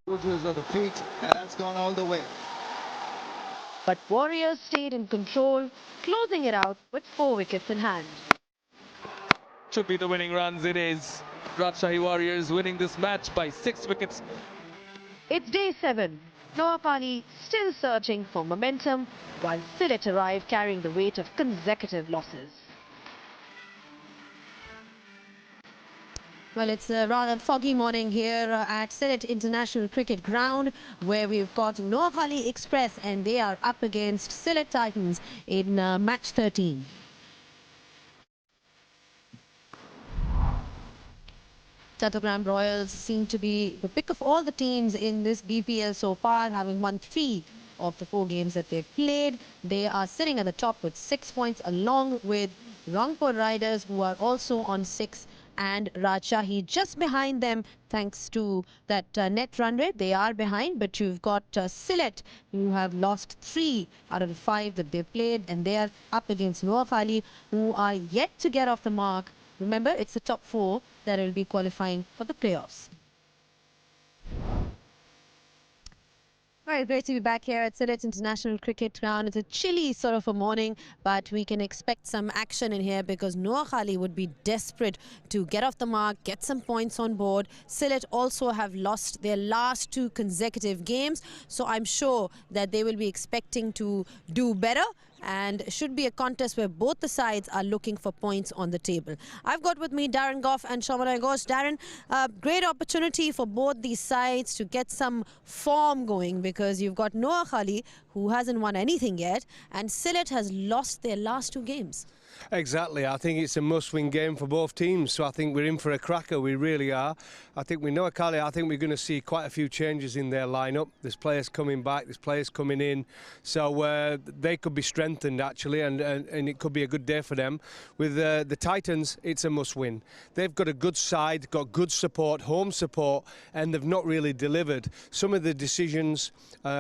Soldiers on the feet, and that's gone all the way. But Warriors stayed in control, closing it out with 4 wickets in hand. Should be the winning runs. It is. Rajshahi Warriors winning this match by 6 wickets. It's day 7. Noakhali still searching for momentum, while Sylhet arrive carrying the weight of consecutive losses. Well, it's a rather foggy morning here at Sylhet International Cricket Ground, where we've got Noakhali Express and they are up against Sylhet Titans in match 13. Chattogram Royals seem to be the pick of all the teams in this BPL so far, having won 3 of the 4 games that they've played. They are sitting at the top with 6 points, along with Rangpur Riders, who are also on 6, and Rajshahi just behind them thanks to that net run rate. They are behind, but you've got Sylhet, who have lost 3 out of the 5 that they've played, and they are up against Noakhali, who are yet to get off the mark. Remember, it's the top 4 that will be qualifying for the playoffs. All right, great to be back here at Sylhet International Cricket Ground. It's a chilly sort of a morning, but we can expect some action in here because Noakhali would be desperate to get off the mark, get some points on board. Sylhet also have lost their last 2 consecutive games, so I'm sure that they will be expecting to do better, and should be a contest where both the sides are looking for points on the table. I've got with me Darren Gough and Sylhet Ghosh. Darren, great opportunity for both these sides to get some form going, because you've got Noakhali, who hasn't won anything yet, and Sylhet has lost their last 2 games. Exactly. I think it's a must-win game for both teams, so I think we're in for a cracker. We really are. I think with Noakhali, I think we're going to see quite a few changes in their lineup. There's players coming back, there's players coming in, so they could be strengthened actually, and it could be a good day for them. With the Titans, it's a must-win. They've got a good side, got good support, home support, and they've not really delivered. Some of the decisions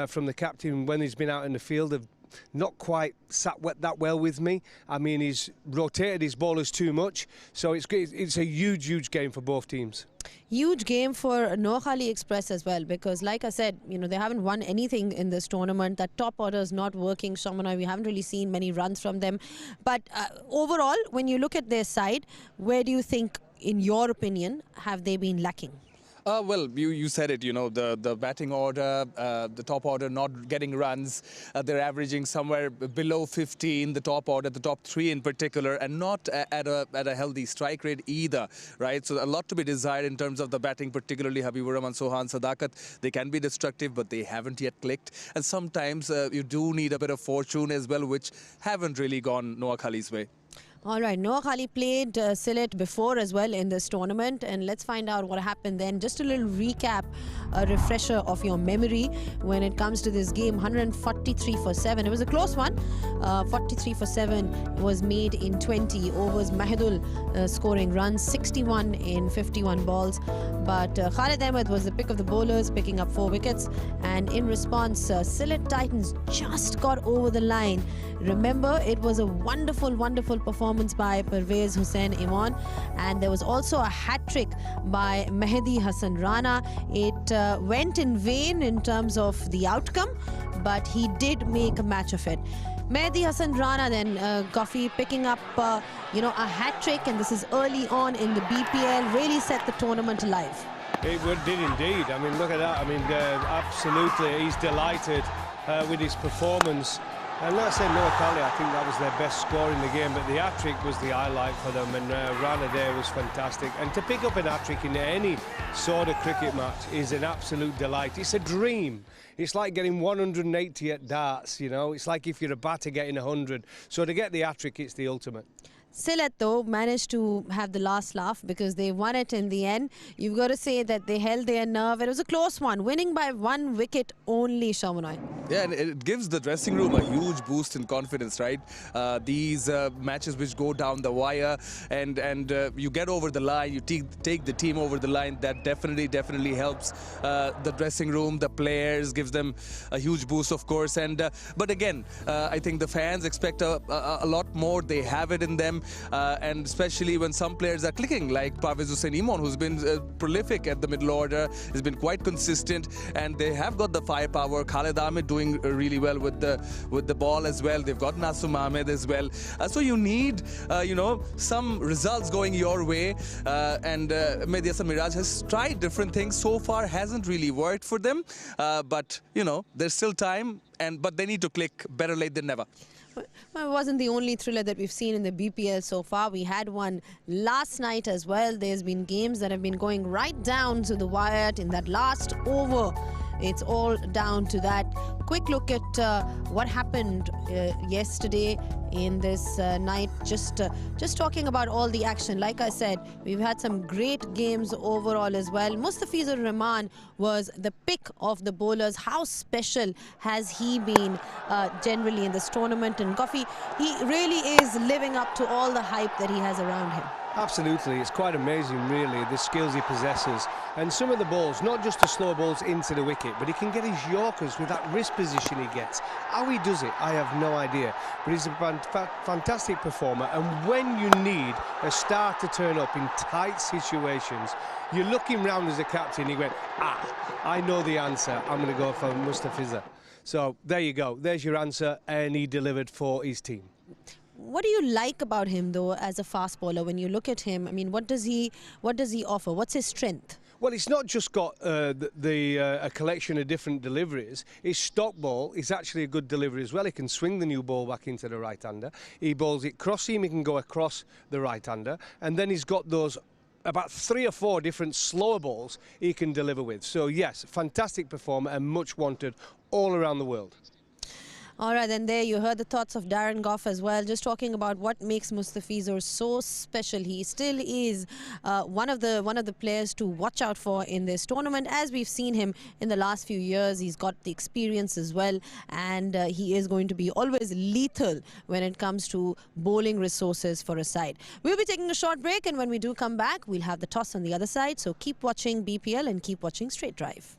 from the captain when he's been out in the field have not quite sat that well with me. I mean, he's rotated his bowlers too much, so it's a huge game for both teams. Huge game for Noakhali Express as well, because like I said, you know, they haven't won anything in this tournament. That top order is not working. Shamana, we haven't really seen many runs from them. But overall, when you look at their side, where do you think, in your opinion, have they been lacking? Well, you said it, you know, the batting order, the top order not getting runs. They're averaging somewhere below 15, the top order, the top 3 in particular, and not at a healthy strike rate either, right? So a lot to be desired in terms of the batting, particularly Habibur Rahman, Sohan, Sadakat. They can be destructive, but they haven't yet clicked. And sometimes you do need a bit of fortune as well, which haven't really gone Noakhali's way. All right, Noakhali played Sylhet before as well in this tournament, and let's find out what happened then. Just a little recap, a refresher of your memory when it comes to this game. 143 for 7. It was a close one. 43 for 7 was made in 20 overs. Mahidul scoring runs, 61 in 51 balls. But Khalid Ahmed was the pick of the bowlers, picking up 4 wickets. And in response, Sylhet Titans just got over the line. Remember, it was a wonderful performance by Pervez Hussain Imran, and there was also a hat-trick by Mehdi Hassan Rana. It went in vain in terms of the outcome, but he did make a match of it. Mehdi Hassan Rana then, Goughy, picking up you know, a hat-trick, and this is early on in the BPL, really set the tournament alive. It did indeed. I mean, look at that. I mean, absolutely, he's delighted with his performance. And like I said, Noakhali, I think that was their best score in the game, but the hat-trick was the highlight for them, and Rana there was fantastic. And to pick up an hat-trick in any sort of cricket match is an absolute delight. It's a dream. It's like getting 180 at darts, you know. It's like if you're a batter getting 100. So to get the hat-trick, it's the ultimate. Sylhet, though, managed to have the last laugh because they won it in the end. You've got to say that they held their nerve. It was a close one, winning by 1 wicket only, Shamanoy. Yeah, and it gives the dressing room a huge boost in confidence, right? These matches which go down the wire and you get over the line, you take the team over the line, that definitely helps the dressing room, the players, gives them a huge boost, of course. And but again, I think the fans expect a lot more. They have it in them. and especially when some players are clicking, like Parvez Hussain Imon, who's been prolific at the middle order, has been quite consistent, and they have got the firepower. Khalid Ahmed doing really well with the ball as well. They've got Nasum Ahmed as well. So you need, some results going your way, and 𝗵𝗫𝗀 Miraj has tried different things. So far, hasn't really worked for them, but there's still time, but they need to click. Better late than never. Well, it wasn't the only thriller that we've seen in the BPL so far. We had one last night as well. There's been games that have been going right down to the wire in that last over. It's all down to that. Quick look at what happened yesterday in this night. Just talking about all the action. Like I said, we've had some great games overall as well. 𝗬𝗎 Rahman was the pick of the bowlers. How special has he been generally in this tournament? And Coffee, he really is living up to all the hype that he has around him. Absolutely, it's quite amazing really, the skills he possesses. And some of the balls, not just the slow balls into the wicket, but he can get his Yorkers with that wrist position he gets. How he does it, I have no idea. But he's a fantastic performer, and when you need a star to turn up in tight situations, you're looking round as a captain, he went, I know the answer, I'm going to go for 𝗬𝗎. So there you go, there's your answer, and he delivered for his team. What do you like about him, though, as a fast bowler? When you look at him, I mean, what does he offer? What's his strength? Well, it's not just got a collection of different deliveries. His stock ball is actually a good delivery as well. He can swing the new ball back into the right-hander. He bowls it cross-seam, he can go across the right-hander. And then he's got those about 3 or 4 different slower balls he can deliver with. So, yes, fantastic performer and much wanted all around the world. All right, and there you heard the thoughts of Darren Gough as well, just talking about what makes 𝗬𝗎 so special. He still is one of the players to watch out for in this tournament. As we've seen him in the last few years, he's got the experience as well, and he is going to be always lethal when it comes to bowling resources for a side. We'll be taking a short break, and when we do come back, we'll have the toss on the other side. So keep watching BPL and keep watching Straight Drive.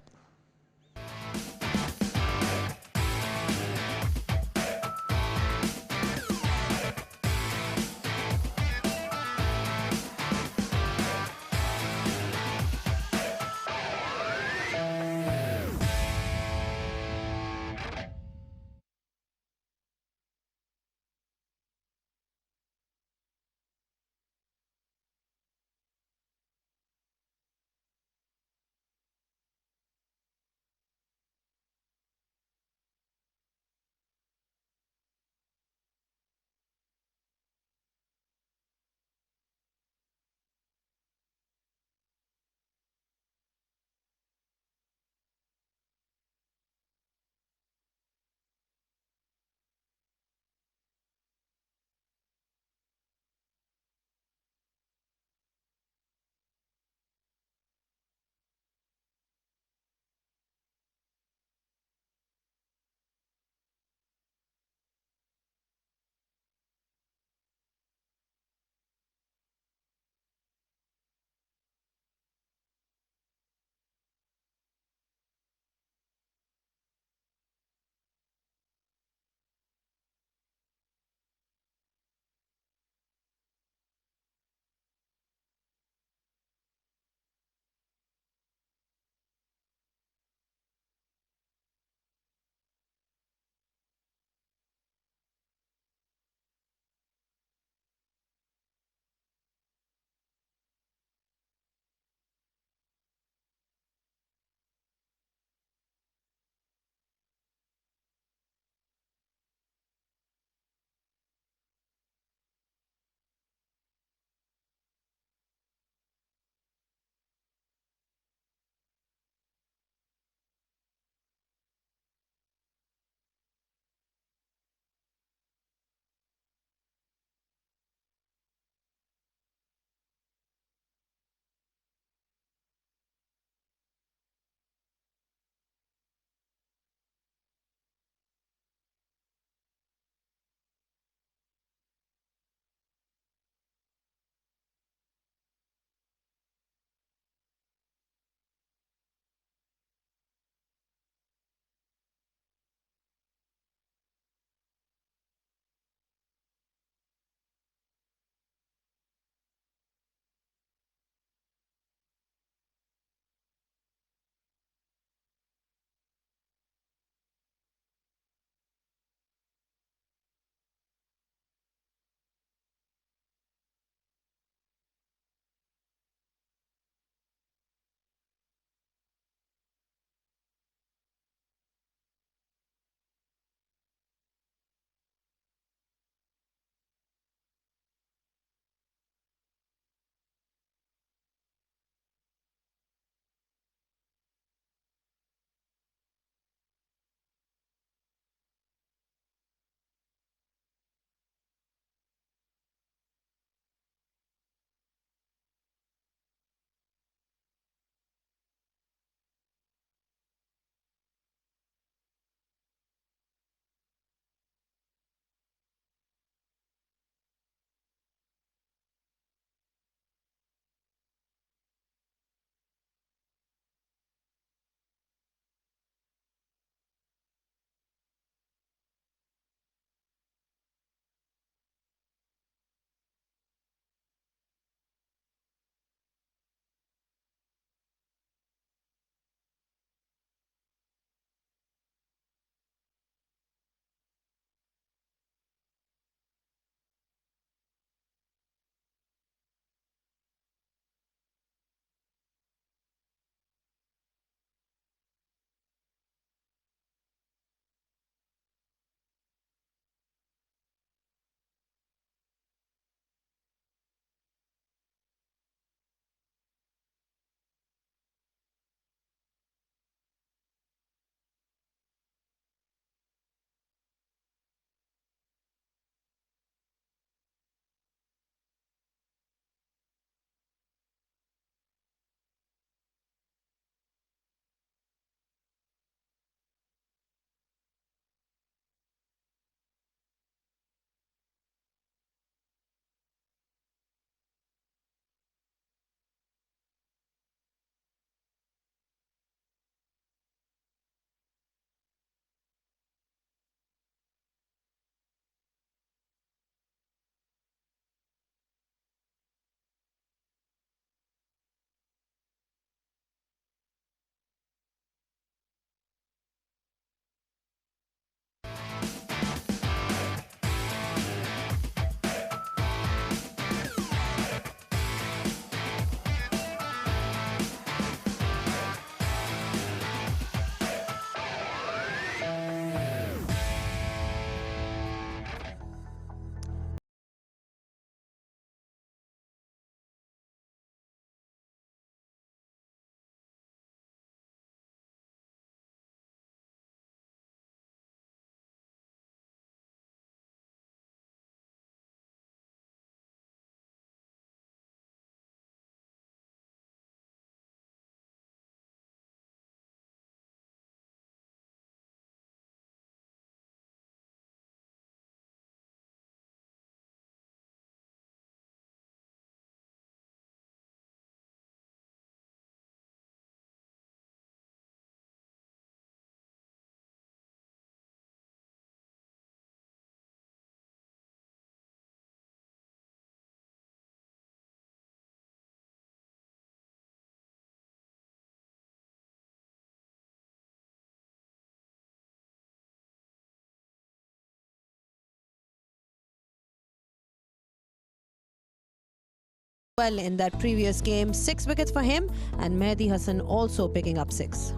well in that previous game. 6 wickets for him, and Mehdi Hasan also picking up 6.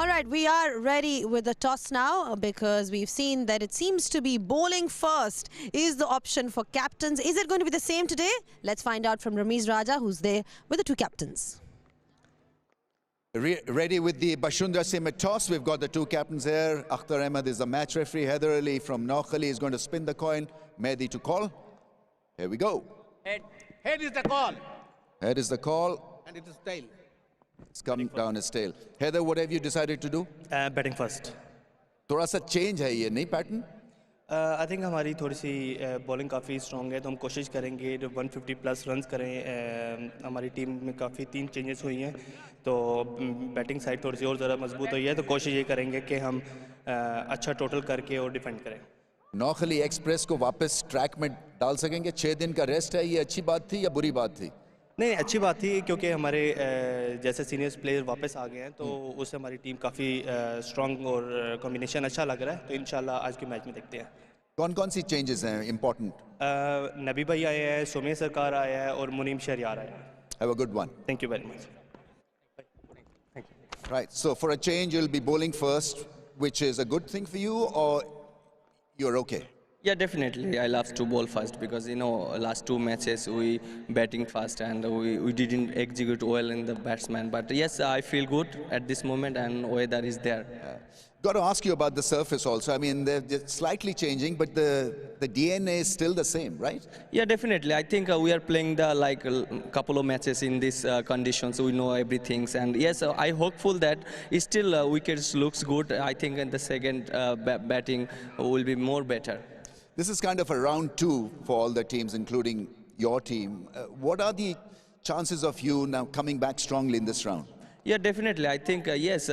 All right, we are ready with the toss now because we've seen that it seems to be bowling first is the option for captains. Is it going to be the same today? Let's find out from Ramiz Raja, who's there with the two captains. Ready with the 𝗵𝗺𝗪𝗃 𝗔 toss. We've got the two captains here. Akhtar Ahmed is the match referee. 𝗿𝗺𝗪 from Noakhali is going to spin the coin. Mehdi to call. Here we go. Head. Head is the call. Head is the call. And it is tail. It's come down his tail. 𝗿𝗺𝗪, what have you decided to do? Batting first. थोड़ा सा change है ये, नहीं pattern? I think हमारी थोड़ी सी bowling काफ़ी strong है, तो हम कोशिश करेंगे 150 प्लस रन्स करें. हमारी टीम में काफ़ी 3 चेंजेस हुई हैं, तो बैटिंग साइड थोड़ी सी और ज़रा मजबूत हुई है, तो कोशिश ये करेंगे कि हम अच्छा टोटल करके और डिफेंड करें. नौखली एक्सप्रेस को वापस ट्रैक में डाल सकेंगे? 6 दिन का रेस्ट है, ये अच्छी बात थी या बुरी बात थी? नहीं, अच्छी बात थी, क्योंकि हमारे जैसे सीनियर प्लेयर वापस आ गए हैं, तो उससे हमारी टीम काफ़ी स्ट्रॉन्ग और कॉम्बिनेशन अच्छा लग रहा है. तो इंशाल्लाह आज के मैच में देखते हैं. कौन कौन सी चेंजेस हैं इंपॉर्टेंट? नबी भाई आए हैं, सोमेश सरकार आया है और मुनीम शहरियार आया है. Have a good one. Thank you very much. Right, so for a change you'll be bowling first, which is a good thing for you, or you're okay? Yeah, definitely. I love to bowl first because, you know, last 2 matches we batting fast and we didn't execute well in the batsman. But yes, I feel good at this moment and weather is there. Got to ask you about the surface also. I mean, they're slightly changing, but the DNA is still the same, right? Yeah, definitely. I think we are playing the couple of matches in these conditions. We know everything, and yes, I hopeful that still wickets looks good. I think in the second batting will be more better. This is kind of a round 2 for all the teams, including your team. What are the chances of you now coming back strongly in this round? Yeah, definitely. I think, yes,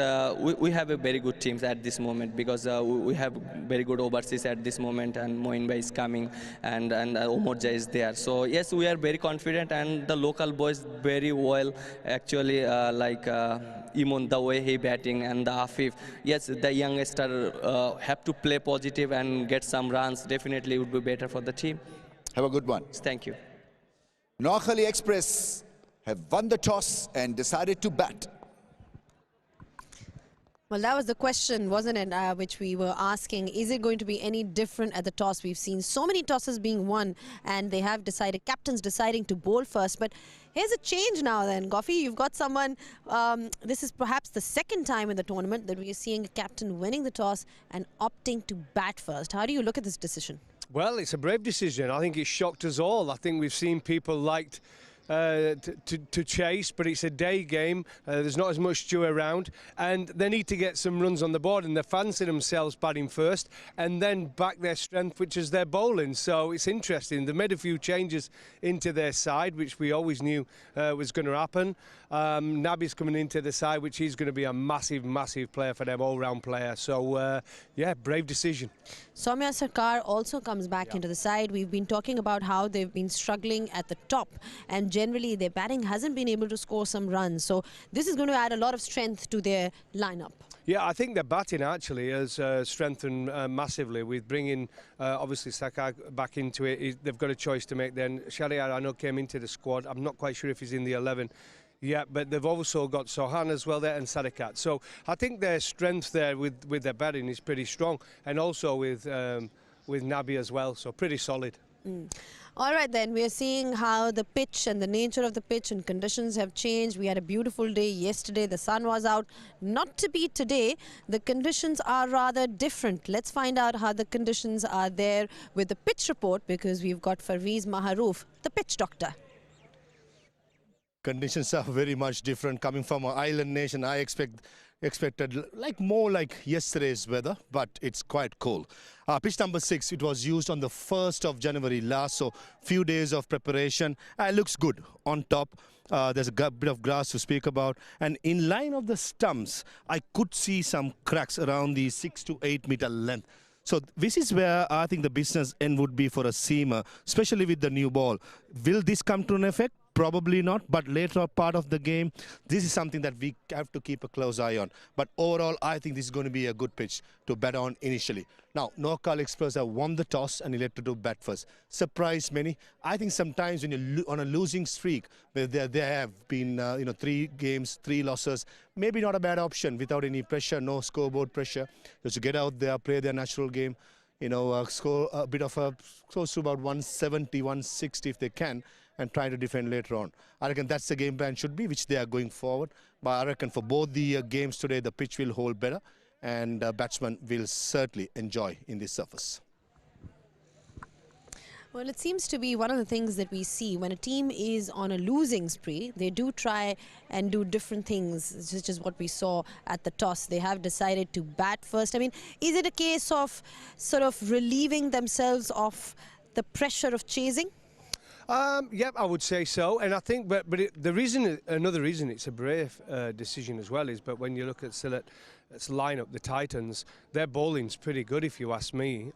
we have a very good teams at this moment because we have very good overseas at this moment, and Moin Bhai is coming and 𝗿𝗺𝗪𝗀 is there. So, yes, we are very confident, and the local boys very well, actually, Iman, the way he batting, and the Afif. Yes, the youngster have to play positive and get some runs. Definitely would be better for the team. Have a good one. Thank you. Noakhali Express have won the toss and decided to bat. Well, that was the question, wasn't it, which we were asking. Is it going to be any different at the toss? We've seen so many tosses being won, and they have decided, captains deciding to bowl first. But here's a change now then. Ghoffi, you've got someone, this is perhaps the second time in the tournament that we are seeing a captain winning the toss and opting to bat first. How do you look at this decision? Well, it's a brave decision. I think it shocked us all. I think we've seen people liked to chase, but it's a day game. There's not as much dew around, and they need to get some runs on the board, and they fancy themselves batting first and then back their strength, which is their bowling. So it's interesting. They made a few changes into their side, which we always knew was going to happen. Nabi's coming into the side, which is going to be a massive, massive player for them, all-round player. So, yeah, brave decision. Soumya Sarkar also comes back into the side. We've been talking about how they've been struggling at the top, and generally their batting hasn't been able to score some runs. So this is going to add a lot of strength to their lineup. Yeah, I think their batting actually has strengthened massively with bringing, obviously, Sarkar back into it. They've got a choice to make then. Shahriar, I know, came into the squad. I'm not quite sure if he's in the 11. Yeah, but they've also got Sohan as well there and Sadikat. So I think their strength there with their batting is pretty strong, and also with Nabi as well, so pretty solid. All right then, we are seeing how the pitch and the nature of the pitch and conditions have changed. We had a beautiful day yesterday, the sun was out. Not to be today, the conditions are rather different. Let's find out how the conditions are there with the pitch report, because we've got Parvez Maharouf, the pitch doctor. Conditions are very much different. Coming from an island nation, I expected more like yesterday's weather, but it's quite cold. Pitch number 6, it was used on the 1st of January last, so few days of preparation. Looks good on top. There's a bit of grass to speak about, and in line of the stumps, I could see some cracks around the 6 to 8 meter length. So this is where I think the business end would be for a seamer, especially with the new ball. Will this come to an effect? Probably not, but later part of the game, this is something that we have to keep a close eye on. But overall, I think this is going to be a good pitch to bat on initially. Now, Noakhali Express have won the toss and elected to bat first. Surprised many. I think sometimes when you're on a losing streak, where there have been 3 games, 3 losses, maybe not a bad option without any pressure, no scoreboard pressure. Just to get out there, play their natural game, score a bit of close to about 170, 160 if they can, and try to defend later on. I reckon that's the game plan should be, which they are going forward. But I reckon for both the games today, the pitch will hold better, and batsmen will certainly enjoy in this surface. Well, it seems to be one of the things that we see when a team is on a losing spree. They do try and do different things, such as what we saw at the toss. They have decided to bat first. I mean, is it a case of sort of relieving themselves of the pressure of chasing? Yeah, I would say so, and I think, but another reason it's a brave decision as well is, but when you look at Sylhet's lineup, the Titans, their bowling's pretty good if you ask me.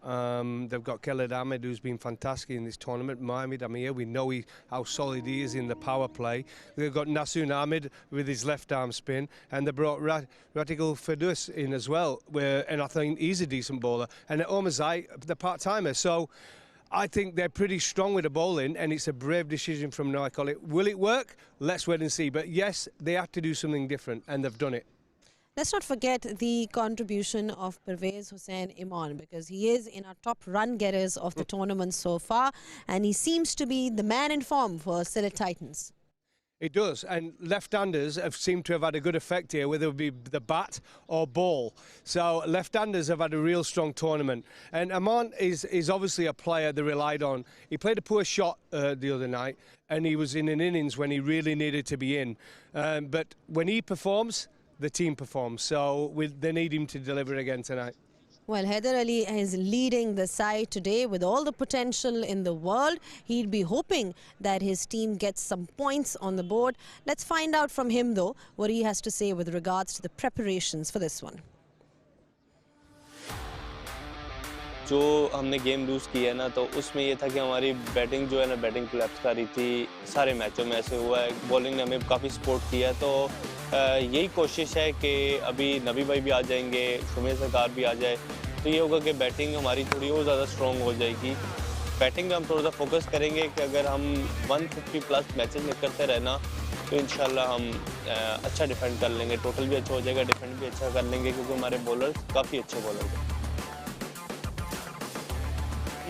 They've got 𝗂𝗲𝗃𝗃, who's been fantastic in this tournament. Mohamed Amir, we know how solid he is in the power play. They've got Nasun Ahmed with his left arm spin, and they brought 𝗃𝗄𝗃 in as well, and I think he's a decent bowler. And 𝗂𝗃, the part-timer. So I think they're pretty strong with the bowling, and it's a brave decision from Noakhali. Will it work? Let's wait and see. But yes, they have to do something different, and they've done it. Let's not forget the contribution of 𝗶𝗵𝗄 Imran, because he is in our top run getters of the tournament so far, and he seems to be the man in form for Sylhet Titans. It does, and left-handers have seemed to have had a good effect here, whether it be the bat or ball. So left-handers have had a real strong tournament, and Imran is obviously a player they relied on. He played a poor shot the other night, and he was in an innings when he really needed to be in. But when he performs, the team performs. So they need him to deliver again tonight. Well, Haider Ali is leading the side today with all the potential in the world. He'd be hoping that his team gets some points on the board. Let's find out from him, though, what he has to say with regards to the preparations for this one. जो हमने game loose की है ना, तो उसमें ये था कि हमारी बैटिंग जो है ना, बैटिंग कोलैप्स कर रही थी। सारे मैचों में ऐसे हुआ है, बॉलिंग ने हमें काफ़ी सपोर्ट किया है। तो यही कोशिश है कि अभी नबी भाई भी आ जाएंगे, शुमेर सरकार भी आ जाए, तो ये होगा कि बैटिंग हमारी थोड़ी और ज़्यादा स्ट्रॉन्ग हो जाएगी। बैटिंग में हम थोड़ा सा फोकस करेंगे कि अगर हम 150 प्लस मैचेस में करते रहना, तो इंशाल्लाह हम अच्छा डिफेंड कर लेंगे। टोटल भी अच्छा हो जाएगा, डिफेंड भी अच्छा कर लेंगे, क्योंकि हमारे बॉलर्स काफ़ी अच्छे बॉलर हैं।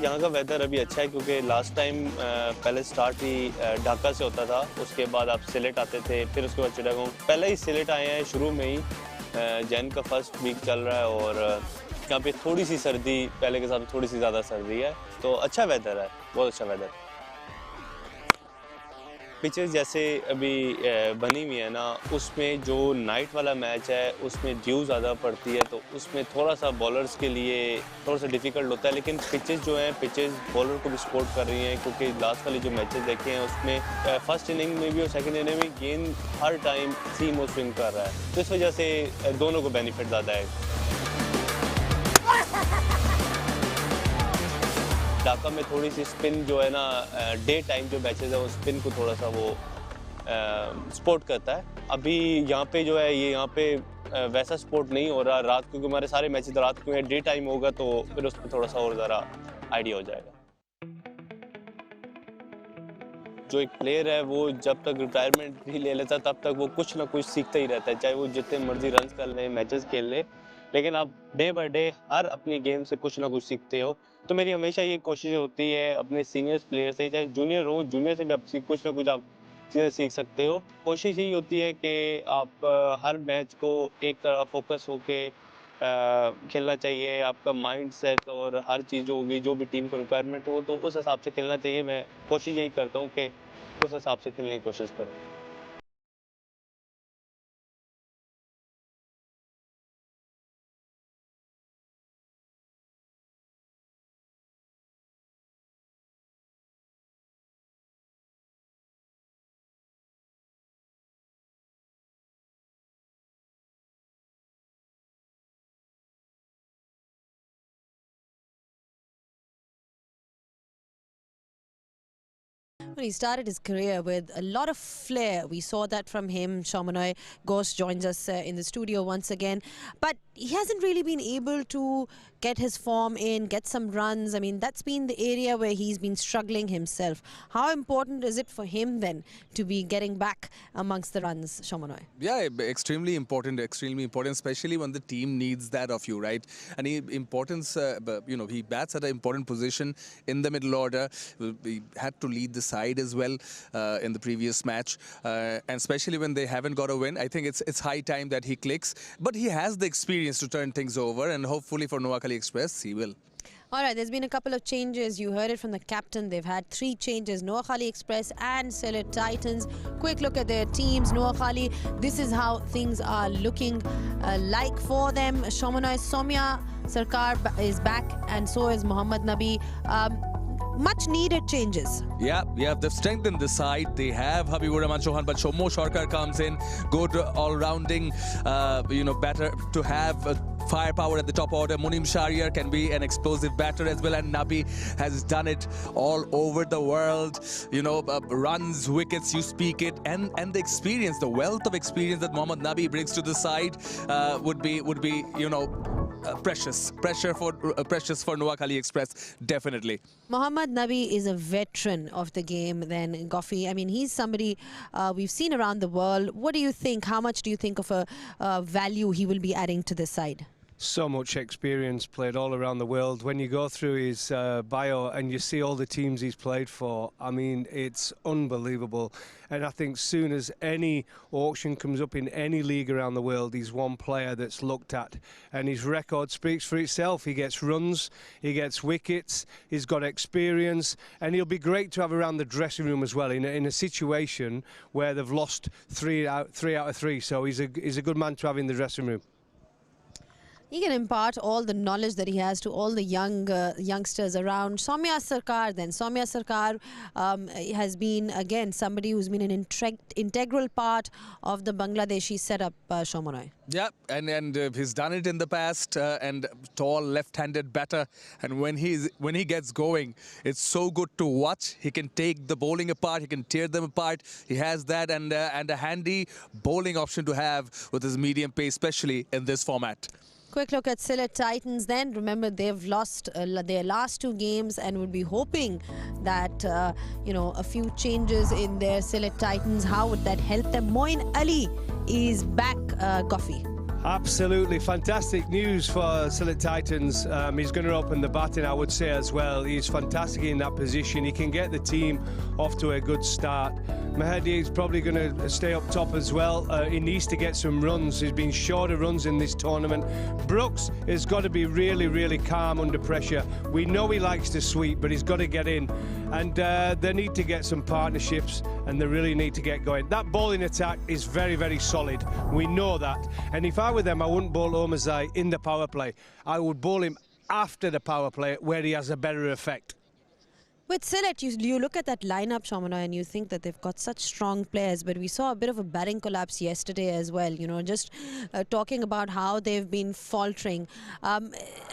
यहाँ का वेदर अभी अच्छा है, क्योंकि लास्ट टाइम पहले स्टार्ट ही ढाका से होता था, उसके बाद आप सिलेट आते थे, फिर उसके बाद चिटागोंग। पहले ही सिलेट आए हैं शुरू में ही। जैन का फर्स्ट वीक चल रहा है, और यहाँ पे थोड़ी सी सर्दी, पहले के साथ थोड़ी सी ज़्यादा सर्दी है, तो अच्छा वेदर है, बहुत अच्छा वेदर। पिचेस जैसे अभी बनी हुई है ना, उसमें जो नाइट वाला मैच है उसमें ड्यू ज़्यादा पड़ती है, तो उसमें थोड़ा सा बॉलर्स के लिए थोड़ा सा डिफ़िकल्ट होता है। लेकिन पिचेस जो हैं, पिचेस बॉलर को भी सपोर्ट कर रही हैं, क्योंकि लास्ट वाली जो मैचेस देखे हैं उसमें फर्स्ट इनिंग में भी और सेकंड इनिंग में गेंद हर टाइम सीम और स्विंग कर रहा है, तो इस वजह से दोनों को बेनिफिट ज़्यादा है। ढाका में थोड़ी सी स्पिन जो है ना, डे टाइम जो मैचेस है वो स्पिन को थोड़ा सा वो सपोर्ट करता है। अभी यहाँ पे जो है, ये यहाँ पे वैसा सपोर्ट नहीं हो रहा रात, क्योंकि हमारे सारे मैचेस रात को हैं। डे टाइम होगा तो फिर उस पर थोड़ा सा और ज़रा आइडिया हो जाएगा। जो एक प्लेयर है वो जब तक रिटायरमेंट भी ले लेता, तब तक वो कुछ ना कुछ सीखता ही रहता है, चाहे वो जितने मर्जी रन कर ले, मैचेस खेल ले, लेकिन आप डे बाय डे हर अपनी गेम से कुछ ना कुछ सीखते हो। तो मेरी हमेशा ये कोशिश होती है अपने सीनियर प्लेयर से, चाहे जूनियर हो, जूनियर से भी आप कुछ ना कुछ आप चीज़ें सीख सकते हो। कोशिश यही होती है कि आप हर मैच को एक तरह फोकस होके खेलना चाहिए। आपका माइंड सेट और हर चीज़ जो होगी, जो भी टीम को रिक्वायरमेंट हो, तो उस हिसाब से खेलना चाहिए। मैं कोशिश यही करता हूँ कि उस हिसाब से खेलने की कोशिश करूँ। he started his career with a lot of flair. We saw that from him. 𝗂𝗏 𝗂𝗽 joins us in the studio once again. But he hasn't really been able to get his form in, get some runs. I mean, that's been the area where he's been struggling himself. How important is it for him then to be getting back amongst the runs, 𝗂𝗏? Yeah, extremely important, especially when the team needs that of you, right? And he bats at an important position in the middle order. He had to lead the side as well in the previous match. And especially when they haven't got a win, I think it's high time that he clicks. But he has the experience to turn things over, and hopefully for Noakhali Express, he will. All right, there's been a couple of changes. You heard it from the captain. They've had 3 changes, Noakhali Express and Sylhet Titans. Quick look at their teams. Noakhali, this is how things are looking like for them. 𝗂𝗏 Soumya Sarkar is back, and so is Mohammad Nabi. Much needed changes. Yeah, they've strengthened the side. They have 𝗵𝗺𝗃 Chauhan, but Shomo Sarkar comes in, good all-rounding, batter to have firepower at the top order. Munim Shahryar can be an explosive batter as well, and Nabi has done it all over the world. Runs, wickets, you speak it, and the experience, the wealth of experience that Mohammad Nabi brings to the side would be precious for Noakhali Express, definitely. Mohammad Nabi is a veteran of the game then, Goffy. I mean, he's somebody we've seen around the world. What do you think? How much do you think of a value he will be adding to this side? So much experience, played all around the world. When you go through his bio and you see all the teams he's played for, I mean, it's unbelievable. And I think soon as any auction comes up in any league around the world, he's one player that's looked at. And his record speaks for itself. He gets runs, he gets wickets, he's got experience, and he'll be great to have around the dressing room as well in a situation where they've lost 3 out of 3. So he's a good man to have in the dressing room. He can impart all the knowledge that he has to all the youngsters around. Soumya Sarkar then. Soumya Sarkar has been, again, somebody who's been an integral part of the Bangladeshi setup, 𝗂𝗏. Yeah, and he's done it in the past, and tall left-handed batter. And when he gets going, it's so good to watch. He can take the bowling apart, he can tear them apart. He has that, and a handy bowling option to have with his medium pace, especially in this format. Quick look at Sylhet Titans then. Remember, they've lost their last 2 games and would be hoping that, a few changes in their Sylhet Titans. How would that help them? Moin Ali is back, Goffy. Absolutely fantastic news for Sylhet Titans. He's going to open the batting, I would say, as well. He's fantastic in that position. He can get the team off to a good start. Mahdi is probably going to stay up top as well. He needs to get some runs. He's been short of runs in this tournament. Brooks has got to be really, really calm under pressure. We know he likes to sweep, but he's got to get in. And they need to get some partnerships, and they really need to get going. That bowling attack is very, very solid. We know that. And if I were them, I wouldn't bowl 𝗂𝗏 in the power play. I would bowl him after the power play, where he has a better effect. With Sylhet, you look at that lineup, 𝗂𝗏, and you think that they've got such strong players, but we saw a bit of a batting collapse yesterday as well, just talking about how they've been faltering.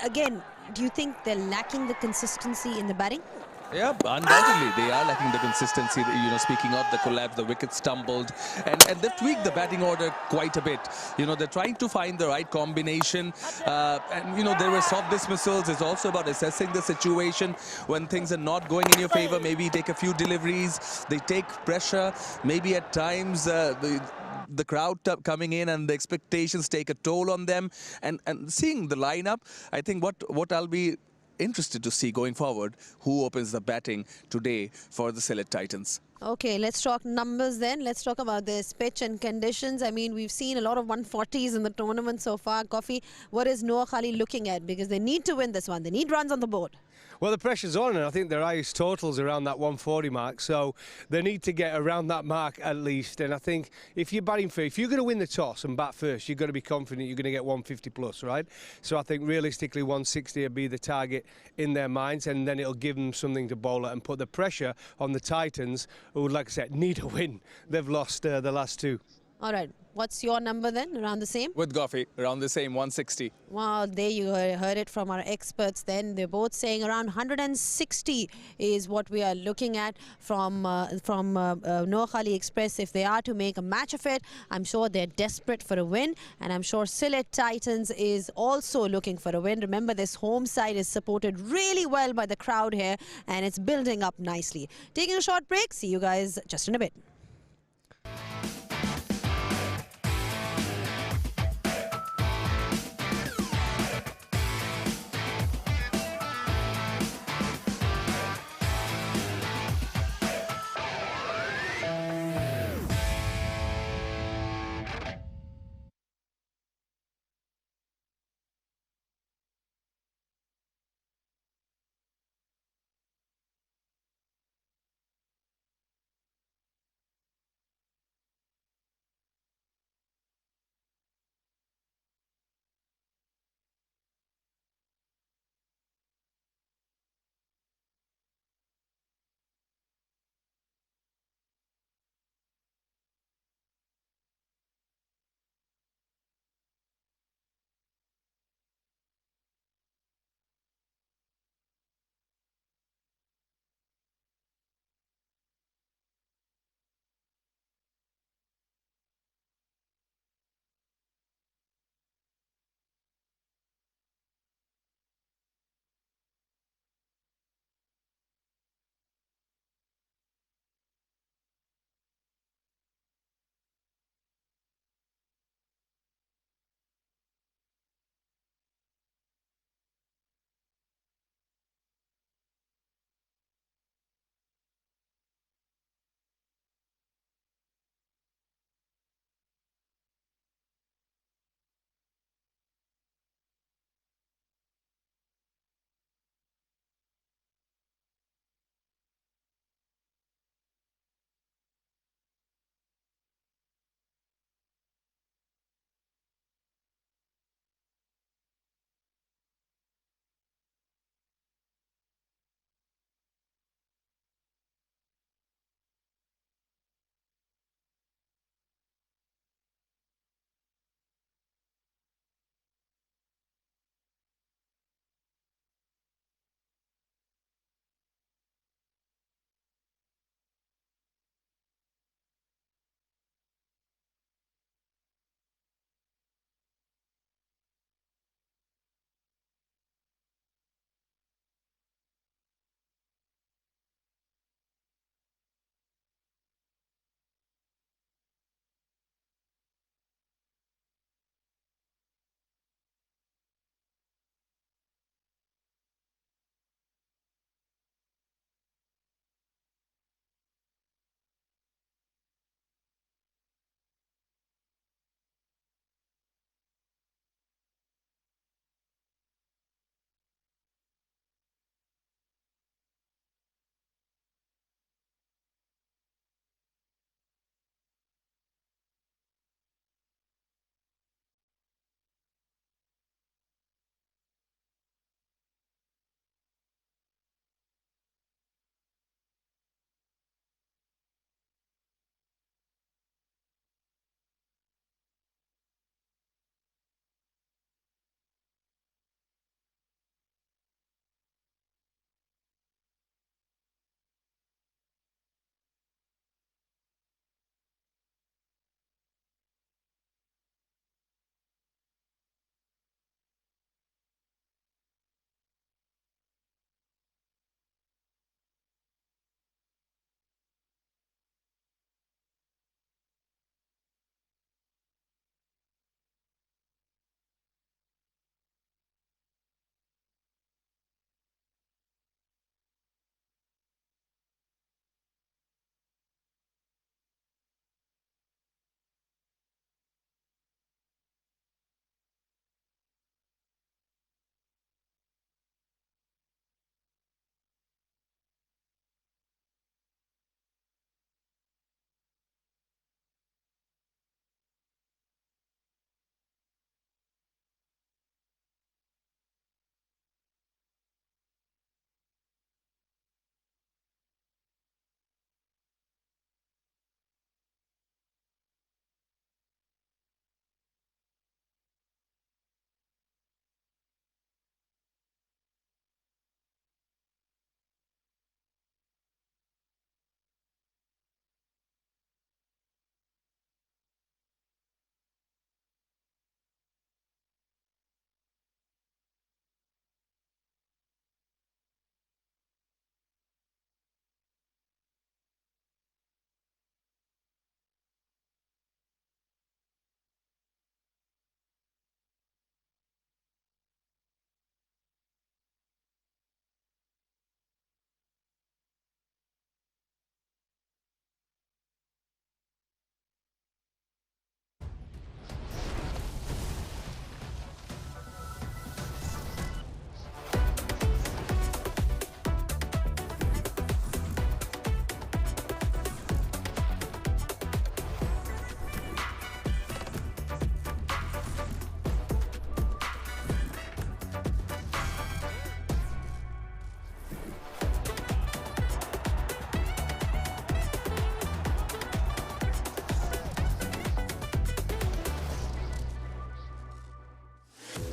Again, do you think they're lacking the consistency in the batting? Yeah, undoubtedly they are lacking the consistency. Speaking of the collapse, the wickets stumbled, and they've tweaked the batting order quite a bit. They're trying to find the right combination, and there were soft dismissals. It's also about assessing the situation when things are not going in your favor. Maybe take a few deliveries. They take pressure. Maybe at times the crowd coming in and the expectations take a toll on them. And seeing the lineup, I think what I'll be interested to see going forward, who opens the batting today for the Sylhet Titans. Okay, let's talk numbers then. Let's talk about this pitch and conditions. I mean, we've seen a lot of 140s in the tournament so far. Goffy, what is Noakhali looking at? Because they need to win this one. They need runs on the board. Well, the pressure's on, and I think their highest total's around that 140 mark, so they need to get around that mark at least. And I think if you're batting first, if you're going to win the toss and bat first, you've got to be confident you're going to get 150 plus, right? So I think realistically 160 will be the target in their minds, and then it'll give them something to bowl at and put the pressure on the Titans, who, like I said, need a win. They've lost the last 2. All right. What's your number then? Around the same? With Goffey, around the same, 160. Well, there you heard it from our experts then. They're both saying around 160 is what we are looking at from Noakhali Express. If they are to make a match of it, I'm sure they're desperate for a win. And I'm sure Sylhet Titans is also looking for a win. Remember, this home side is supported really well by the crowd here, and it's building up nicely. Taking a short break. See you guys just in a bit.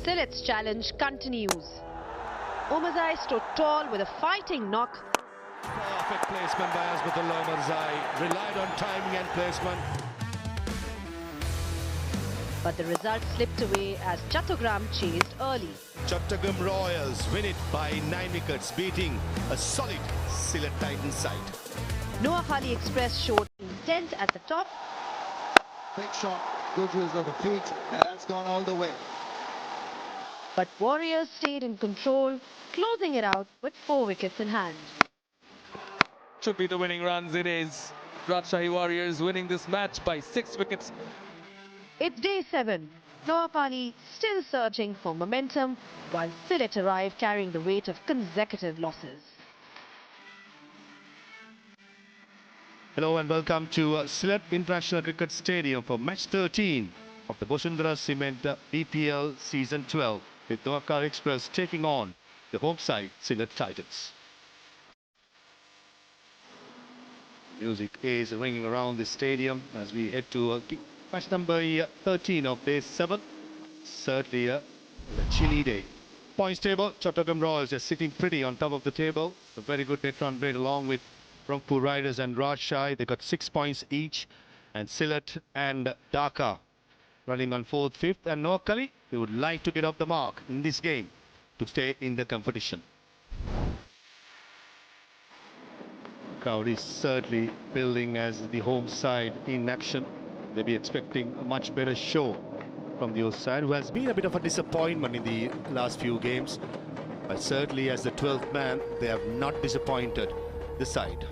Sylhet's challenge continues. 𝗂𝗎𝗫 stood tall with a fighting knock. Perfect placement by Azmatullah Omarzai. Relied on timing and placement. But the result slipped away as 𝗃𝗃𝗃 chased early. Chattogram Royals win it by 9 wickets, beating a solid Sylhet Titans side. Noakhali Express showed intent at the top. Big shot, good use of the feet, and that's gone all the way. But Warriors stayed in control, closing it out with 4 wickets in hand. Should be the winning runs. It is Rajshahi Warriors winning this match by 6 wickets. It's day 7. Noakhali still searching for momentum, while Sylhet arrive carrying the weight of consecutive losses. Hello and welcome to Sylhet International Cricket Stadium for match 13 of the 𝗵𝗺𝗃𝗃 BPL Season 12, with Noakhali Express taking on the home side Sylhet Titans. Music is ringing around the stadium as we head to match number 13 of day 7. Certainly a chilly day. Points table, Chattogram Royals are sitting pretty on top of the table. A very good net run rate along with Rangpur Riders and Rajshahi. They got 6 points each. And Sylhet and Dhaka running on 4th, 5th. And Noakhali, we would like to get off the mark in this game to stay in the competition. Crowd is certainly building as the home side in action. They'll be expecting a much better show from the other side, who has been a bit of a disappointment in the last few games. But certainly as the 12th man, they have not disappointed the side.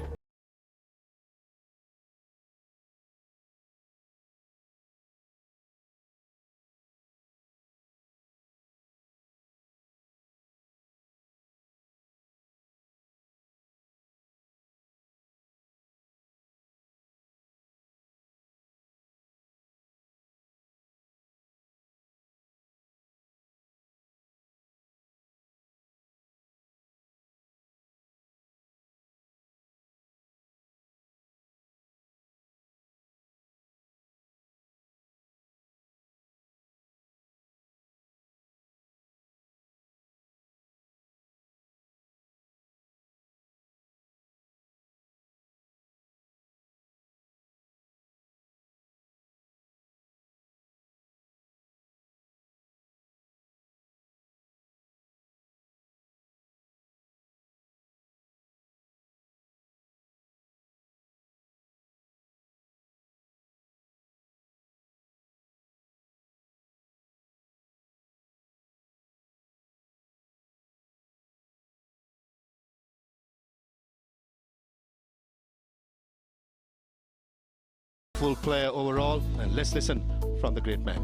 Full player overall, and let's listen from the great man.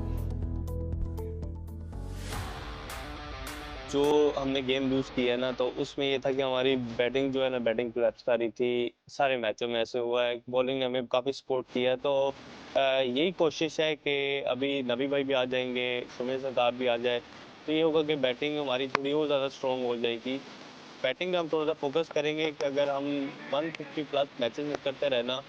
जो हमने game loose की है ना, तो उसमें ये था कि हमारी बैटिंग जो है ना, बैटिंग क्लच रही थी। सारे मैचों में ऐसे हुआ है, बॉलिंग ने हमें काफ़ी सपोर्ट किया है। तो यही कोशिश है कि अभी नबी भाई भी आ जाएंगे, सुमेश सरकार भी आ जाए, तो ये होगा कि बैटिंग हमारी थोड़ी और ज़्यादा स्ट्रॉन्ग हो जाएगी। बैटिंग में हम थोड़ा सा फोकस करेंगे कि अगर हम 150 प्लस मैचेस में करते रहे ना,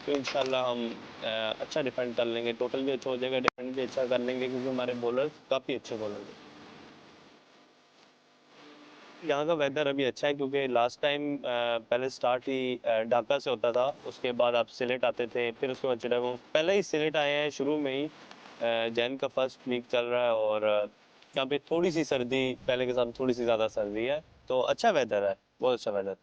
तो इंशाल्लाह हम अच्छा डिफेंड कर लेंगे। टोटल भी अच्छा हो जाएगा, डिफेंड भी अच्छा कर लेंगे, क्योंकि हमारे बॉलर्स काफ़ी अच्छे बॉलर हैं। यहाँ का वेदर अभी अच्छा है, क्योंकि लास्ट टाइम पहले स्टार्ट ही ढाका से होता था, उसके बाद आप सिलेट आते थे, फिर उसके बाद चिटागोंग, पहले ही सिलेट आए हैं शुरू में ही। जैन का फर्स्ट वीक चल रहा है और यहाँ पे थोड़ी सी सर्दी, पहले के साथ थोड़ी सी ज़्यादा सर्दी है, तो अच्छा वेदर है, बहुत अच्छा वेदर।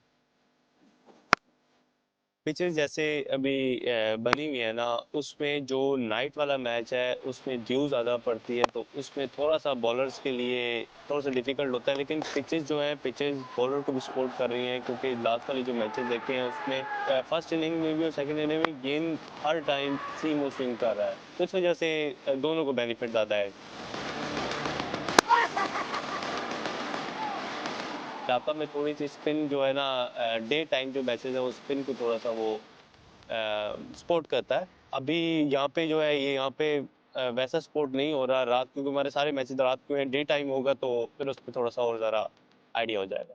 पिचेस जैसे अभी बनी हुई है ना, उसमें जो नाइट वाला मैच है उसमें ड्यू ज़्यादा पड़ती है, तो उसमें थोड़ा सा बॉलर्स के लिए थोड़ा सा डिफिकल्ट होता है। लेकिन पिचेस जो है, पिचेस बॉलर को भी सपोर्ट कर रही हैं, क्योंकि लास्ट वाली जो मैचेस देखे हैं उसमें फर्स्ट इनिंग में भी और सेकंड इनिंग में गेंद हर टाइम सीम और स्विंग कर रहा है, तो इस वजह से दोनों को बेनिफिट ज़्यादा है। ढाका में थोड़ी सी स्पिन जो है ना, डे टाइम जो मैचेस है वो स्पिन को थोड़ा सा वो सपोर्ट करता है। अभी यहाँ पे जो है, ये यहाँ पे वैसा सपोर्ट नहीं हो रहा रात, क्योंकि हमारे सारे मैचेस रात को हैं। डे टाइम होगा तो फिर उस पर थोड़ा सा और ज़रा आइडिया हो जाएगा।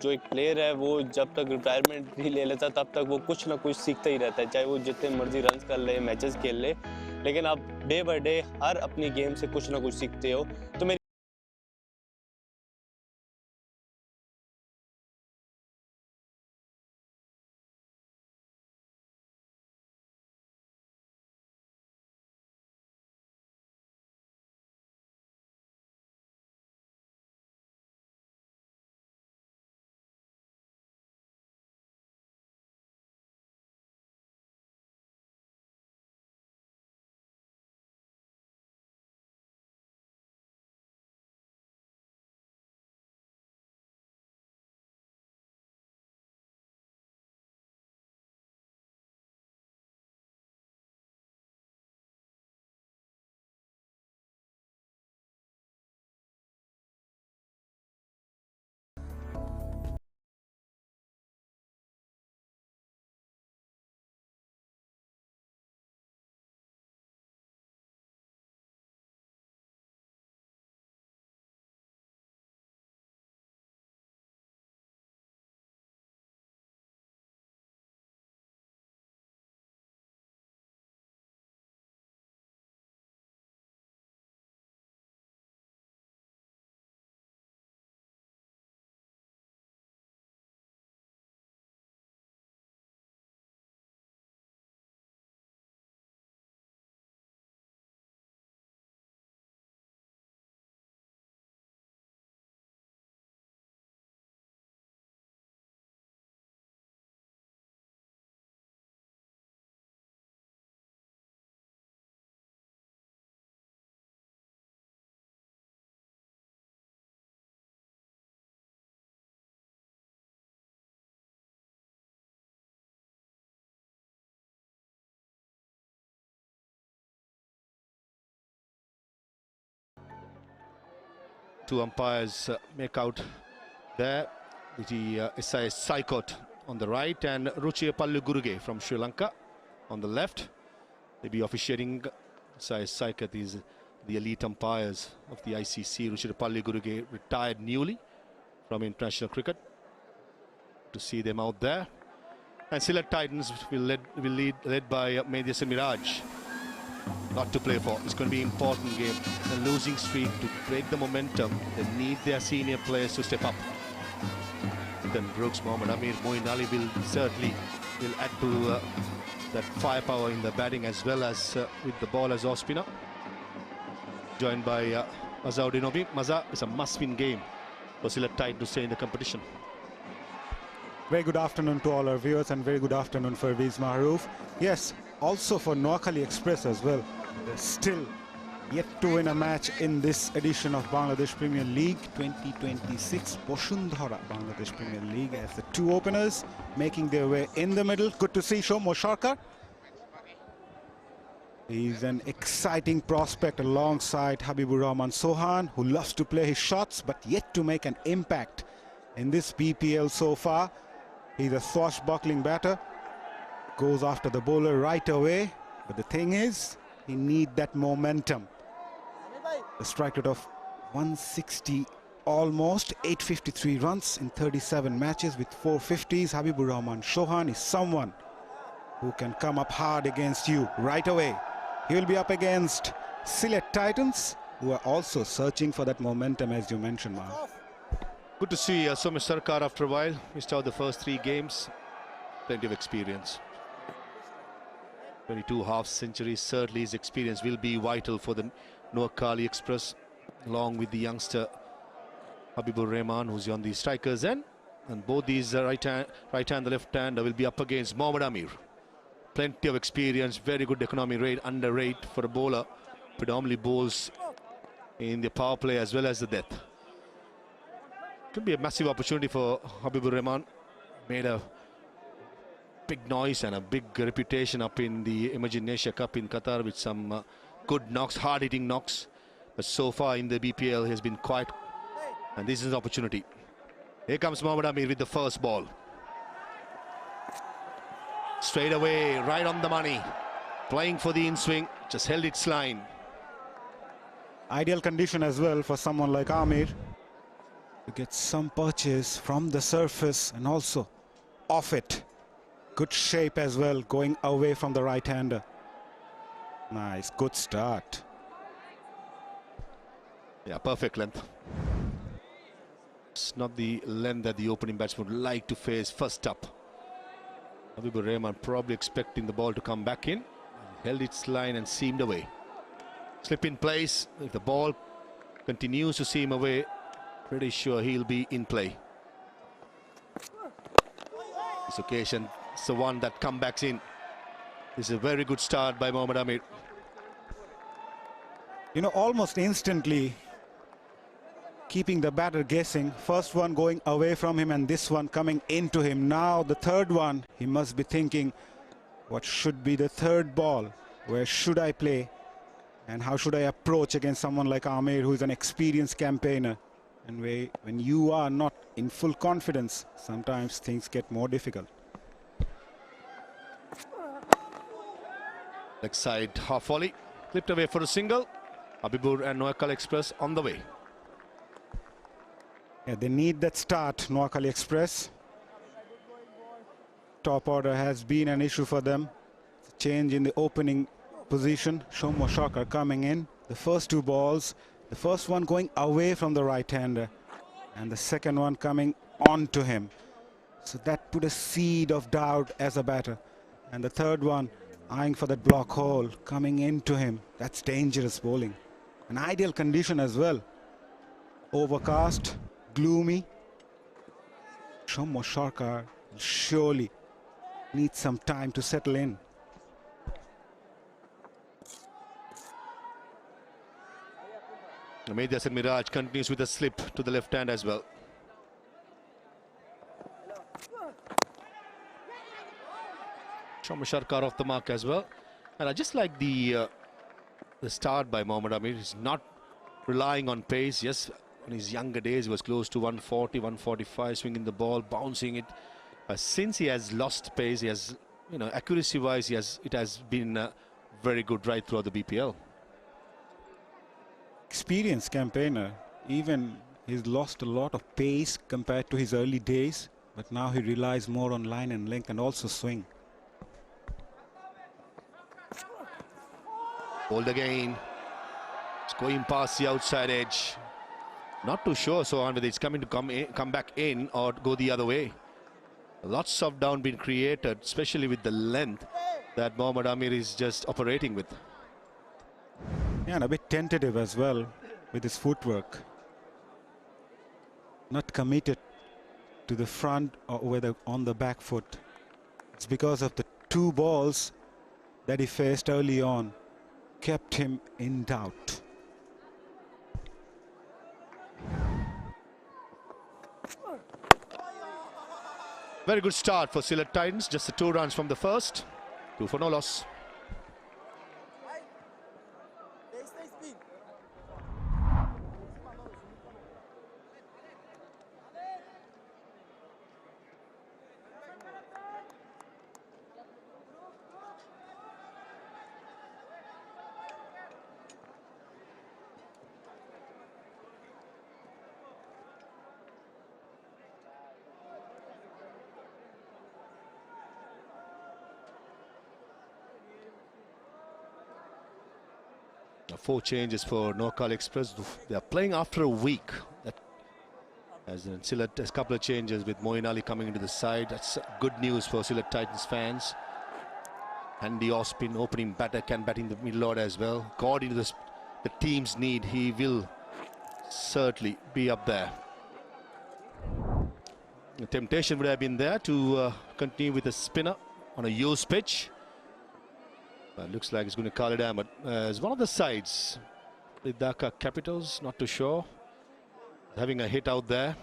जो एक प्लेयर है वो जब तक रिटायरमेंट नहीं ले लेता तब तक वो कुछ ना कुछ सीखता ही रहता है, चाहे वो जितने मर्जी रन कर ले, मैचेस खेल ले, लेकिन आप डे बाय डे हर अपनी गेम से कुछ ना कुछ सीखते हो। तो मेरी Two umpires make out there. The 𝗍 𝗫𝗁 on the right and 𝗃𝗵𝗃𝗃 from Sri Lanka on the left. They'll be officiating. 𝗍 𝗫𝗁 is the elite umpires of the ICC. 𝗃𝗵𝗃𝗃 retired newly from international cricket. To see them out there. And Sylhet Titans will lead led by 𝗵𝗍 Miraj. Lot to play for. It's going to be an important game. A losing streak to break the momentum. They need their senior players to step up. Then Brooks, Mohammad Amir, Moeen Ali will certainly add to that firepower in the batting as well as with the ball as off spinner. Joined by Azharuddin Obi. Maza is a must-win game for Sylhet Titans to stay in the competition. Very good afternoon to all our viewers and very good afternoon for Pervez Maharouf. Yes, also for Noakhali Express as well. They're still yet to win a match in this edition of Bangladesh Premier League 2026 Bosundhara Bangladesh Premier League, as the two openers making their way in the middle. Good to see Shomo Sarkar. He's an exciting prospect alongside Habibur Rahman Sohan, who loves to play his shots but yet to make an impact in this BPL so far. He's a swashbuckling batter, goes after the bowler right away, but the thing is, he needs that momentum. The strike rate of 160, almost 853 runs in 37 matches with 450s. Habibur Rahman Sohan is someone who can come up hard against you right away. He will be up against Sylhet Titans, who are also searching for that momentum, as you mentioned, Mark. Good to see Shomo Sarkar after a while. Missed out the first 3 games. Plenty of experience. 22 half-centuries. Certainly his experience will be vital for the Noakhali Express, along with the youngster Habibur Rahman, who's on the strikers end. And both these right hand and the left hand will be up against Mohammad Amir. Plenty of experience, very good economy rate, under rate for a bowler. Predominantly bowls in the power play as well as the death. Could be a massive opportunity for Habibur Rahman. Made a big noise and a big reputation up in the 𝗵𝗍 Asia Cup in Qatar with some good knocks, hard-hitting knocks. But so far in the BPL he has been quiet, and this is an opportunity. Here comes Mohammad Amir with the first ball. Straight away, right on the money. Playing for the in-swing, just held its line. Ideal condition as well for someone like Amir. to get some purchase from the surface and also off it. Good shape as well, going away from the right-hander. Nice, good start. Yeah, perfect length. It's not the length that the opening batsman would like to face first up. 𝗵𝗺𝗴𝗲 probably expecting the ball to come back in. Held its line and seamed away. Slip in place. If the ball continues to seam away, pretty sure he'll be in play. This occasion, it's the one that comebacks in. This is a very good start by Mohammad Amir. You know, almost instantly keeping the batter guessing. First one going away from him and this one coming into him. Now the third one, he must be thinking, what should be the third ball? Where should I play? And how should I approach against someone like Amir, who is an experienced campaigner? And when you are not in full confidence, sometimes things get more difficult. Leg side half volley, clipped away for a single. 𝗵𝗺𝗴𝗲 and Noakhali Express on the way. Yeah, they need that start, Noakhali Express. Top order has been an issue for them. Change in the opening position. 𝗂𝗺𝗃𝗃 coming in. The first two balls, the first one going away from the right-hander and the second one coming on to him. So that put a seed of doubt as a batter. And the third one eyeing for that block hole, coming into him. That's dangerous bowling. An ideal condition as well. Overcast, gloomy. 𝗂𝗺𝗃𝗃 surely needs some time to settle in. 𝗿𝗵𝗻 and Miraj continues with a slip to the left hand as well. 𝗂𝗺𝗃𝗃 off the mark as well. And I just like the start by Mohammad Amir. He's not relying on pace. Yes, in his younger days he was close to 140, 145, swinging the ball, bouncing it. Since he has lost pace, he has, accuracy-wise, it has been very good right throughout the BPL. Experienced campaigner, even he's lost a lot of pace compared to his early days, but now he relies more on line and length and also swing. Bowled again. It's going past the outside edge. Not too sure, so whether it's coming to come back in or go the other way. Lots of down being created, especially with the length that Mohammad Amir is just operating with. Yeah, and a bit tentative as well with his footwork. Not committed to the front or whether on the back foot. It's because of the two balls that he faced early on, kept him in doubt. Very good start for Sylhet Titans. Just the 2 runs from the first. 2 for no loss. Four changes for Noakhali Express. They are playing after a week. As in Sylhet has a couple of changes with Moeen Ali coming into the side. That's good news for Sylhet Titans fans. Andy Ospin, opening batter, can bat in the middle order as well. According to the team's need, he will certainly be up there. The temptation would have been there to continue with a spinner on a used pitch. Looks like it's going to call it down, but as one of the sides, the Dhaka Capitals, not too sure. Having a hit out there.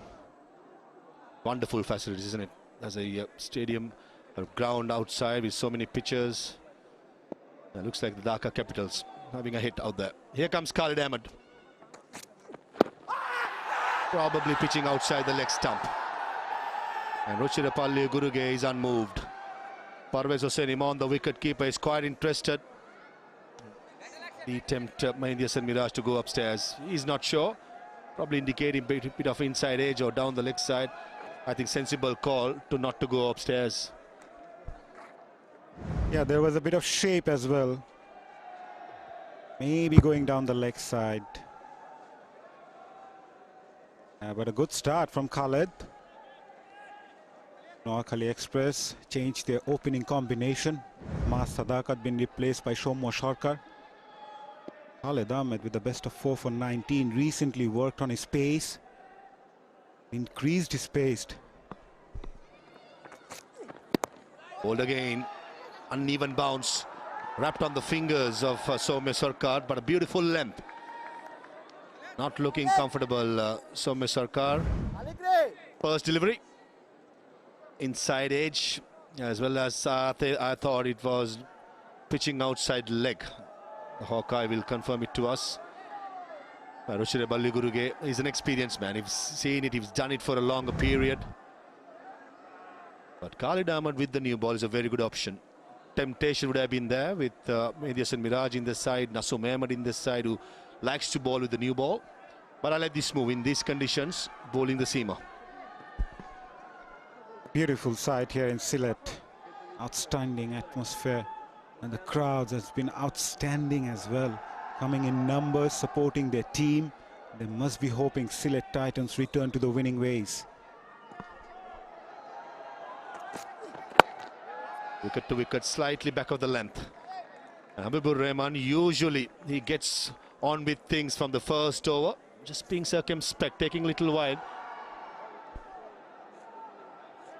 Wonderful facilities, isn't it? As a stadium, a ground outside with so many pitchers. Looks like the Dhaka Capitals having a hit out there. Here comes Khalid Ahmed. Probably pitching outside the leg stump. And Ruchirapalli Guruge is unmoved. Parvez Hossain on the wicket keeper is quite interested. The attempt 𝗵𝗻 and Miraj to go upstairs. He's not sure. probably indicating a bit of inside edge or down the leg side. I think sensible call to not to go upstairs. Yeah, there was a bit of shape as well. Maybe going down the leg side. But a good start from Khalid. Noakhali Express changed their opening combination. Mas Sadakat been replaced by Shomo Sharkar. Khalid Ahmed with the best of 4 for 19. Recently worked on his pace. Increased his pace. Hold again. Uneven bounce. Wrapped on the fingers of 𝗂𝗧 𝗂𝗃𝗃, but a beautiful length. Not looking comfortable, 𝗂𝗧 𝗂𝗃𝗃. First delivery. Inside edge, as well as I thought it was pitching outside leg. The Hawkeye will confirm it to us. Ruchire Balli is an experienced man. He's seen it, he's done it for a longer period. But Khalid Ahmed with the new ball is a very good option. Temptation would have been there with Mehdi Hassan Miraj in this side, Nasum Ahmed in this side, who likes to bowl with the new ball. But I like this move in these conditions, bowling the seamer. Beautiful side here in Sylhet. Outstanding atmosphere. And the crowds has been outstanding as well. Coming in numbers, supporting their team. They must be hoping Sylhet Titans return to the winning ways. Wicket to wicket, slightly back of the length. Habibur Rahman, usually he gets on with things from the first over. Just being circumspect, taking a little while.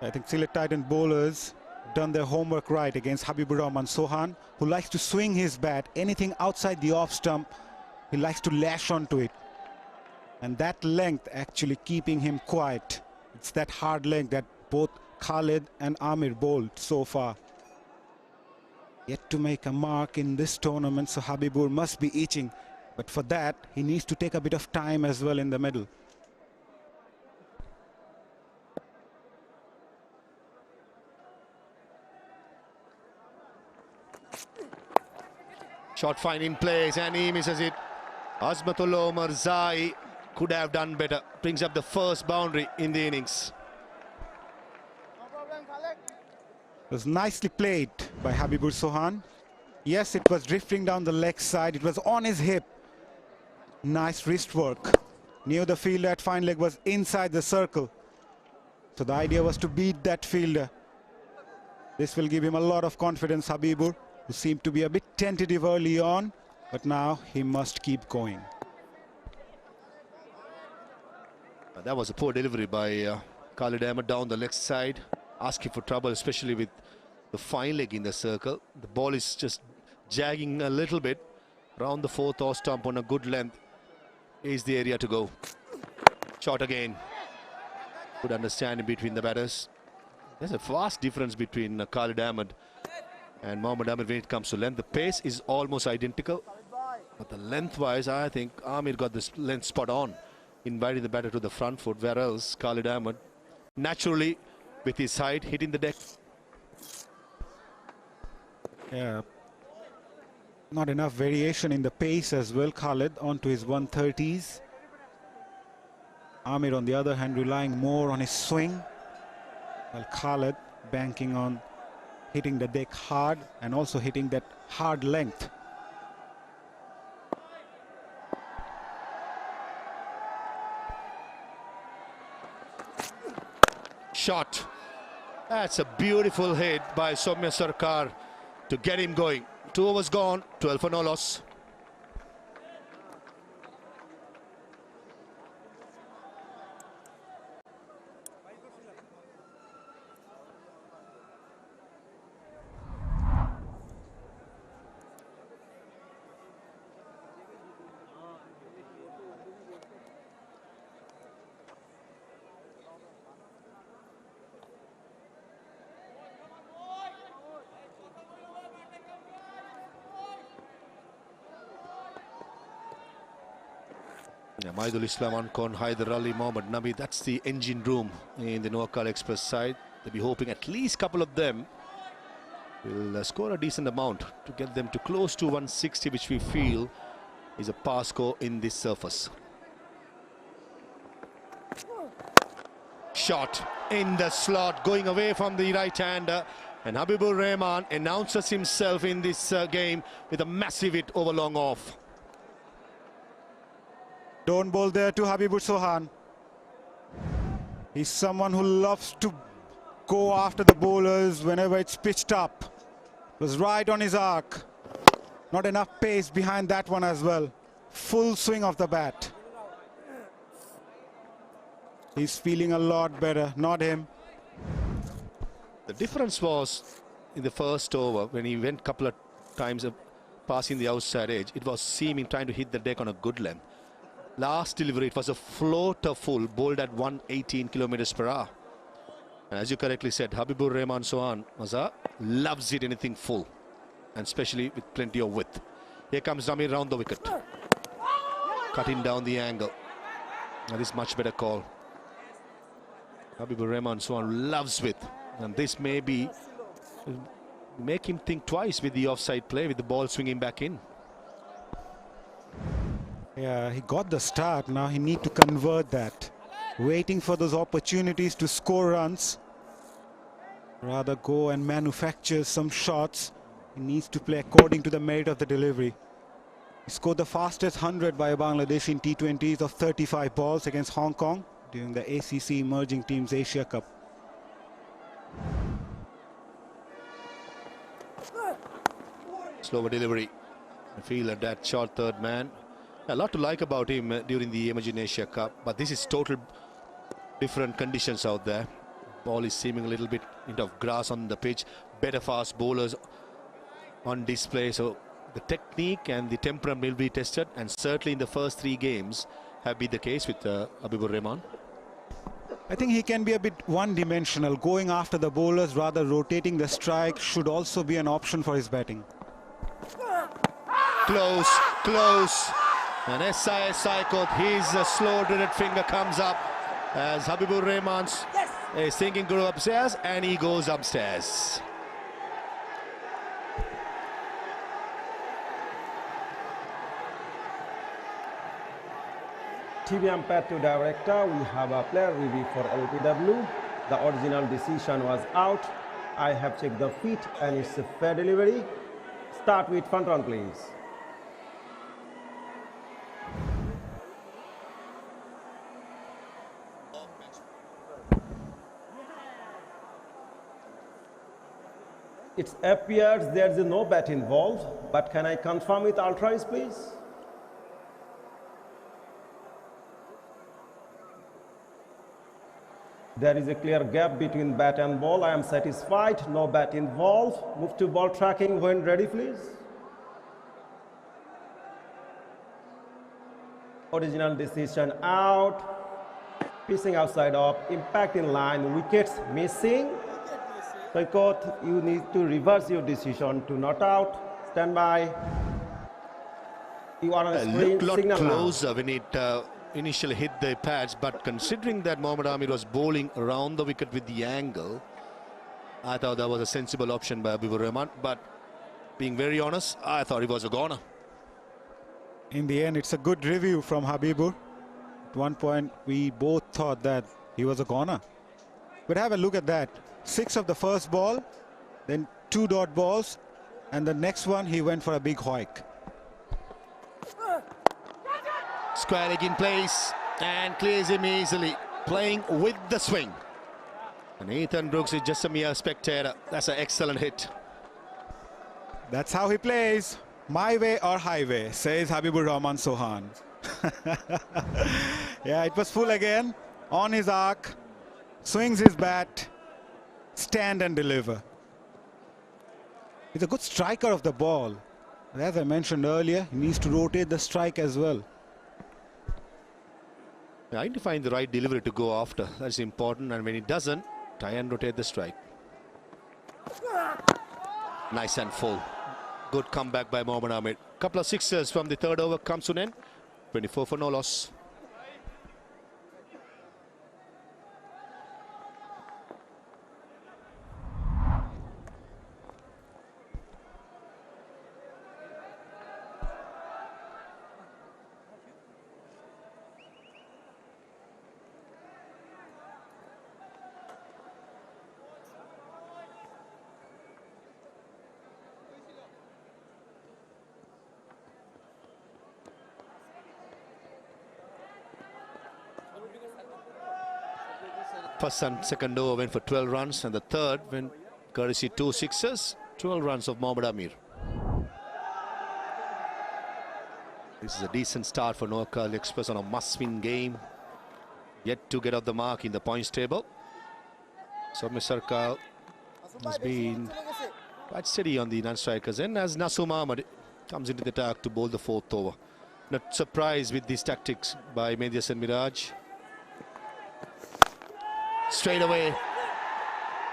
I think Sylhet Titan bowlers done their homework right against Habibur Rahman Sohan, who likes to swing his bat. Anything outside the off stump, he likes to lash onto it. And that length actually keeping him quiet. It's that hard length that both Khalid and Amir bowled so far. Yet to make a mark in this tournament, so Habibur must be itching. But for that, he needs to take a bit of time as well in the middle. Shot fine in place and he misses it. Azmatullah Omarzai could have done better. Brings up the first boundary in the innings. It was nicely played by Habibur Sohan. Yes, it was drifting down the leg side. It was on his hip. Nice wrist work. Knew the fielder at fine leg was inside the circle. So the idea was to beat that fielder. This will give him a lot of confidence, Habibur, who seemed to be a bit tentative early on, but now he must keep going. That was a poor delivery by Khalid Ahmed down the left side, asking for trouble, especially with the fine leg in the circle. The ball is just jagging a little bit. Round the fourth off stump on a good length is the area to go. Shot again. Good understanding between the batters. There's a vast difference between Khalid Ahmed and Mohammad Amir when it comes to length. The pace is almost identical, but the length-wise, I think Amir got this length spot on, inviting the batter to the front foot, whereas Khalid Ahmed, naturally, with his side, hitting the deck. Yeah, not enough variation in the pace as well. Khalid onto his 130s. Amir, on the other hand, relying more on his swing, while Khalid banking on hitting the deck hard and also hitting that hard length. Shot. That's a beautiful hit by Soumya Sarkar to get him going. 2 overs gone, 12 for no loss. Yeah, Maidul Islam, Ankon, Haider Ali, Mohammad Nabi, that's the engine room in the Noakhali Express side. They'll be hoping at least a couple of them will score a decent amount to get them to close to 160, which we feel is a pass score in this surface. shot in the slot, going away from the right-hander. And 𝗵𝗺𝗴𝗲 announces himself in this game with a massive hit over long off. Don't bowl there to 𝗵𝗺𝗀𝗀. He's someone who loves to go after the bowlers whenever it's pitched up. It was right on his arc. Not enough pace behind that one as well. Full swing of the bat. He's feeling a lot better, not him. The difference was in the first over when he went a couple of times passing the outside edge. It was seeming trying to hit the deck on a good length. Last delivery, it was a floater full, bowled at 118 km/h. And as you correctly said, 𝗵𝗺𝗴𝗲 loves it anything full, and especially with plenty of width. Here comes Rami round the wicket, cutting down the angle. Now this much better call. 𝗵𝗺𝗴𝗲 loves width, and this may be make him think twice with the offside play, with the ball swinging back in. Yeah, he got the start. Now he needs to convert that. Waiting for those opportunities to score runs. Rather go and manufacture some shots. He needs to play according to the merit of the delivery. He scored the fastest 100 by a Bangladesh in T20s of 35 balls against Hong Kong during the ACC Emerging Teams Asia Cup. Slower delivery. I feel that short third man. A lot to like about him during the Emerging Asia Cup, but this is total different conditions out there. Ball is seeming a little bit of grass on the pitch. Better fast bowlers on display, so the technique and the temperament will be tested, and certainly in the first 3 games have been the case with 𝗵𝗺𝗴𝗲. I think he can be a bit one-dimensional. Going after the bowlers, rather rotating the strike, should also be an option for his batting. Close, close. And 𝗧 𝗦𝗂𝗽𝗂, his slow-dreaded finger comes up as 𝗵𝗺𝗴𝗲 is thinking to go upstairs, and he goes upstairs. TV umpire to director, we have a player review for LPW. The original decision was out. I have checked the feet and it's a fair delivery. Start with front run, please. It appears there is no bat involved, but can I confirm with ultras, please? There is a clear gap between bat and ball. I am satisfied. No bat involved. Move to ball tracking when ready, please. Original decision out. Pitching outside off. Impact in line. Wickets missing. 𝗪𝗪𝗪, you need to reverse your decision to not out. Stand by. You are on the screen. Looked a lot Signal closer now. when it initially hit the pads, but considering that Mohammad Amir was bowling around the wicket with the angle, I thought that was a sensible option by 𝗵𝗺𝗴𝗲, but being very honest, I thought it was a goner. In the end, it's a good review from 𝗵𝗺𝗲. At one point, we both thought that he was a goner. But have a look at that. 6 of the first ball, then 2 dot balls, and the next one he went for a big hoik. Square leg in place, and clears him easily, playing with the swing. And Ethan Brooks is just a mere spectator. That's an excellent hit. That's how he plays. My way or highway, says 𝗵𝗺𝗀𝗲. Yeah, it was full again. On his arc, swings his bat, stand and deliver. He's a good striker of the ball. As I mentioned earlier, he needs to rotate the strike as well. Identifying the right delivery to go after, that's important, and when he doesn't, try and rotate the strike. Nice and full. Good comeback by Mohammad Amir. Couple of sixers from the third over comes to an end. 24 for no loss. first and second over went for 12 runs, and the third went courtesy 2 sixes, 12 runs of Mohammad Amir. This is a decent start for Noakhali Express on a must-win game. Yet to get off the mark in the points table. 𝗂𝗧𝗃𝗃 has been quite steady on the non-strikers end as 𝗧 𝗦𝗽cije comes into the attack to bowl the fourth over. Not surprised with these tactics by 𝗿𝗵𝗄. Straight away.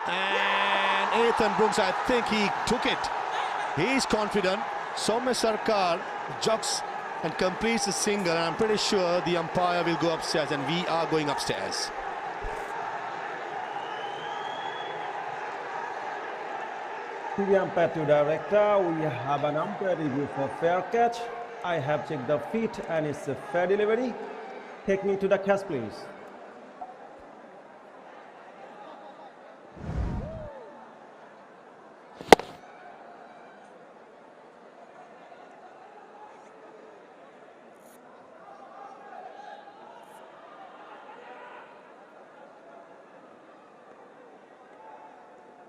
And 𝗵𝗵𝗄, I think he took it. He's confident. 𝗂𝗧𝗃𝗃 jogs and completes the single, and I'm pretty sure the umpire will go upstairs, and we are going upstairs. TV umpire to director, we have an umpire review for fair catch. I have checked the feet and it's a fair delivery. Take me to the catch, please.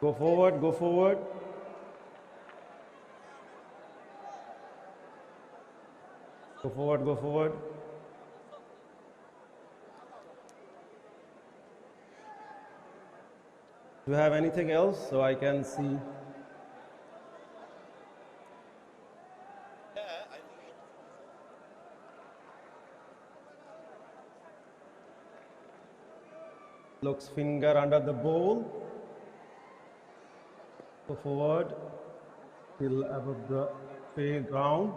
Go forward, go forward. Go forward, go forward. Do you have anything else so I can see? Looks finger under the bowl. Go forward till above the fair ground.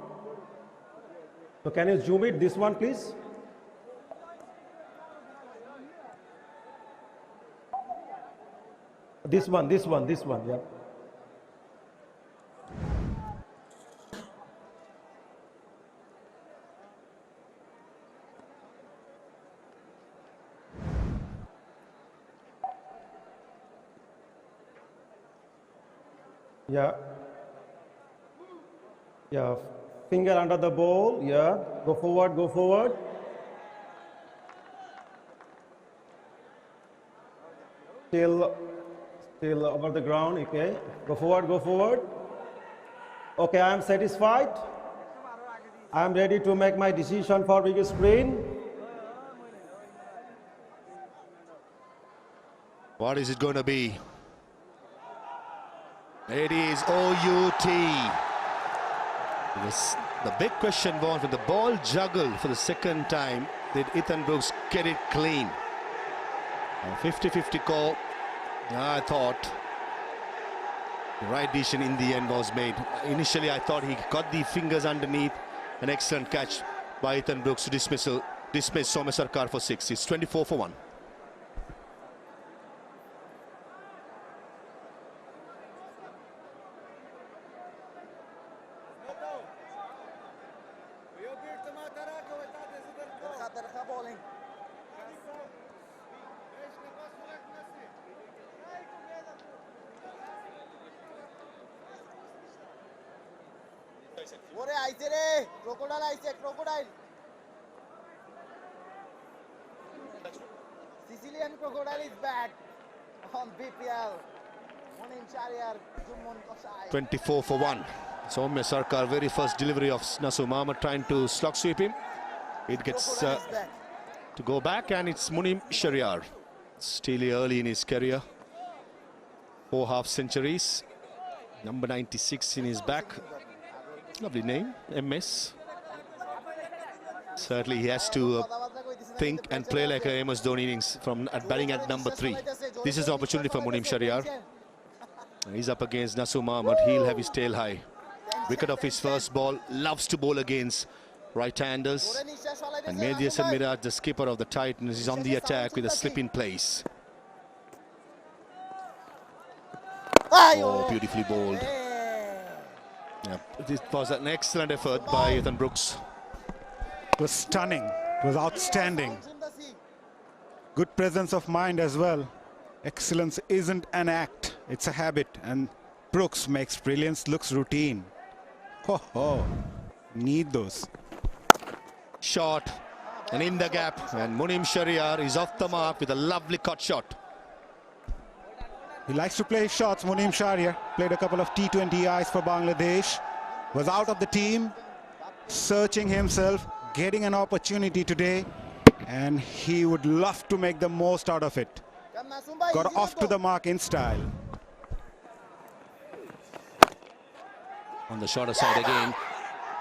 So can you zoom it, this one please? This one, yeah. Yeah, finger under the ball, yeah, go forward, go forward. Still over the ground, okay, go forward, go forward. Okay, I am satisfied. I am ready to make my decision for big screen. What is it going to be? It is OUT. The big question was, when the ball juggled for the second time, did 𝗵𝗵𝗄 get it clean? A 50-50 call. I thought the right decision in the end was made. Initially, I thought he got the fingers underneath. An excellent catch by 𝗵𝗵𝗄 to dismiss 𝗂𝗧𝗃𝗃 for 6. It's 24 for 1. Crocodile. Sicilian crocodile is back on BPL. 24 for 1. 𝗂𝗧𝗃𝗃, very first delivery of 𝗧 𝗦𝗽𝗄 trying to slug sweep him. It gets to go back, and it's Monim Shahryar. Still early in his career. 4 half centuries. Number 96 in his back. Lovely name, MS. Certainly he has to think and play like a MS Dhoni innings from batting at number 3. This is an opportunity for Monim Shahryar. He's up against 𝗧 𝗦𝗃𝗄. He'll have his tail high. Wicket of his first ball. Loves to bowl against right-handers. And 𝗿𝗵𝗄, the skipper of the Titans, is on the attack with a slip in place. Oh, beautifully bowled. Yeah, this was an excellent effort by 𝗵𝗵𝗄. It was stunning. It was outstanding. Good presence of mind as well. Excellence isn't an act, it's a habit. And Brooks makes brilliance looks routine. Need those. Shot and in the gap, and Monim Shahryar is off the mark with a lovely cut shot. He likes to play his shots. Moneem Shahryar played a couple of T20Is for Bangladesh. Was out of the team, searching himself, getting an opportunity today, and he would love to make the most out of it. Got off to the mark in style. On the shorter side again.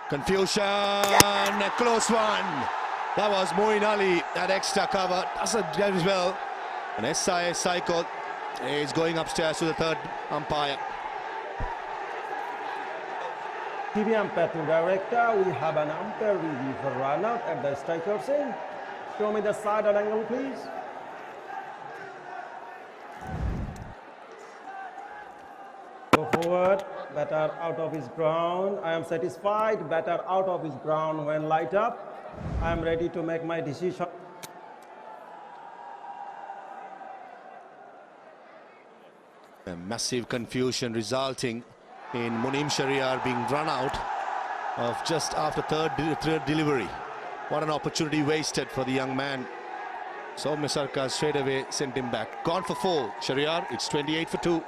Confusion, a close one. That was Moeen Ali at extra cover. Does it as well. And 𝗂𝗧 𝗂𝗽𝗂𝗃 is going upstairs to the third umpire. TV umpire to director, we have an umpire review for run-out at the striker's end. Show me the side angle, please. Go forward, batter out of his ground. I am satisfied, batter out of his ground when light up. I am ready to make my decision. A massive confusion resulting in Moneem Shahryar being run out of just after third delivery. What an opportunity wasted for the young man. 𝗂 𝗏 straight away sent him back. Gone for 4, Shahryar. It's 28 for 2.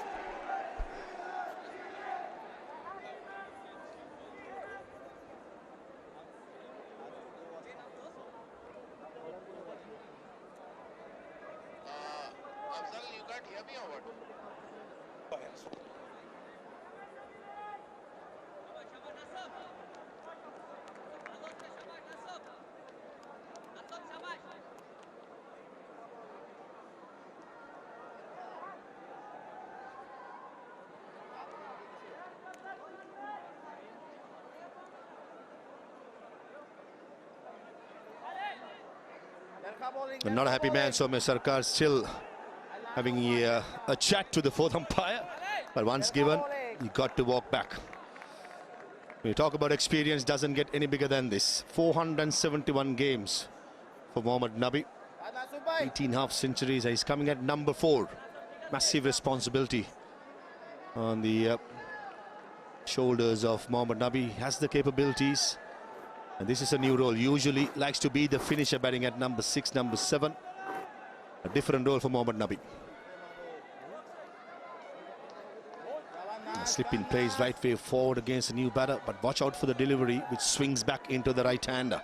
But not a happy man, 𝗂 𝗏 still having a chat to the fourth umpire. But once given, you got to walk back. When you talk about experience, doesn't get any bigger than this. 471 games for Mohammad Nabi. 18 half centuries. He's coming at number 4. Massive responsibility on the shoulders of Mohammad Nabi. He has the capabilities. And this is a new role. Usually likes to be the finisher, batting at number 6, number 7. A different role for Mohammad Nabi. Slip in plays right way forward against a new batter, but watch out for the delivery, which swings back into the right-hander.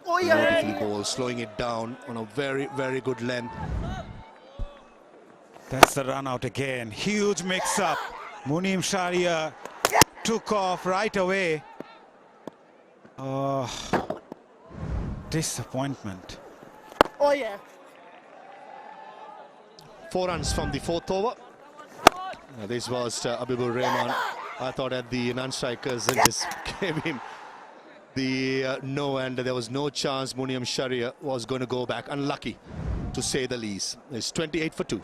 Beautiful ball, slowing it down on a very, very good length. That's the run out again. Huge mix-up. Moneem Shahryar took off right away. Oh, disappointment. Oh yeah. 4 runs from the 4th over. This was 𝗵𝗺𝗴𝗲. I thought at the non-strikers and just gave him the no, and there was no chance Moneem Shahryar was going to go back. Unlucky, to say the least. It's 28 for 2.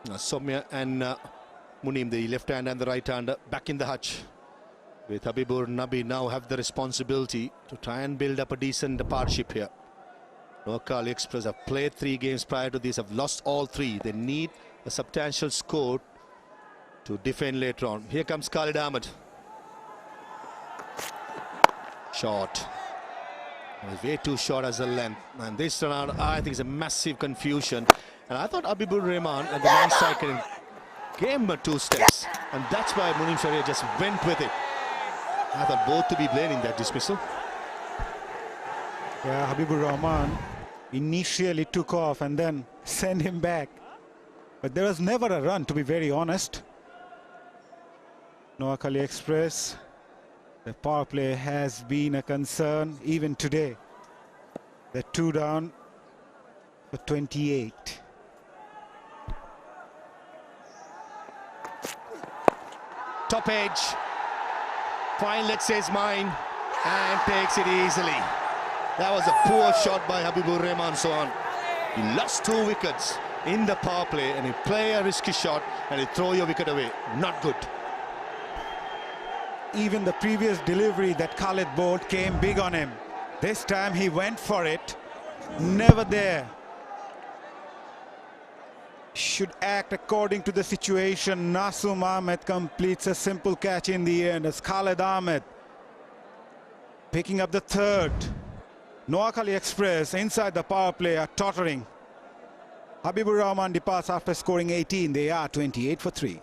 Soumya and Moneem, the left hand and the right hander, back in the hutch. With 𝗵𝗺𝗏𝗏 now have the responsibility to try and build up a decent partnership here. Noakhali Express have played 3 games prior to this, have lost all 3. They need a substantial score to defend later on. Here comes Khalid Ahmed. Short. Way too short as a length. And this run out, I think, is a massive confusion. And I thought 𝗵𝗺𝗏𝗏 at the non-striker gave him 2 steps. And that's why Moneem Shahryar just went with it. I thought both to be blamed in that dismissal. Yeah, 𝗵𝗺𝗏𝗏 initially took off and then sent him back. But there was never a run, to be very honest. Noakhali Express, the power play has been a concern even today. They're 2 down for 28. Top edge. Fine, let's say it's mine, and takes it easily. That was a poor shot by 𝗵𝗺𝗴𝗲𝗂. He lost 2 wickets in the power play, and he play a risky shot and he throw your wicket away. Not good. Even the previous delivery that Khalid bowled came big on him. This time he went for it. Never there. Should act according to the situation. Naseem Ahmed completes a simple catch in the end as Khalid Ahmed picking up the 3rd. Noakhali Express inside the power play are tottering. 𝗵𝗺𝗴𝗲𝗂 departs after scoring 18. They are 28 for 3.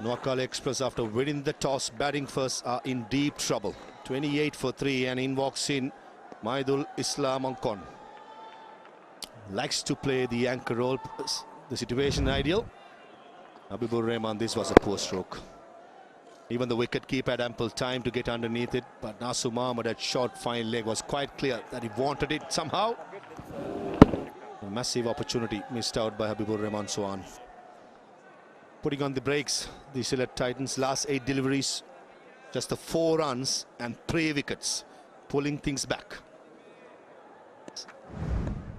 Noakhali Express, after winning the toss, batting first, are in deep trouble. 28 for 3, and in walks in 𝗵𝗺𝗀𝗲𝗂𝗂. Likes to play the anchor role. The situation ideal. 𝗵𝗺𝗴𝗲𝗂𝗂, this was a poor stroke. Even the wicket-keeper had ample time to get underneath it, but Naseem Ahmed had short fine leg. Was quite clear that he wanted it somehow. A massive opportunity missed out by 𝗵𝗺𝗴𝗲𝗂𝗂. Putting on the brakes, the Sylhet Titans. Last 8 deliveries, just the 4 runs and 3 wickets, pulling things back.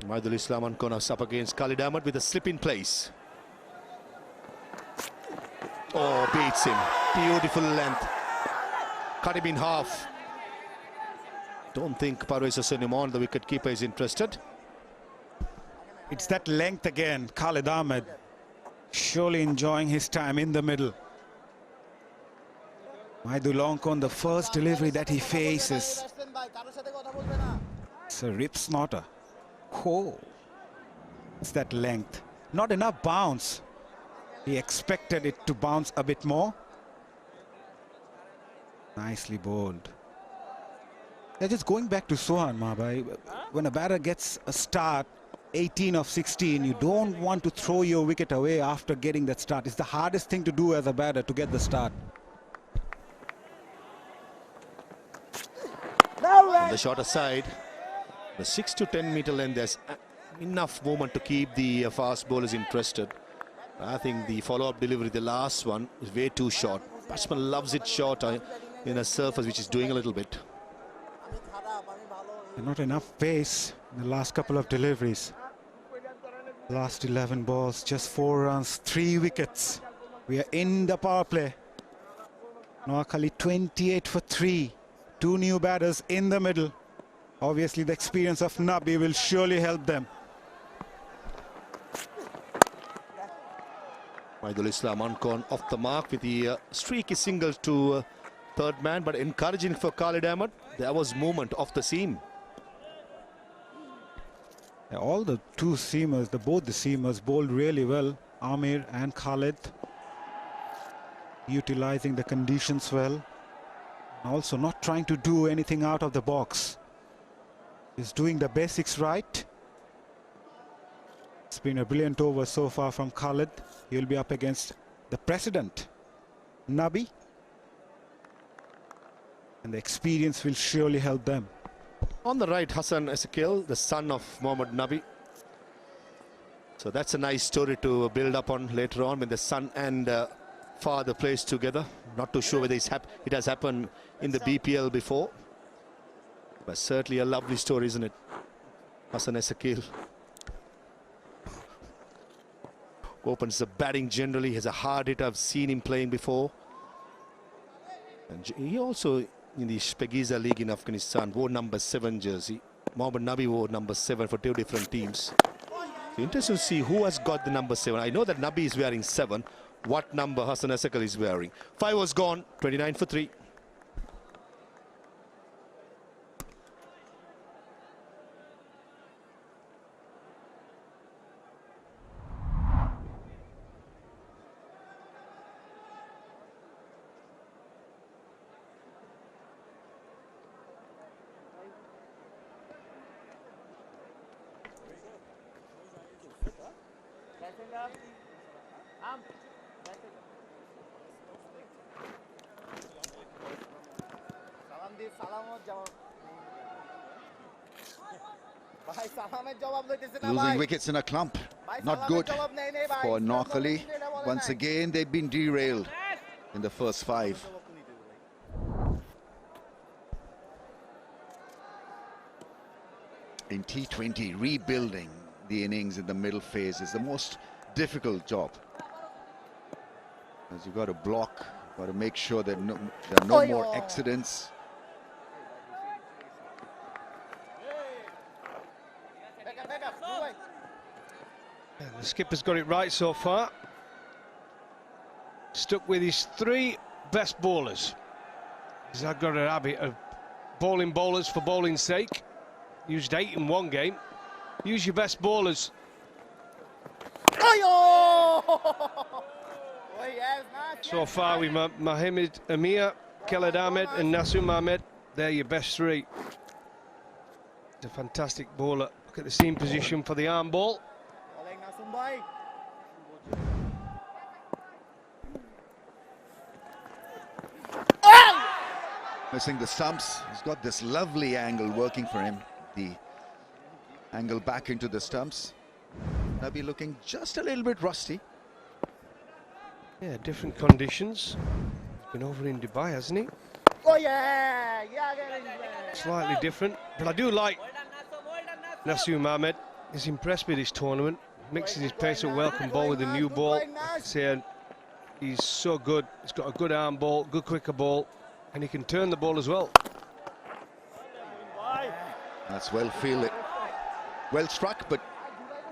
𝗵𝗺𝗀𝗲𝗂𝗂𝗂 up against Khalid Ahmed with a slip in place. Oh, beats him. Beautiful length. Cut him in half. Don't think Parvez Hussain, the wicket-keeper, is interested. It's that length again. Khalid Ahmed surely enjoying his time in the middle. 𝗵𝗺𝗀𝗂𝗂𝗂, the first delivery that he faces. It's a rip snorter. Oh, it's that length. Not enough bounce. He expected it to bounce a bit more. Nicely bowled. Yeah, just going back to Sohan, Mabai, when a batter gets a start, 18 of 16, you don't want to throw your wicket away after getting that start. It's the hardest thing to do as a batter, to get the start. On the shorter side, the 6 to 10 meter length, there's enough movement to keep the fast bowlers interested. I think the follow-up delivery, the last one, is way too short. Batsman loves it short in a surface which is doing a little bit. Not enough pace in the last couple of deliveries. Last 11 balls, just 4 runs, 3 wickets. We are in the power play. Noakhali 28 for 3. 2 new batters in the middle. Obviously, the experience of Nabi will surely help them. 𝗵𝗺𝗀𝗲𝗂𝗂𝗂 off the mark with the streaky single to 3rd man, but encouraging for Khalid Ahmed. There was movement off the seam. Yeah, all the 2 seamers, both the seamers bowled really well. Amir and Khalid utilizing the conditions well. Also not trying to do anything out of the box. He's doing the basics right. It's been a brilliant over so far from Khalid. He'll be up against the president, Nabi. And the experience will surely help them. On the right, Hassan Ezekiel, the son of Mohammad Nabi. So that's a nice story to build up on later on when the son and father plays together. Not too sure whether it has happened in the BPL before. But certainly a lovely story, isn't it? Hassan Ezekiel opens the batting generally. He has a hard hit. I've seen him playing before. And he also, in the 𝗃𝗍𝗃 League in Afghanistan, wore number 7 jersey. Mohammad Nabi wore number 7 for 2 different teams. So interesting to see who has got the number 7. I know that Nabi is wearing 7. What number Hassan Ezekiel is wearing? 5 was gone, 29 for 3. Losing wickets in a clump, not good for Noakhali. Once again, they've been derailed in the first 5. In T20, rebuilding the innings in the middle phase is the most difficult job. As you've got to block, got to make sure that there are no more accidents. Yeah, the skipper's got it right so far. Stuck with his 3 best bowlers. He's got a habit of bowling bowlers for bowling's sake. Used 8 in one game. Use your best bowlers. So far with Mohammed Amir, Khalid Ahmed and Nasum Ahmed, they're your best 3. He's a fantastic bowler. Look at the seam position for the arm ball. Missing the stumps. He's got this lovely angle working for him. The angle back into the stumps. Now be looking just a little bit rusty. Yeah, different conditions. He's been over in Dubai, hasn't he? Oh yeah! Slightly different, but I do like Nasum Ahmed. He's impressed with this tournament. Mixes his pace up well, can bowl with a new ball. Saying he's so good. He's got a good arm ball, good quicker ball, and he can turn the ball as well. That's well fielded. Well struck, but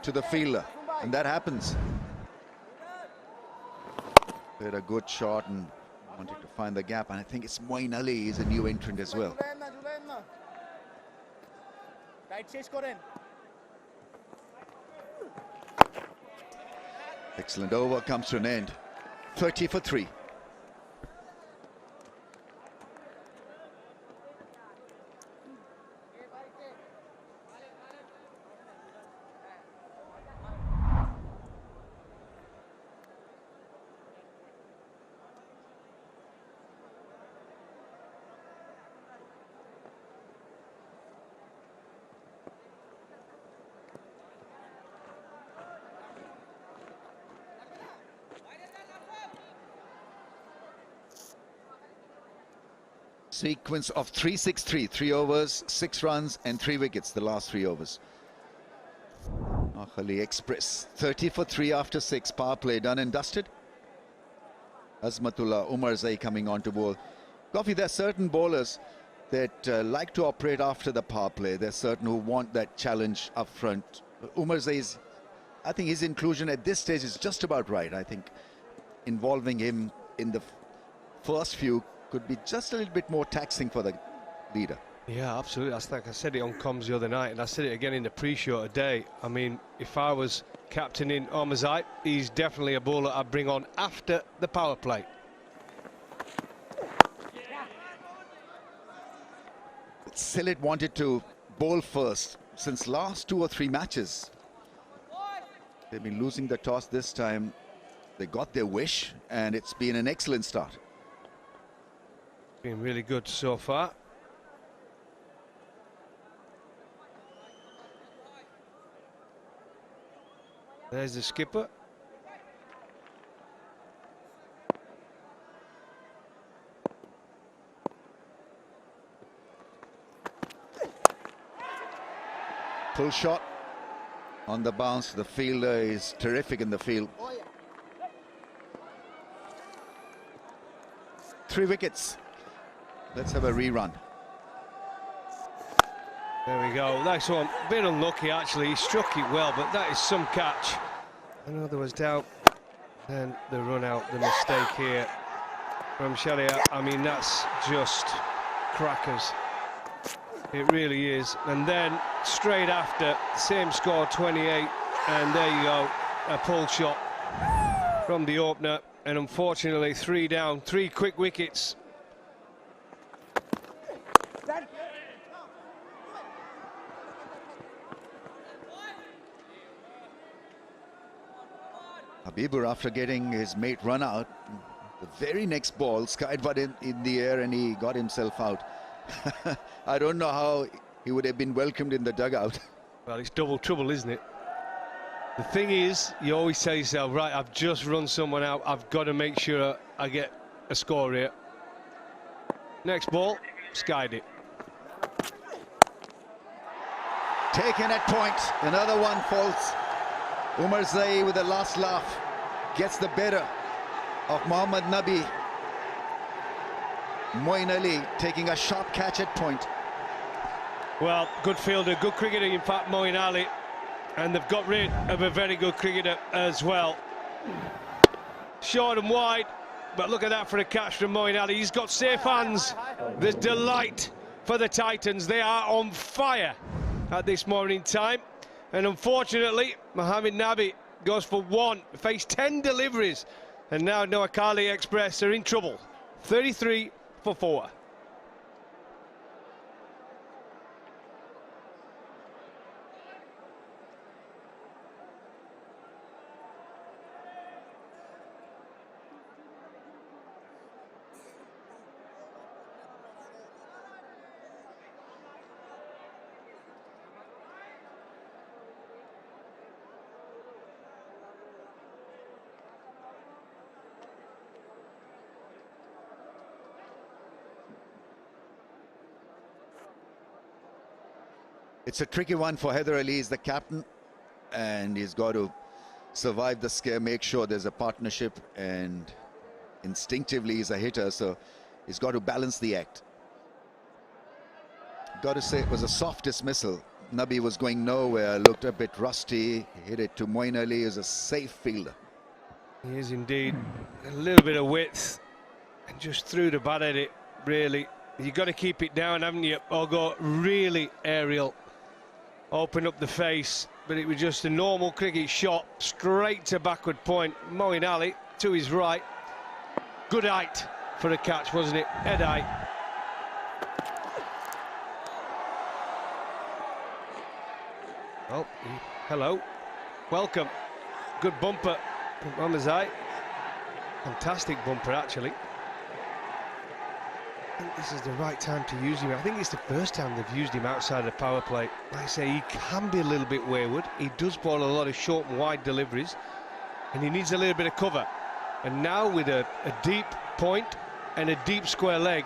to the fielder, and that happens. Played a good shot and wanted to find the gap, and I think it's Moeen Ali is a new entrant as well. Excellent over, comes to an end. 30 for 3. Sequence of 3-6-3, 3 overs, 6 runs and 3 wickets, the last 3 overs. Noakhali Express, 30 for 3 after 6, power play done and dusted. Azmatullah 𝗂𝗎𝗓 coming on to bowl. Coffee, there are certain bowlers that like to operate after the power play. There are certain who want that challenge up front. 𝗂𝗎𝗓 is, I think his inclusion at this stage is just about right. I think involving him in the first few could be just a little bit more taxing for the leader. Yeah, absolutely. That's like I said it on comms the other night, and I said it again in the pre-show today. I mean, if I was captaining 𝗂𝗎𝗓, he's definitely a bowler I'd bring on after the power play. Sylhet wanted to bowl first since last 2 or 3 matches. They've been losing the toss this time. They got their wish, and it's been an excellent start. Been really good so far. There's the skipper. Pull shot on the bounce. The fielder is terrific in the field. 3 wickets. Let's have a rerun. There we go. Nice one. A bit unlucky, actually. He struck it well, but that is some catch. I know there was doubt. Then the run out, the mistake here from Sylhet. I mean, that's just crackers. It really is. And then straight after, same score, 28. And there you go, a pull shot from the opener. And unfortunately, 3 down, 3 quick wickets. Habibur, after getting his mate run out, the very next ball skied but in the air and he got himself out. I don't know how he would have been welcomed in the dugout. Well, it's double trouble, isn't it? The thing is, you always tell yourself, right, I've just run someone out, I've got to make sure I get a score here. Next ball, skied it. Taken at point, another one falls. 𝗃𝗺𝗽𝐴 with the last laugh gets the better of Mohammad Nabi. Moeen Ali taking a sharp catch at point. Well, good fielder, good cricketer, in fact, Moeen Ali. And they've got rid of a very good cricketer as well. Short and wide, but look at that for a catch from Moeen Ali. He's got safe hands. There's delight for the Titans. They are on fire at this moment in time. And unfortunately, Mohammad Nabi goes for one, faced 10 deliveries. And now Noakhali Express are in trouble. 33 for 4. It's a tricky one for Haider Ali. He's the captain and he's got to survive the scare, make sure there's a partnership, and instinctively he's a hitter, so he's got to balance the act. Got to say it was a soft dismissal. Nabi was going nowhere, looked a bit rusty, hit it to Moeen Ali, who's a safe fielder. He is indeed. A little bit of width and just threw the bat at it, really. You've got to keep it down, haven't you, or go really aerial. Open up the face, but it was just a normal cricket shot straight to backward point. Moeen Ali to his right. Good height for a catch, wasn't it? Head height. Oh, hello. Welcome. Good bumper from 𝗂𝗎𝗄𝗎. Fantastic bumper, actually. I think this is the right time to use him. I think it's the first time they've used him outside the power play. Like I say, he can be a little bit wayward. He does bowl a lot of short and wide deliveries, and he needs a little bit of cover. And now with a deep point and a deep square leg,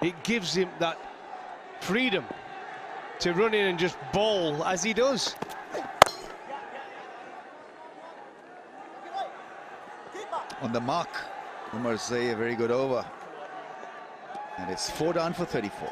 it gives him that freedom to run in and just bowl as he does. On the mark, 𝗃𝗺𝗽𝗎, a very good over. And it's 4 down for 34.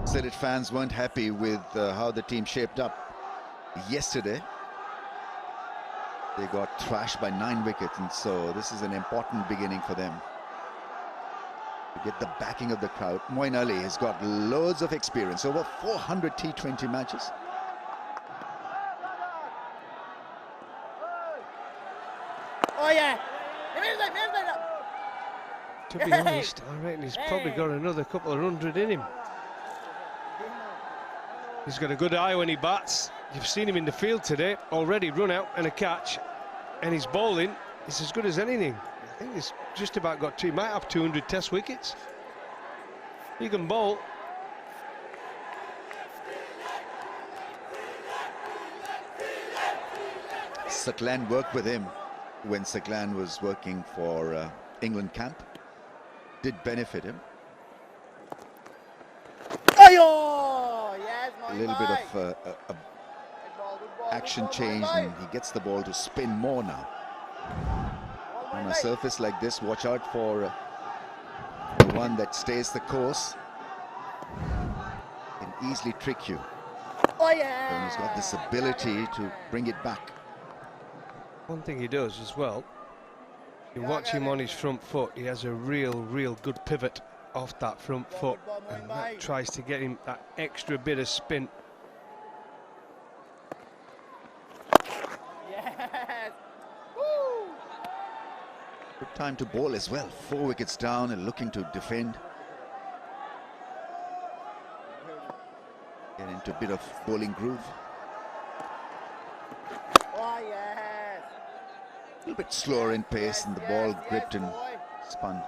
Sylhet fans weren't happy with how the team shaped up yesterday. They got thrashed by 9 wickets, and so this is an important beginning for them to get the backing of the crowd. Moeen Ali has got loads of experience, over 400 T20 matches. Oh yeah! To be honest, I reckon he's probably got another couple of hundred in him. He's got a good eye when he bats. You've seen him in the field today, already run out and a catch, and his bowling is as good as anything. I think he's just about got he might have 200 test wickets. He can bowl. Saqlain worked with him when Saqlain was working for England camp. Did benefit him. A little bit of action change, and he gets the ball to spin more now. On a surface like this, watch out for one that stays the course can easily trick you. Oh yeah! And he's got this ability to bring it back. One thing he does as well, you watch him on his front foot, he has a real good pivot off that front foot, and that tries to get him that extra bit of spin. Yes! Woo! Good time to bowl as well. 4 wickets down and looking to defend. Get into a bit of bowling groove. Oh yes! A little bit slower in pace, and the ball gripped and spun.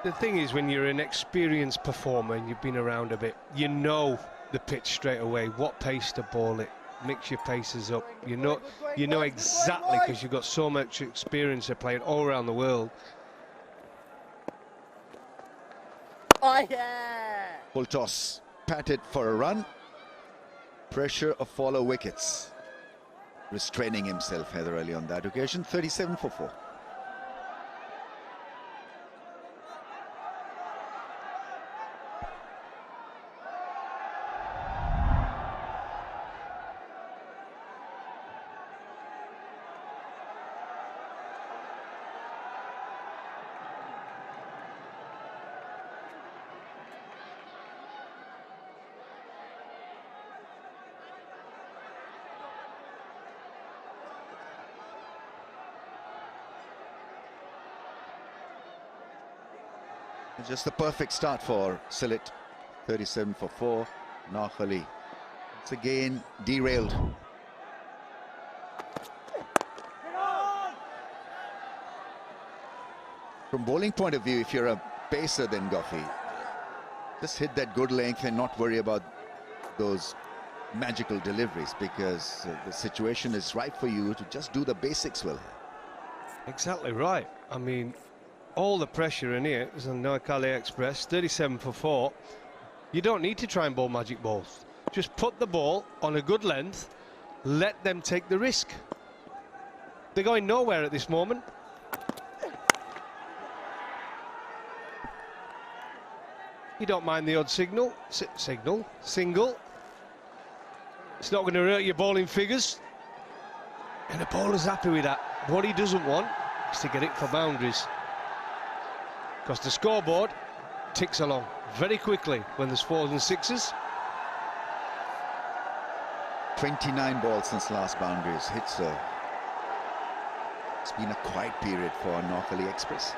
The thing is, when you're an experienced performer and you've been around a bit, you know the pitch straight away, what pace to bowl it, mix your paces up. You know exactly, because you've got so much experience of playing all around the world. Oh yeah! Full toss, patted for a run. Pressure of follow wickets. Restraining himself, 𝗿𝗏𝗓𝗏 on that occasion. 37 for 4. Just the perfect start for Sylhet. 37 for 4. Noakhali. It's again derailed. From bowling point of view, if you're a pacer, then 𝗂𝗄𝗎, just hit that good length and not worry about those magical deliveries, because the situation is right for you to just do the basics well. Exactly right. I mean, all the pressure in here is on Noakhali Express. 37 for 4. You don't need to try and bowl magic balls. Just put the ball on a good length, let them take the risk. They're going nowhere at this moment. You don't mind the odd single. It's not going to hurt your bowling figures. And the bowler's happy with that. What he doesn't want is to get it for boundaries, because the scoreboard ticks along very quickly when there's 4s and 6s. 29 balls since last boundaries hit, so it's been a quiet period for Noakhali Express.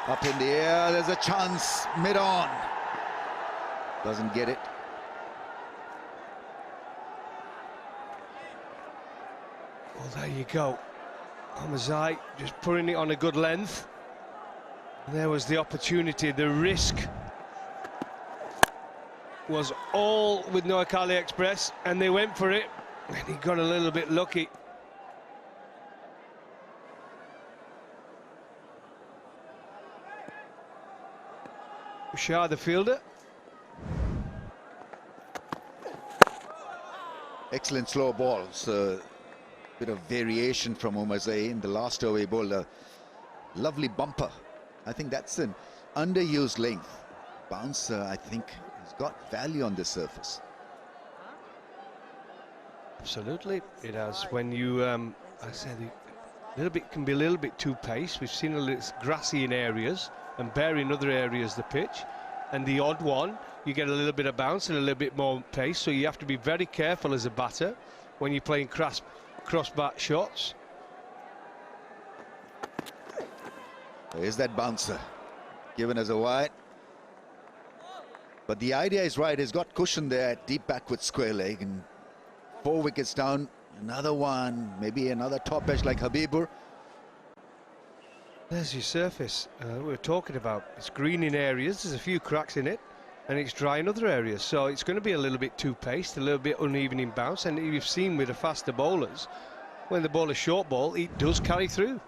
Up in the air, there's a chance mid-on. Doesn't get it. Well, there you go. 𝗿𝗏𝗄𝗎 just putting it on a good length. And there was the opportunity. The risk was all with Noakhali Express, and they went for it, and he got a little bit lucky. Shah, the fielder. Excellent slow ball. So bit of variation from 𝗿𝗏𝗍 in the last over. He bowled a lovely bumper. I think that's an underused length. Bouncer, I think, has got value on this surface. Absolutely, it has. When you, I said, a little bit can be a little bit too pace. We've seen a little grassy in areas and bare in other areas the pitch, and the odd one, you get a little bit of bounce and a little bit more pace. So you have to be very careful as a batter when you're playing cross bat shots. There's that bouncer given as a wide, but the idea is right. He's got cushion there at deep back with square leg, and 4 wickets down. Another one, maybe another top edge like 𝗂𝗏𝗏𝗏. There's your surface we're talking about. It's green in areas, there's a few cracks in it, and it's dry in other areas, so it's going to be a little bit too paced, a little bit uneven in bounce. And you've seen with the faster bowlers, when the ball is short ball, it does carry through.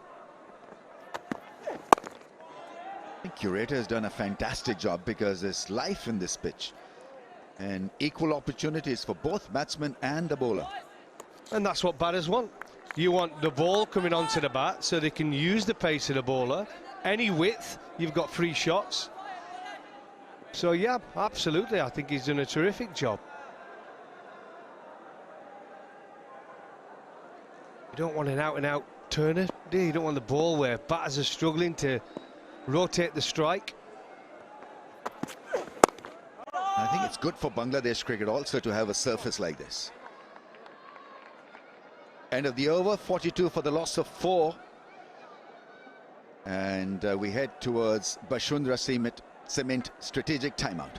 I think Curator has done a fantastic job, because there's life in this pitch and equal opportunities for both batsmen and the bowler. And that's what batters want. You want the ball coming onto the bat so they can use the pace of the bowler. Any width, you've got 3 shots. So yeah, absolutely, I think he's done a terrific job. You don't want an out-and-out turner, do you? You don't want the ball where batters are struggling to rotate the strike. I think it's good for Bangladesh cricket also to have a surface like this. End of the over, 42 for the loss of 4. And we head towards 𝗵𝗺𝗃𝗃 strategic timeout.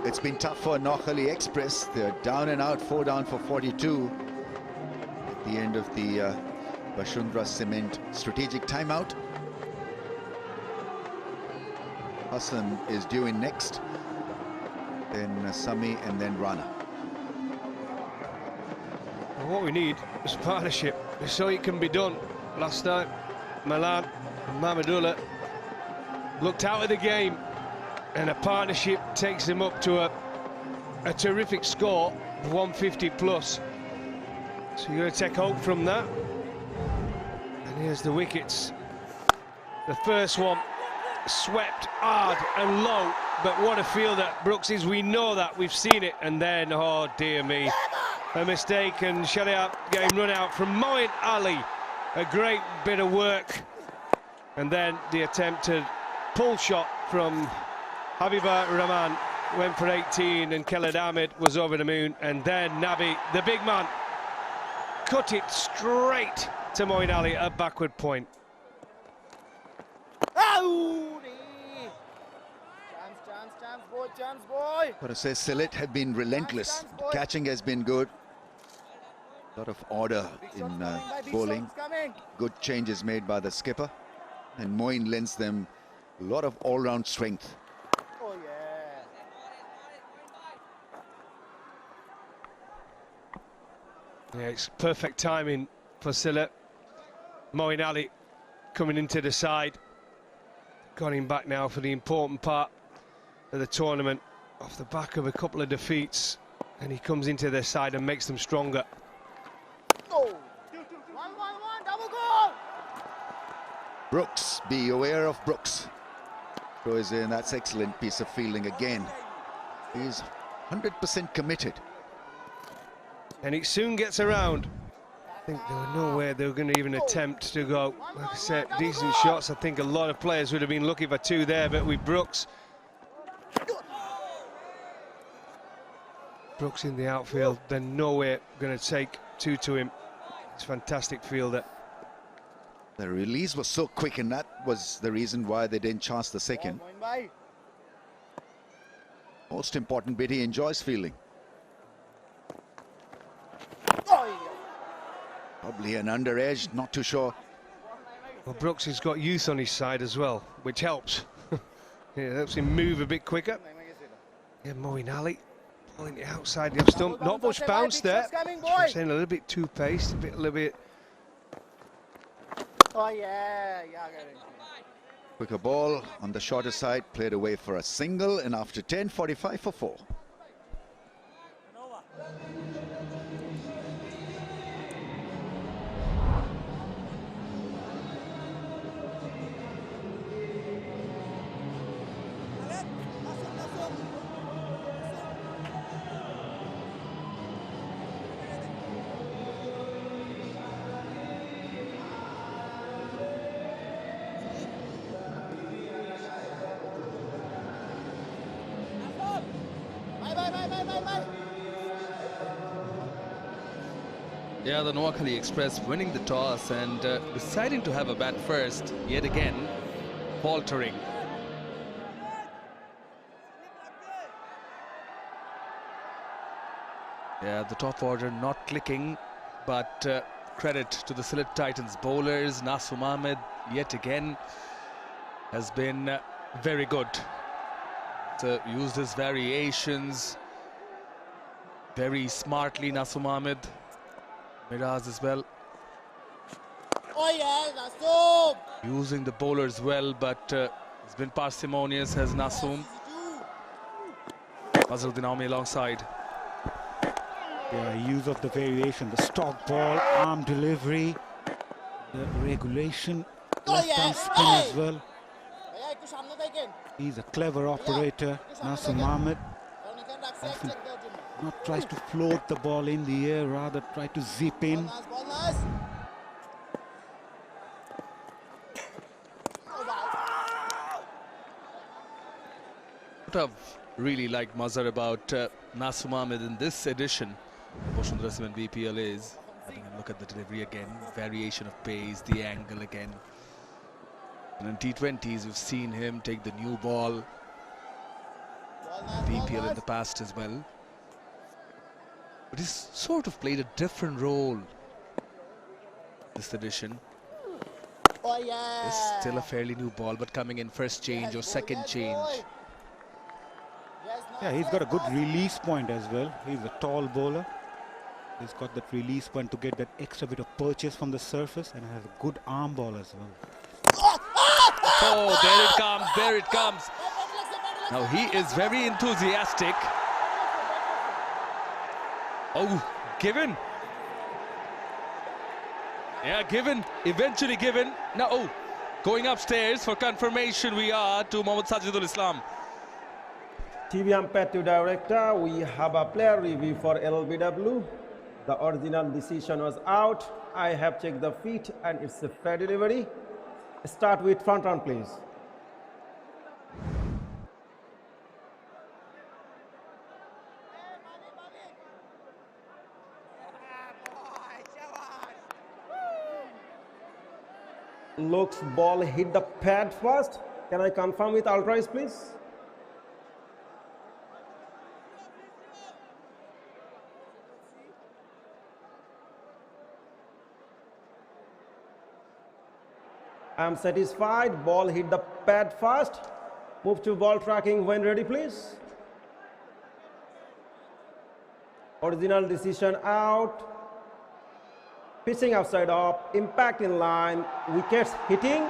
It's been tough for Noakhali Express. They're down and out, 4 down for 42 at the end of the 𝗵𝗺𝗃𝗃 strategic timeout. Hassan is due in next, then Sami and then Rana. What we need is partnership. We saw it can be done last night. Malan and Mahmudullah looked out of the game, and a partnership takes them up to a terrific score of 150 plus. So you're going to take hope from that. And here's the wickets. The first one swept hard and low, but what a fielder Brooks is. We know that, we've seen it. And then, oh dear me, a mistake, and Sylhet getting run out from Moeen Ali. A great bit of work. And then the attempted pull shot from Habibur Rahman went for 18, and Khalid Ahmed was over the moon. And then Nabi, the big man, cut it straight to Moeen Ali at backward point. Chance, boy. But I say Sylhet have been relentless. Catching has been good. A lot of order in bowling. Good changes made by the skipper. And Moeen lends them a lot of all-round strength. Oh, Yeah, it's perfect timing for Sylhet. Moeen Ali coming into the side. Got him back now for the important part of the tournament, off the back of a couple of defeats, and he comes into their side and makes them stronger. Oh. 1-1. Brooks, be aware of Brooks. Throws in, that's excellent piece of fielding again. He's 100% committed. And it soon gets around. I think there were no way they were going to even attempt to go. Like I said, decent shots. I think a lot of players would have been looking for two there, but with Brooks in the outfield, they're no way going to take two to him. It's a fantastic fielder. The release was so quick, and that was the reason why they didn't chance the second. Most important bit, he enjoys fielding. Probably an under edge, not too sure. Well, Brooks has got youth on his side as well, which helps. Yeah, helps him move a bit quicker. Yeah, Noakhali pulling it outside the off stump. Not much bounce there. I'm saying a little bit too paced, a little bit. Oh yeah. Quicker ball on the shorter side, played away for a single, and after 10, 45 for 4. Yeah, the Noakhali Express winning the toss and deciding to have a bat first, yet again faltering. Yeah, the top order not clicking, but credit to the Sylhet Titans bowlers. Nasu Mohammed yet again has been very good. So used his variations very smartly, Nasu Mohammed. Miraz as well. Oh yeah, Nasum! Using the bowlers well, but he's been parsimonious as Nasum. Azharuddin Aumi alongside. Yeah, use of the variation, the stock ball, arm delivery, the regulation, left arm spin as well. He's a clever operator, Nasu Mohammed. Often not tries to float the ball in the air, rather try to zip in. What I've really liked, Mazhar, about Nasu Mohammed in this edition of Shorturl BPL is having a look at the delivery again, variation of pace, the angle again. And in T20s, we've seen him take the new ball, BPL in the past as well. But he's sort of played a different role this edition. Oh yeah. It's still a fairly new ball, but coming in first change or second change. Yeah, he's got a good release point as well. He's a tall bowler. He's got that release point to get that extra bit of purchase from the surface, and has a good arm ball as well. Oh, there it comes, there it comes. Now he is very enthusiastic. Oh, given. Yeah, given, eventually given. Now, oh, going upstairs for confirmation we are to Mohammad Sajidul Islam. TV umpire to director, we have a player review for LBW. The original decision was out. I have checked the feet and it's a fair delivery. Start with front run, please. Looks ball hit the pad first. Can I confirm with ultras, please? I'm satisfied. Ball hit the pad first. Move to ball tracking when ready, please. Original decision out. Pitching outside off. Impact in line. Wickets hitting.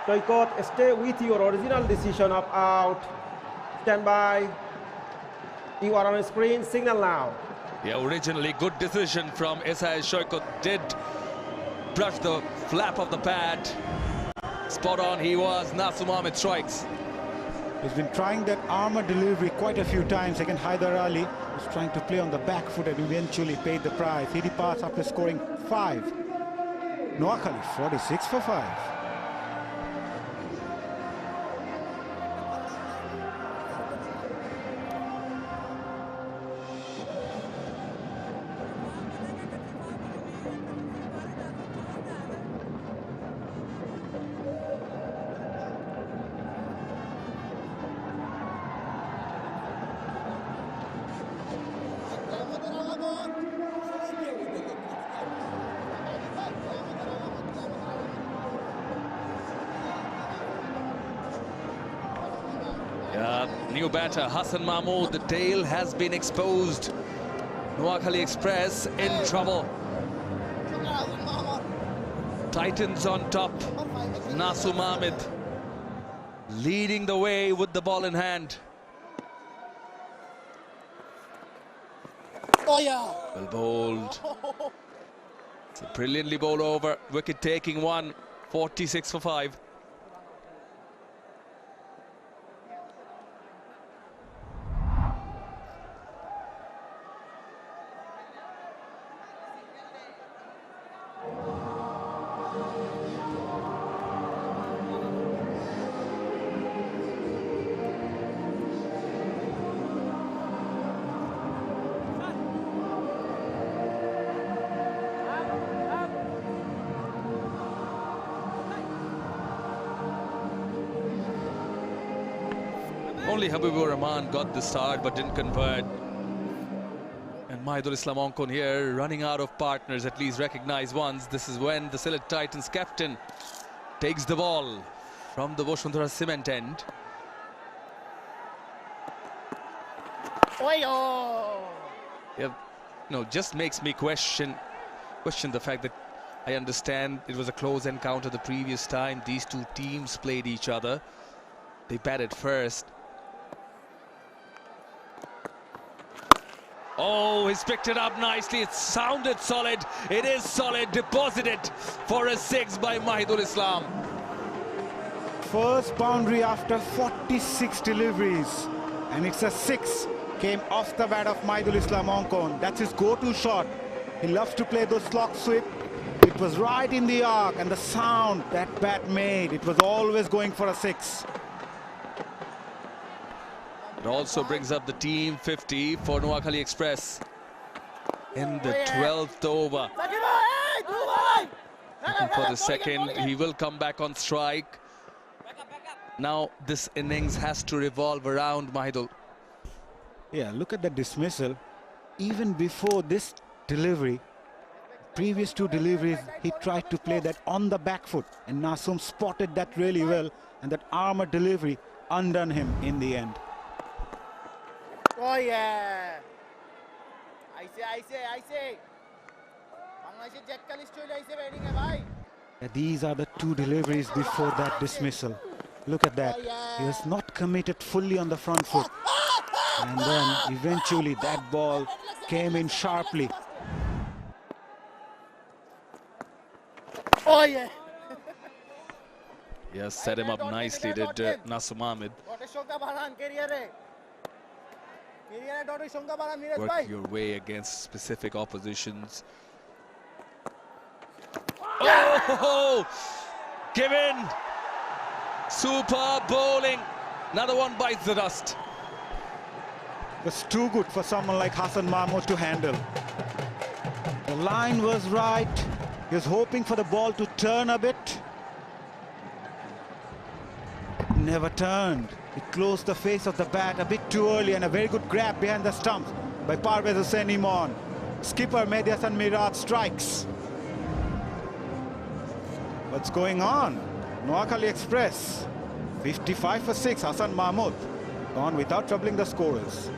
𝗃𝗏𝗃, stay with your original decision of out. Stand by. You are on screen. Signal now. Yeah, originally good decision from 𝗂𝗍 𝗂𝗍. Did brush the flap of the pad. Spot on he was. 𝗏𝗂 𝗏𝗏 strikes. He's been trying that armor delivery quite a few times against 𝗿𝗄𝗃𝗍. He's trying to play on the back foot and eventually paid the price. He departs after scoring 5. Noakhali 46 for 5. New batter Hassan Mahmood, the tail has been exposed. Noakhali Express in trouble. Titans on top. 𝗏𝗂 𝗏𝗏 leading the way with the ball in hand. Oh yeah. Well bowled. It's a brilliantly bowled over. Wicket taking one. 46 for 5. Only 𝗃𝗵𝗄𝗏 got the start but didn't convert. And 𝗏𝗍𝗏𝗏 here running out of partners, at least recognized ones. This is when the Sylhet Titans captain takes the ball from the Vosundhara cement end. Yeah, no, just makes me question the fact that I understand it was a close encounter the previous time these two teams played each other. They batted first. Oh, he's picked it up nicely. It sounded solid. It is solid. Deposited for a 6 by Mahidul Islam. First boundary after 46 deliveries. And it's a 6. Came off the bat of Mahidul Islam Ongkon. That's his go-to shot. He loves to play those slog sweep. It was right in the arc, and the sound that bat made, it was always going for a 6. It also brings up the team 50 for Noakhali Express in the 12th over. Looking for the second, he will come back on strike. Now this innings has to revolve around Mahidul. Yeah, look at the dismissal. Even before this delivery, previous 2 deliveries, he tried to play that on the back foot, and 𝗏𝗂 spotted that really well, and that armor delivery undone him in the end. Oh yeah. I say. These are the 2 deliveries before that dismissal. Look at that. He was not committed fully on the front foot. And then eventually that ball came in sharply. Oh yeah. Yes, set him up nicely, did 𝗏𝗂 𝗏𝗏. Work your way against specific oppositions. Oh! Given! Super bowling. Another one bites the dust. Was too good for someone like Hassan Mahmood to handle. The line was right. He was hoping for the ball to turn a bit. Never turned. It closed the face of the bat a bit too early, and a very good grab behind the stumps by Parvez Hussain Imon. Skipper Mehdi Hasan Mirad strikes. What's going on? Noakhali Express 55 for 6. Hassan Mahmood gone without troubling the scorers.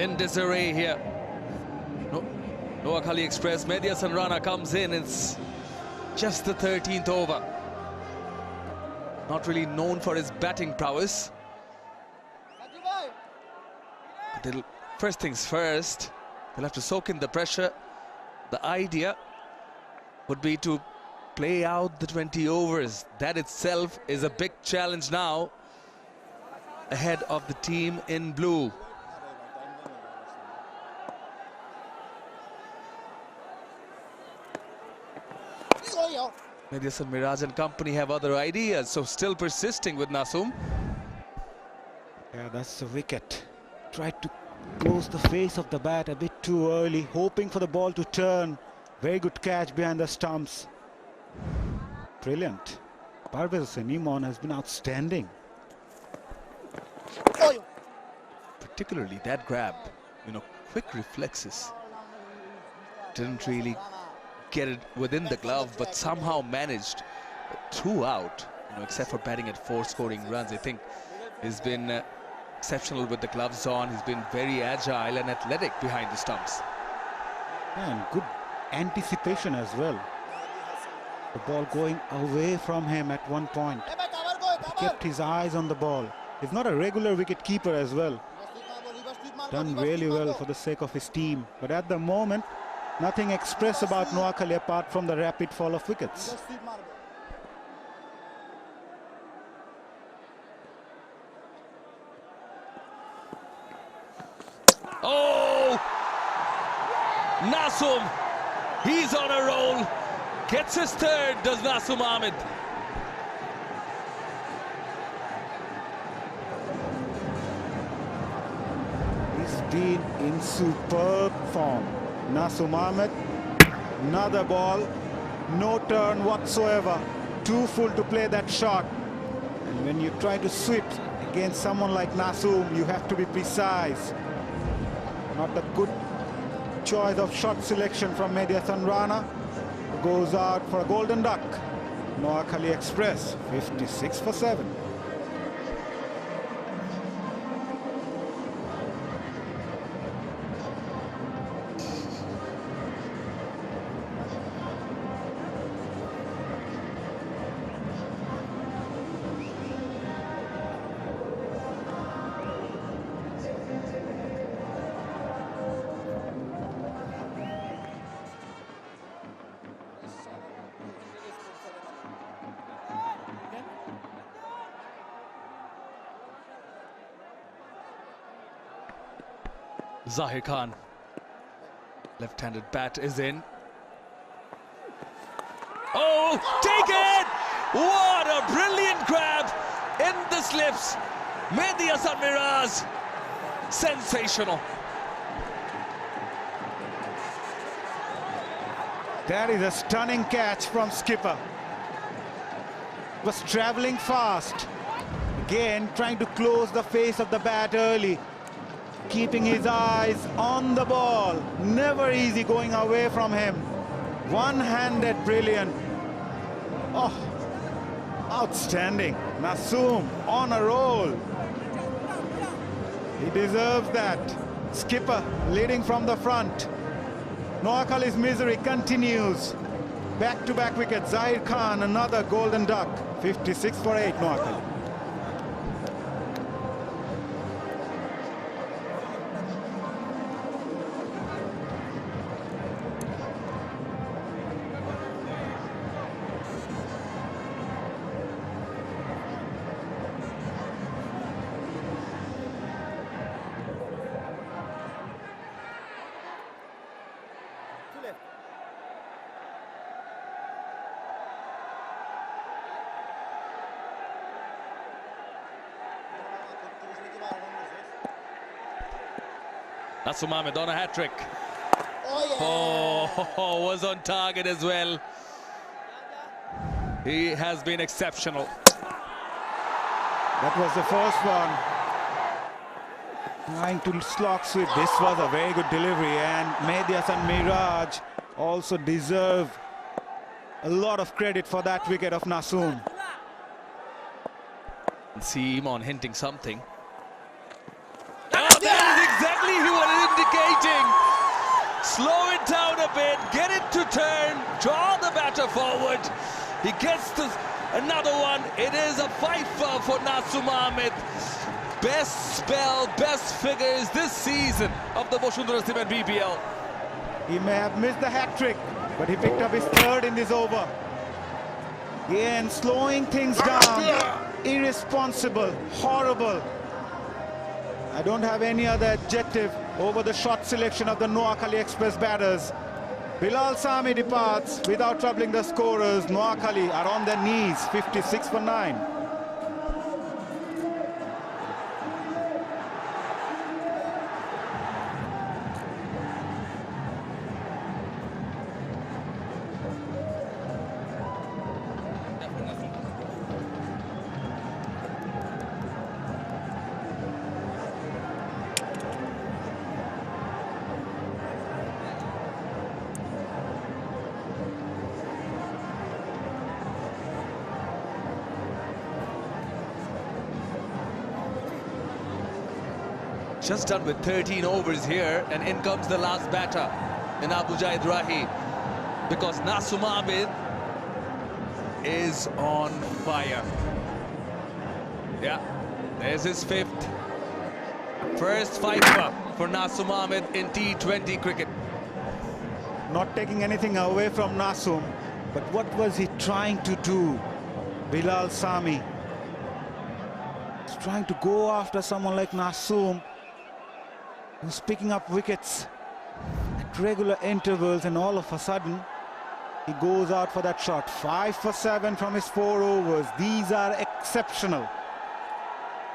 in disarray here. Noakhali Express, 𝗵𝗫 Hasan Rana comes in. It's just the 13th over. Not really known for his batting prowess. But first things first, they'll have to soak in the pressure. The idea would be to play out the 20 overs. That itself is a big challenge now ahead of the team in blue. maybe some Miraj and company have other ideas, so still persisting with Nasoom. Yeah, that's the wicket. Tried to close the face of the bat a bit too early, hoping for the ball to turn. Very good catch behind the stumps. Brilliant. Parvez Hussain has been outstanding. Particularly that grab, quick reflexes. Didn't really get it within the glove, but somehow managed throughout, except for batting at 4 scoring runs. I think he's been exceptional with the gloves on. He's been very agile and athletic behind the stumps. And good anticipation as well. The ball going away from him at one point. He kept his eyes on the ball. He's not a regular wicket keeper as well. Done really well for the sake of his team. But at the moment, nothing express about Noakhali apart from the rapid fall of wickets. Oh! Nasoom! He's on a roll. Gets his third, does Nasoom Ahmed. He's been in superb form. Nasoom Ahmed, another ball, no turn whatsoever. Too full to play that shot. And when you try to sweep against someone like Nasoom, you have to be precise. Not a good choice of shot selection from 𝗵𝗫 Hasan Rana. Goes out for a golden duck. Noakhali Express, 56 for 7. Zahir Khan, left-handed bat is in. Oh, take it! What a brilliant grab in the slips. 𝗵𝗫 Hasan Miraj, sensational. That is a stunning catch from skipper. Was traveling fast. Again, trying to close the face of the bat early. Keeping his eyes on the ball. Never easy going away from him. One-handed brilliant. Oh, outstanding. Nasoom on a roll. He deserves that. Skipper leading from the front. Noakhali's misery continues. Back-to-back wickets. Zahir Khan, another golden duck. 56 for 8, Noakhali. Nasoom Ahmed on a hat-trick. Oh, was on target as well. He has been exceptional. That was the first one. Trying to slog sweep. This was a very good delivery, and 𝗵𝗫 Hasan Miraj also deserve a lot of credit for that wicket of Nasoom. See him on hinting something. Oh, that is exactly who indicating. Slow it down a bit, get it to turn, draw the batter forward. He gets another one. It is a fifer for 𝗏𝗂 𝗏𝗏𝗧. Best spell, best figures this season of the Vasundhara Cement BPL. He may have missed the hat-trick, but he picked up his third in this over. Again, slowing things down. Irresponsible, horrible. I don't have any other adjective over the shot selection of the Noakhali Express batters. Bilal Sami departs without troubling the scorers. Noakhali are on their knees, 56 for 9. Just done with 13 overs here, and in comes the last batter in Abu Jaid Rahi, because 𝗏𝗂 𝗏𝗏𝗧 is on fire. Yeah, there's his fifth. First fifer for 𝗏𝗂 𝗏𝗏𝗧 in T20 cricket. Not taking anything away from 𝗏𝗂, but what was he trying to do? Bilal Sami is trying to go after someone like 𝗏𝗂, who's picking up wickets at regular intervals, and all of a sudden he goes out for that shot. 5 for 7 from his 4 overs. These are exceptional.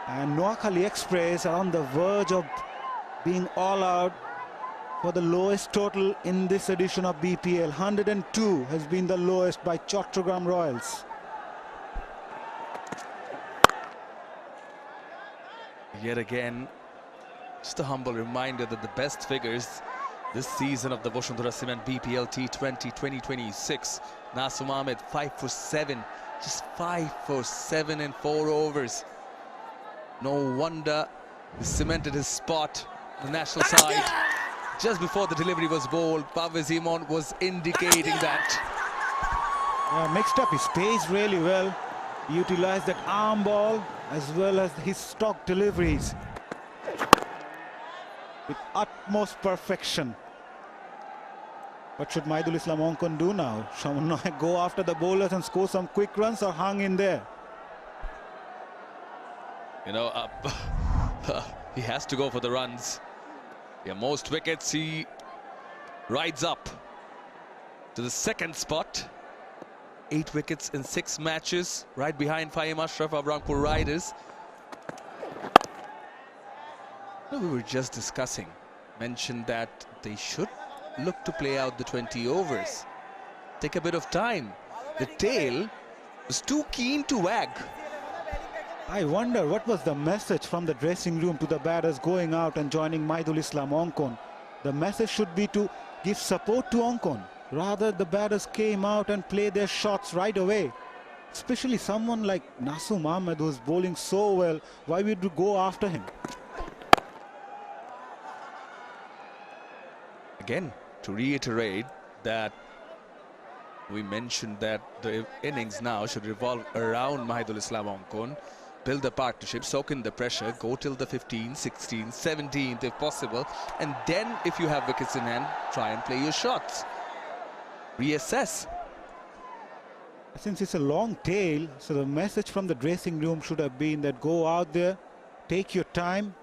And Noakhali Express are on the verge of being all out for the lowest total in this edition of BPL. 102 has been the lowest by Chattogram Royals. Yet again, just a humble reminder that the best figures this season of the Vasundhara Cement BPL T20 2026. 𝗏𝗂 𝗏𝗏𝗧 5 for 7, just 5 for 7 in 4 overs. No wonder he cemented his spot on the national side. Just before the delivery was bowled, 𝗃𝗃 was indicating that. Mixed up his pace really well. He utilized that arm ball as well as his stock deliveries with utmost perfection. What should 𝗏𝗏𝗧 do now? Shall he go after the bowlers and score some quick runs, or hang in there? You know, he has to go for the runs. Yeah, most wickets, he rides up to the second spot. 8 wickets in 6 matches, right behind Fahim Ashraf of Rangpur Riders. We were just discussing, mentioned that they should look to play out the 20 overs. Take a bit of time. The tail was too keen to wag. I wonder what was the message from the dressing room to the batters going out and joining Maidul Islam Onkon. The message should be to give support to Onkon. Rather, the batters came out and played their shots right away. Especially someone like 𝗏𝗂 𝗏𝗏𝗧, who's bowling so well. Why would you go after him? Again, to reiterate that we mentioned that the innings now should revolve around Maidul Islam Onkon, build a partnership, soak in the pressure, go till the 15th, 16th, 17th if possible, and then if you have wickets in hand, try and play your shots. Reassess. Since it's a long tail, so the message from the dressing room should have been that go out there, take your time,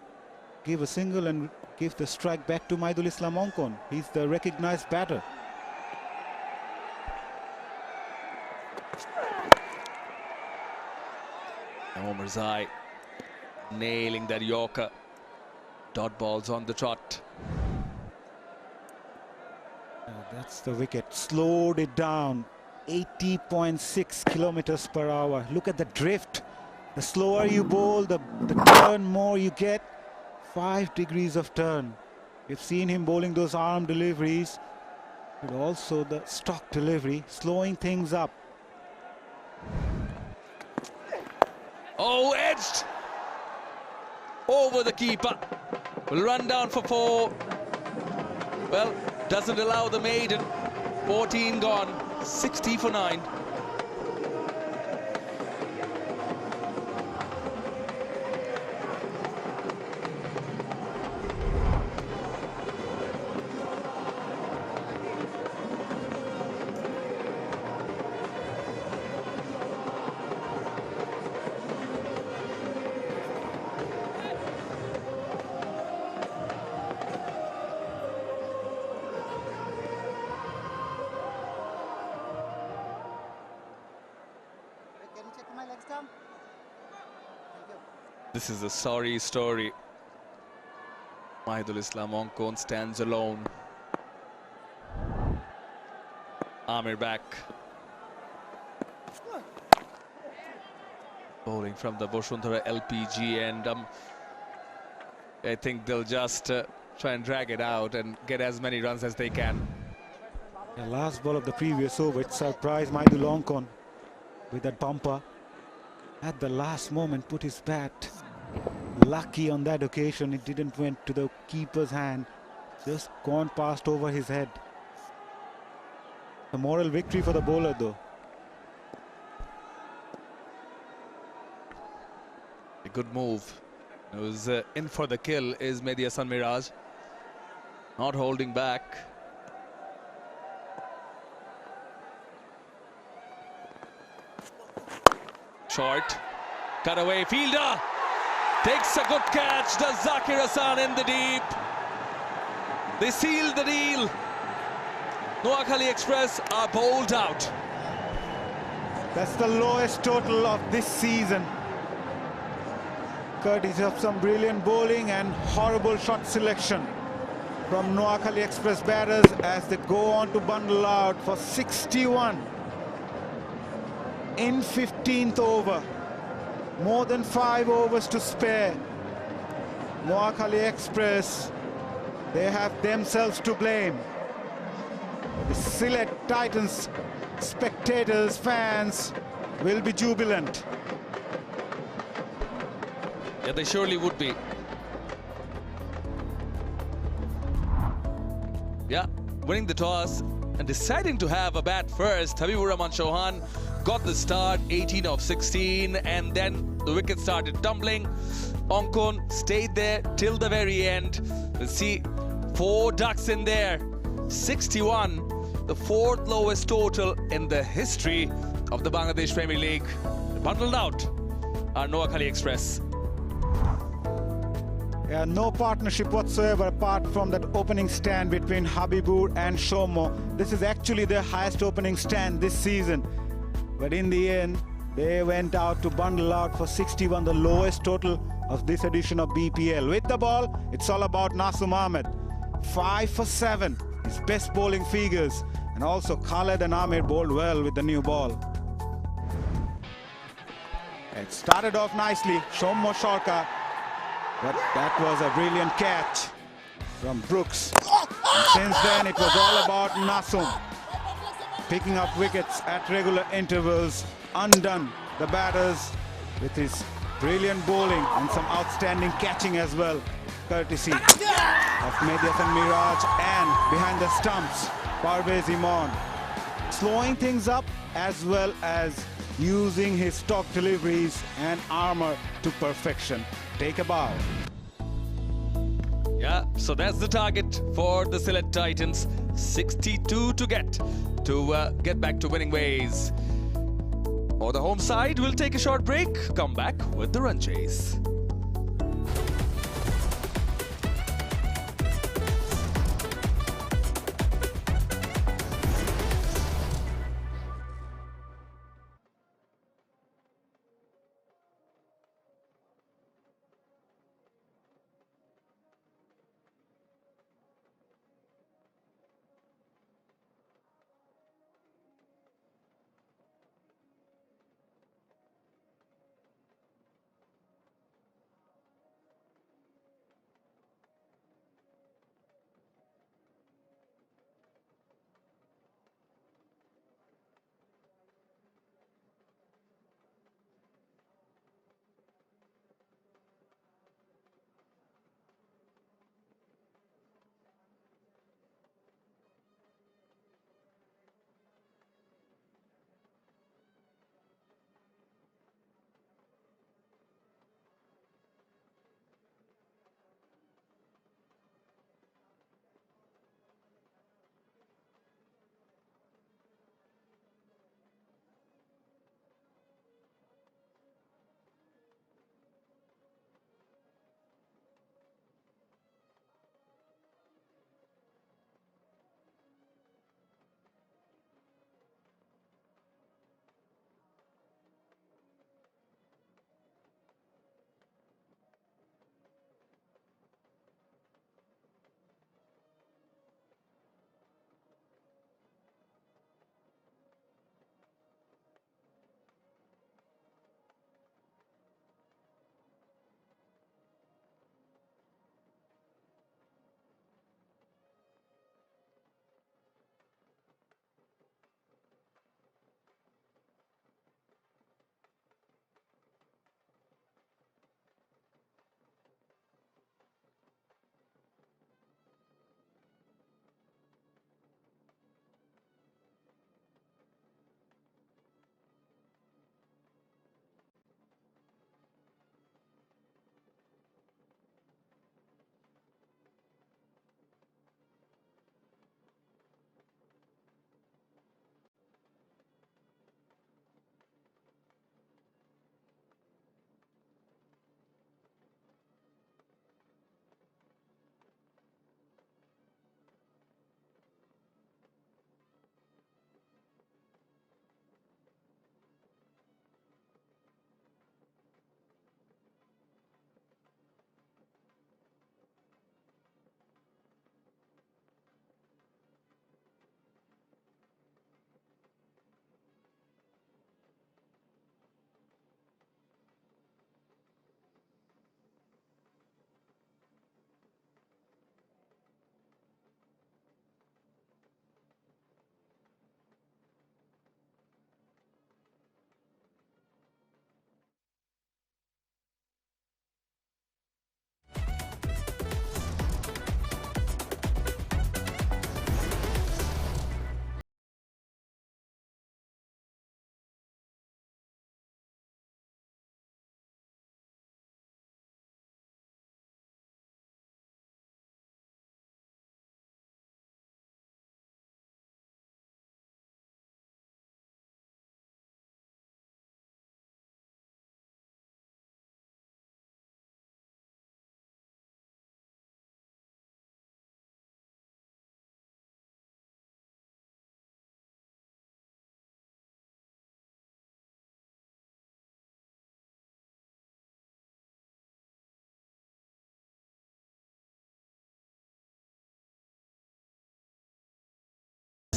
give a single and give the strike back to Maidul Islam Onkon. He's the recognized batter. 𝗏𝗏𝗧 nailing that Yorker. Dot balls on the trot. That's the wicket. Slowed it down. 80.6 kilometers per hour. Look at the drift. The slower you bowl, the turn more you get. 5 degrees of turn. We've seen him bowling those arm deliveries, but also the stock delivery, slowing things up. Oh, edged over the keeper. Will run down for 4. well, doesn't allow the maiden. 14 gone, 60 for 9. Can you check my legs down? Thank you. This is a sorry story. Mahidul Islam Onkon stands alone. Amir back. Bowling from the Bosundhara LPG, and I think they'll just try and drag it out and get as many runs as they can. The last ball of the previous over, it surprised Mahidul Onkon with that bumper. At the last moment, put his bat. Lucky on that occasion, it didn't went to the keeper's hand. Just gone past over his head. A moral victory for the bowler though. A good move. Who's in for the kill is Mehdi Hasan Miraj. Not holding back. Short. Cut away. Fielder takes a good catch. Does Zakir Hasan in the deep. They seal the deal. Noakhali Express are bowled out. That's the lowest total of this season. Courtesy of some brilliant bowling and horrible shot selection from Noakhali Express batters as they go on to bundle out for 61 in 15th over. More than 5 overs to spare. Noakhali Express, they have themselves to blame. The Sylhet Titans spectators, fans will be jubilant. Yeah, they surely would be. Yeah, winning the toss and deciding to have a bat first. Habibur Rahman Chauhan got the start, 18 of 16, and then the wicket started tumbling. Onkon stayed there till the very end. Let's see, 4 ducks in there. 61, the 4th lowest total in the history of the Bangladesh Premier League. Bundled out are Noakhali Express. Yeah, no partnership whatsoever apart from that opening stand between Habibur and Shomo. This is actually their highest opening stand this season. But in the end, they went out to bundle out for 61, the lowest total of this edition of BPL. With the ball, it's all about Nasum Ahmed. 5 for 7, his best bowling figures. And also Khaled and Amir bowled well with the new ball. It started off nicely, Shomo Sharka. But that was a brilliant catch from Brooks. And since then, it was all about Nasum picking up wickets at regular intervals, undone the batters with his brilliant bowling and some outstanding catching as well, courtesy of Mehdi Hasan Miraj and behind the stumps, Parvez Iman. Slowing things up as well as using his stock deliveries and armour to perfection. Take a bow. Yeah, so that's the target for the Sylhet Titans. 62 to get back to winning ways. For the home side, we'll take a short break, come back with the run chase.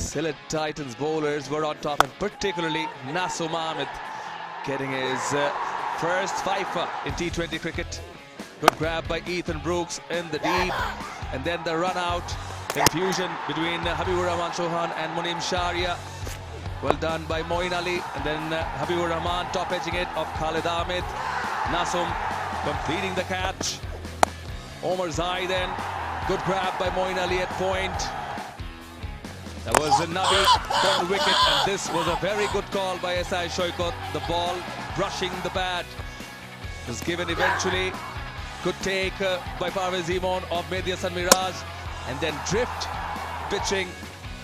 Sylhet Titans bowlers were on top, and particularly 𝗁 𝗂𝗏𝗏 getting his first fifer in T20 cricket. Good grab by Ethan Brooks in the deep, and then the run out infusion between 𝗵𝗵𝗃𝗓 Chauhan and Munim Sharia. Well done by Moeen Ali, and then 𝗵𝗵𝗃𝗓 top edging it of Khalid Ahmed. Nasum completing the catch. 𝗂𝗏𝗃𝗀 then, good grab by Moeen Ali at point. That was a Nabi on the wicket, and this was a very good call by 𝗧 𝗦𝗂𝗀𝗄𝗏. The ball brushing the pad was given eventually. Good take by Parvez Imon of Mehdi Hasan Miraj, and then drift, pitching,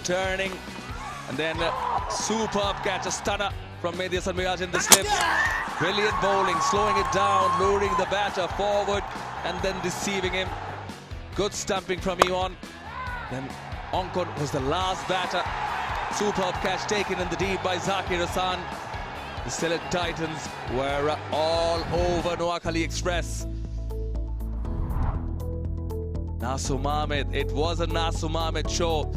turning, and then superb catch, a stunner from Mehdi Hasan Miraj in the slip. Brilliant bowling, slowing it down, luring the batter forward, and then deceiving him. Good stumping from Imon. Then Onkon was the last batter. Superb catch taken in the deep by Zakir Hassan. The Sylhet Titans were all over Noakhali Express. 𝗁 𝗂𝗏𝗏𝗏, it was a 𝗁 𝗂𝗏𝗏𝗏 show.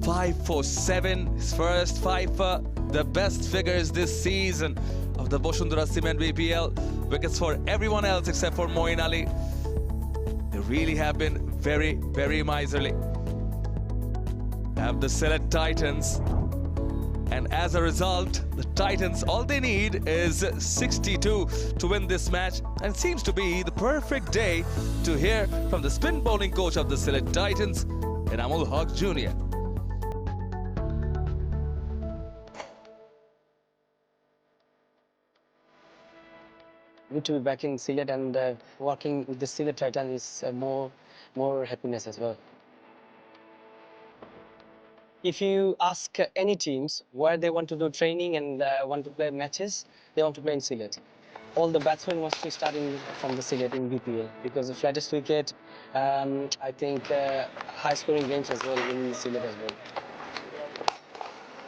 5 for 7, his first fifer, the best figures this season of the Boshundara Cement BPL. Wickets for everyone else except for Moeen Ali. They really have been very, very miserly. Have the Sylhet Titans, and as a result, the Titans, all they need is 62 to win this match, and seems to be the perfect day to hear from the spin bowling coach of the Sylhet Titans, Enamul Haq Jr. Good to be back in Sylhet, and working with the Sylhet Titans is more happiness as well. If you ask any teams where they want to do training and want to play matches, they want to play in Sylhet. All the batsmen want to start from the Sylhet in BPL, because the flattest wicket, I think high scoring games as well in Sylhet as well.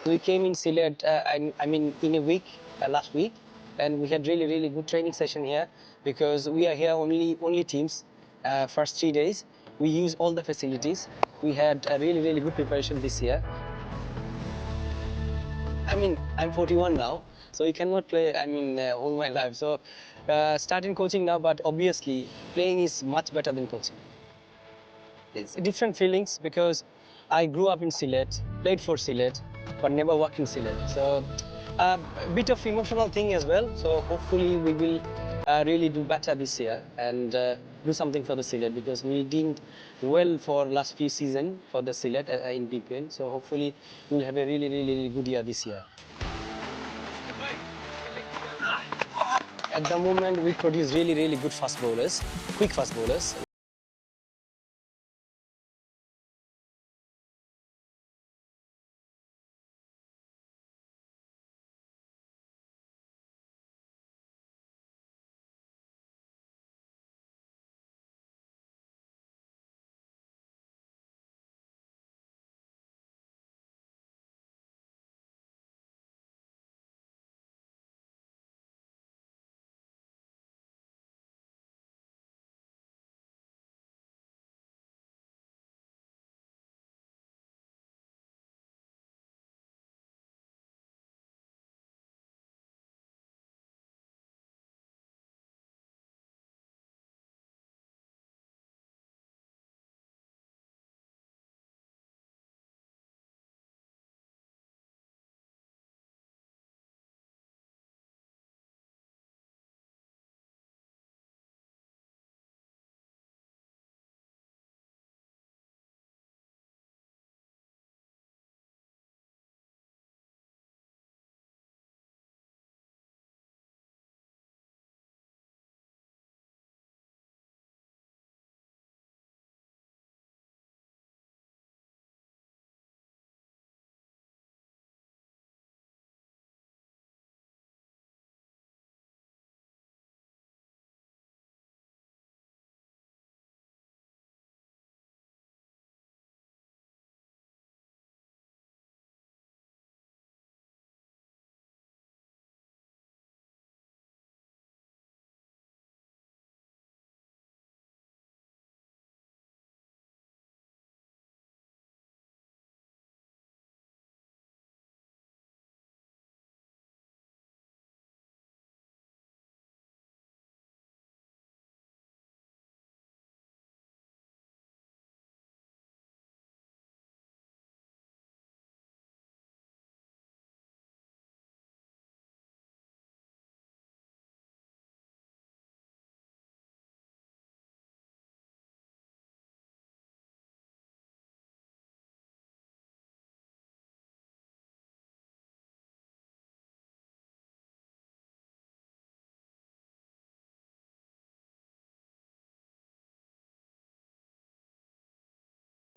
We came in Sylhet, I mean in a week, last week, and we had really good training session here, because we are here only teams. First 3 days, we use all the facilities. We had a really good preparation this year. I mean, I'm 41 now, so you cannot play, all my life. So starting coaching now, but obviously playing is much better than coaching. It's different feelings, because I grew up in Sylhet, played for Sylhet, but never worked in Sylhet. So a bit of emotional thing as well. So hopefully we will really do better this year and do something for the Sylhet, because we did well for last few seasons for the Sylhet in BPL. So hopefully we'll have a really good year this year. At the moment, we produce really good fast bowlers, quick fast bowlers.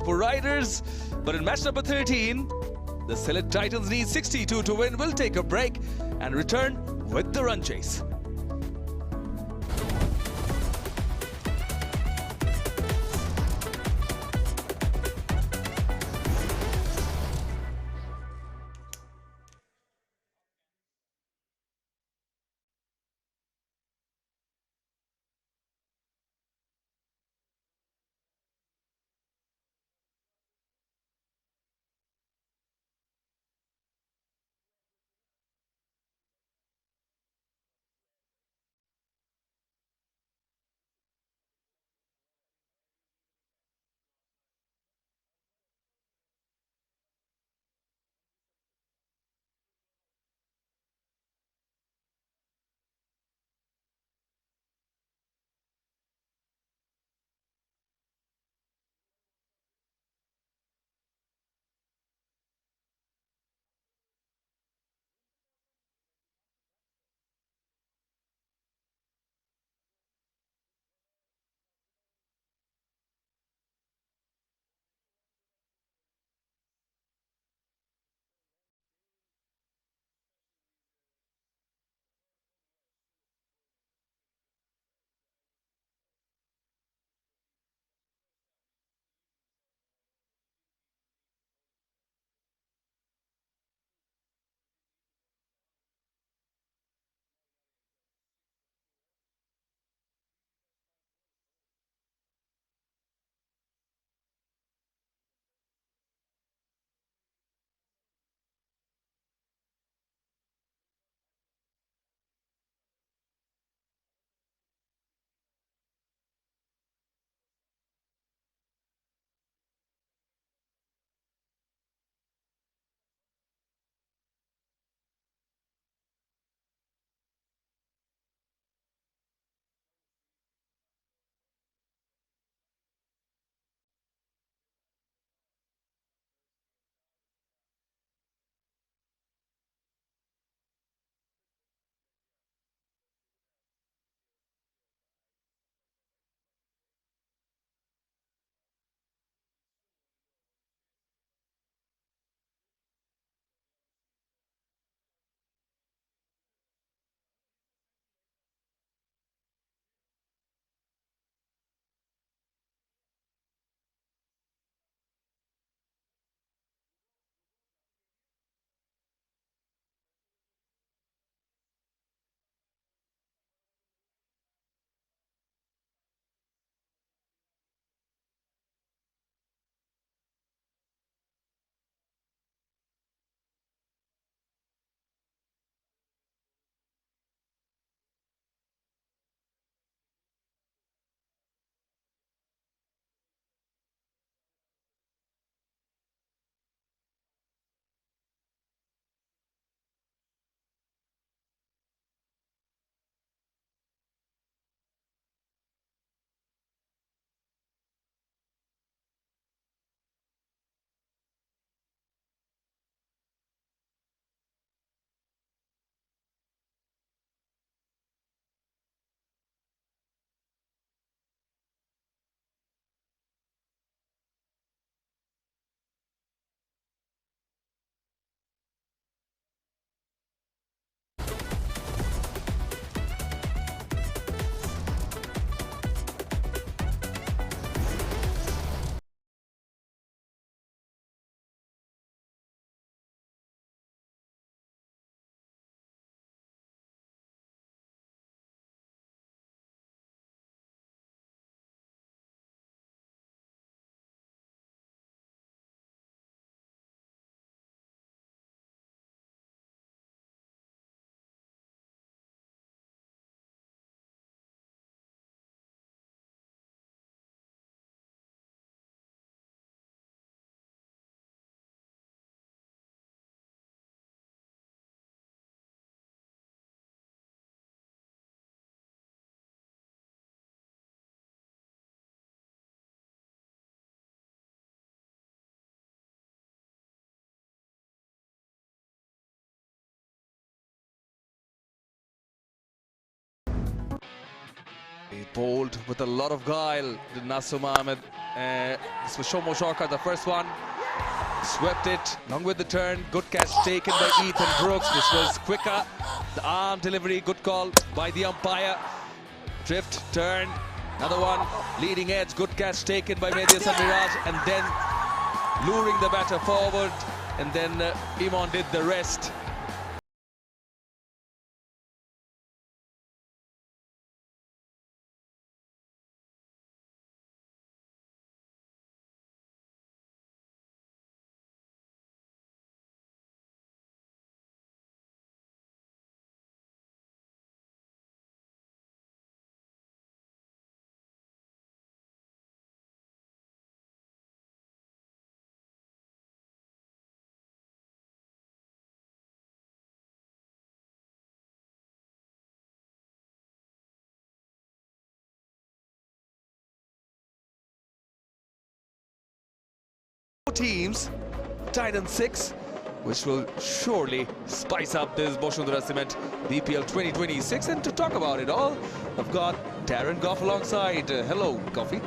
Super Riders. But in match number 13, the Sylhet Titans need 62 to win. We'll take a break and return with the run chase. He bowled with a lot of guile, did Nasser Mohammed. This was Shomo Shorka, the first one. Swept it, along with the turn. Good catch taken by Ethan Brooks. This was quicker. The arm delivery, good call by the umpire. Drift, turn, another one. Leading edge, good catch taken by Mehdi Hasan Miraj. And then luring the batter forward. And then Imon did the rest. Teams tied on 6, which will surely spice up this Boshundara Cement BPL 2026. And to talk about it all, I've got Darren Gough alongside. Hello, Goughy.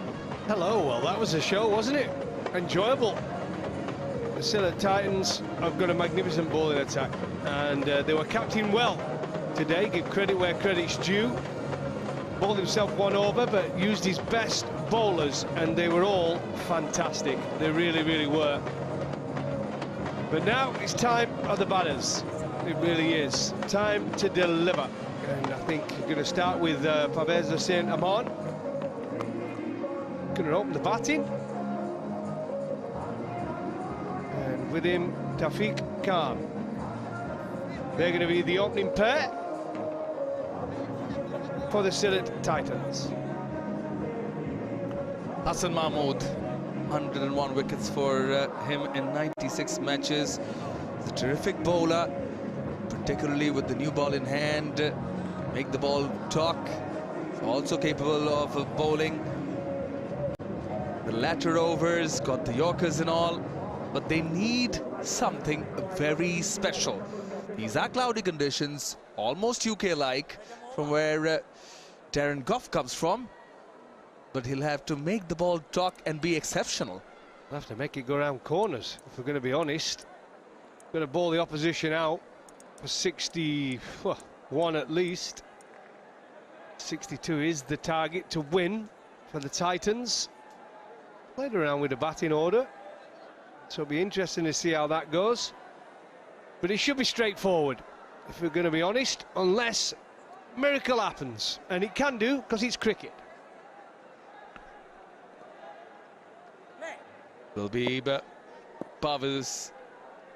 Hello. Well, that was a show, wasn't it? Enjoyable. The Sylhet Titans have got a magnificent bowling attack, and they were captained well today. Give credit where credit's due. Bowled himself one over, but used his best bowlers, and they were all fantastic. They really, really were. But now it's time of the batters. It really is. Time to deliver. And I think we're going to start with 𝗂𝗶𝗴𝗲 Saint-Amand. Going to open the batting. And with him, Tawfiq Khan. They're going to be the opening pair for the Sylhet Titans. Hassan Mahmood, 101 wickets for him in 96 matches. He's a terrific bowler, particularly with the new ball in hand. Make the ball talk. He's also capable of bowling the latter overs, got the Yorkers and all, but they need something very special. These are cloudy conditions, almost UK-like, from where Darren Gough comes from, but he'll have to make the ball talk and be exceptional. We'll have to make it go around corners, if we're going to be honest. Going to bowl the opposition out for 61 at least. 62 is the target to win for the Titans. Played around with the batting order, so it'll be interesting to see how that goes. But it should be straightforward, if we're going to be honest, unless miracle happens, and it can do because it's cricket. Will be Parvez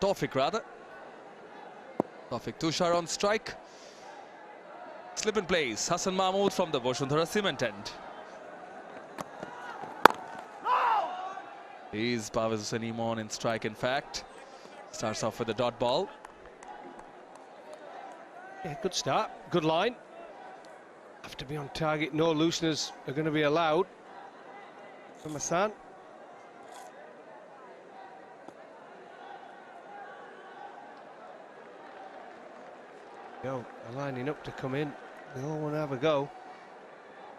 Tawfiq rather. Tawfiq Tushar on strike. Slip in place, Hassan Mahmood from the Boshundara Cement end. He's Parvez Hussain Imon in strike, in fact. Starts off with a dot ball. Yeah, good start, good line. Have to be on target, no looseners are going to be allowed from Hassan. Go, they're lining up to come in. They all want to have a go,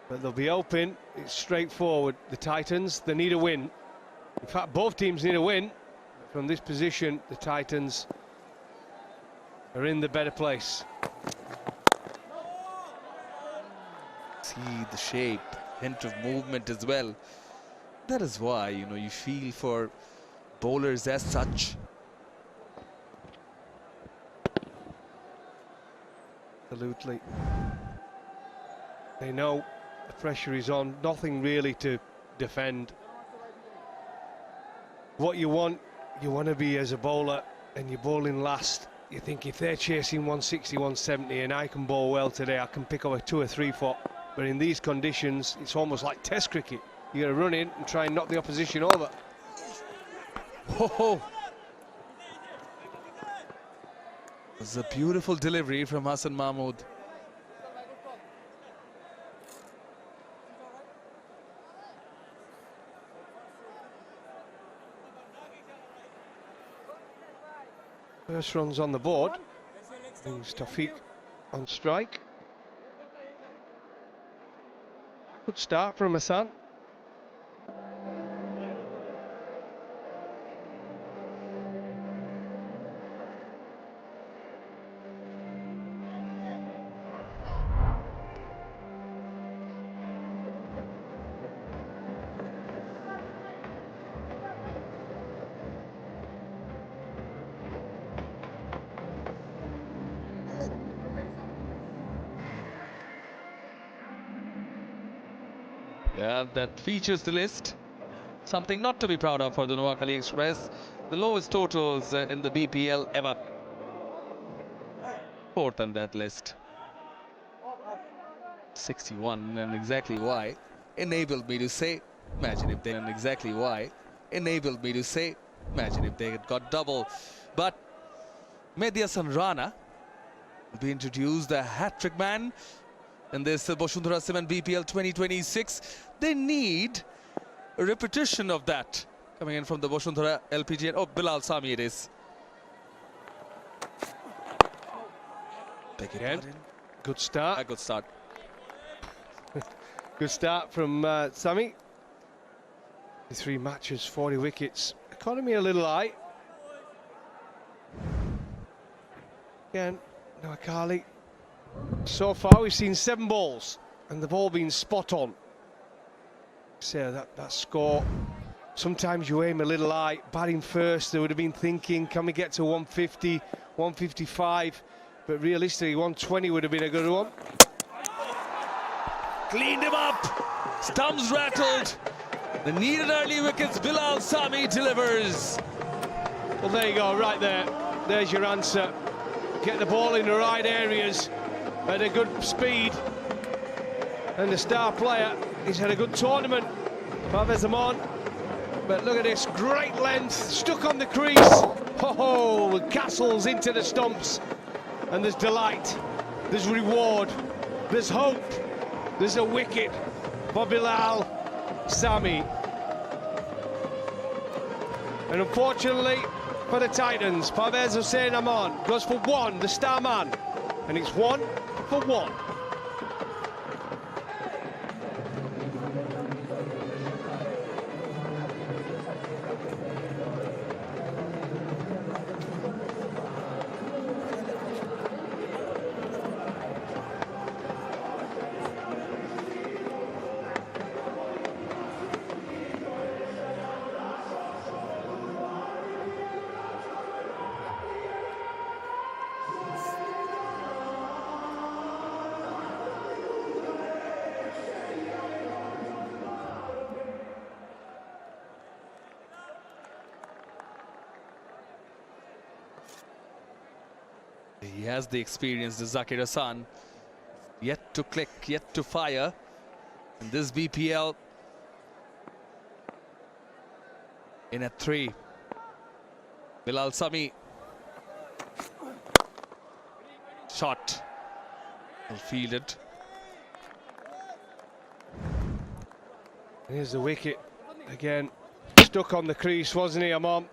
but they'll be open. It's straightforward. The Titans, they need a win. In fact, both teams need a win. From this position, the Titans are in the better place. See the shape, hint of movement as well. That is why, you know, you feel for bowlers as such. Absolutely. They know the pressure is on, nothing really to defend. What you want to be as a bowler, and you're bowling last. You think if they're chasing 160, 170, and I can bowl well today, I can pick up a 2 or 3 foot. But in these conditions, it's almost like Test cricket. You got to run in and try and knock the opposition over. Ho ho! It was a beautiful delivery from Hassan Mahmood. First runs on the board. Tawfiq on strike. Good start from Hassan. Yeah, that features the list. Something not to be proud of for the Noakhali Express. The lowest totals in the BPL ever. Fourth on that list. 61, and exactly why enabled me to say, imagine if they, and exactly why enabled me to say, imagine if they had got double. But Mediasan Rana will be introduced, the hat-trick man in this Bosundhara Cement BPL 2026. They need a repetition of that coming in from the Bosundhara LPG. Oh, Bilal Sami it is. Again, good start. A good start. Good start from Sami. 3 matches, 40 wickets. Economy a little high. Again, Noakhali. So far we've seen 7 balls and they've all been spot on. So that score, sometimes you aim a little high. Batting first, they would have been thinking, can we get to 150, 155? But realistically, 120 would have been a good one. Cleaned him up. Stumps rattled. The needed early wickets. Bilal Sami delivers. Well, there you go, right there. There's your answer. Get the ball in the right areas at a good speed. And the star player, he's had a good tournament. 𝗂𝗏𝗄𝗧 Zaman. But look at this, great length, stuck on the crease. Ho-ho, castles into the stumps. And there's delight, there's reward, there's hope, there's a wicket for Bilal Sami. And unfortunately for the Titans, Pervez Hussain Aman goes for 1, the star man. And it's 1 for 1. He has the experience, the Zakir Hassan. Yet to click, yet to fire. And this BPL in at 3. Bilal Sami. Shot. Well fielded. Here's the wicket. Again, stuck on the crease, wasn't he, Amon?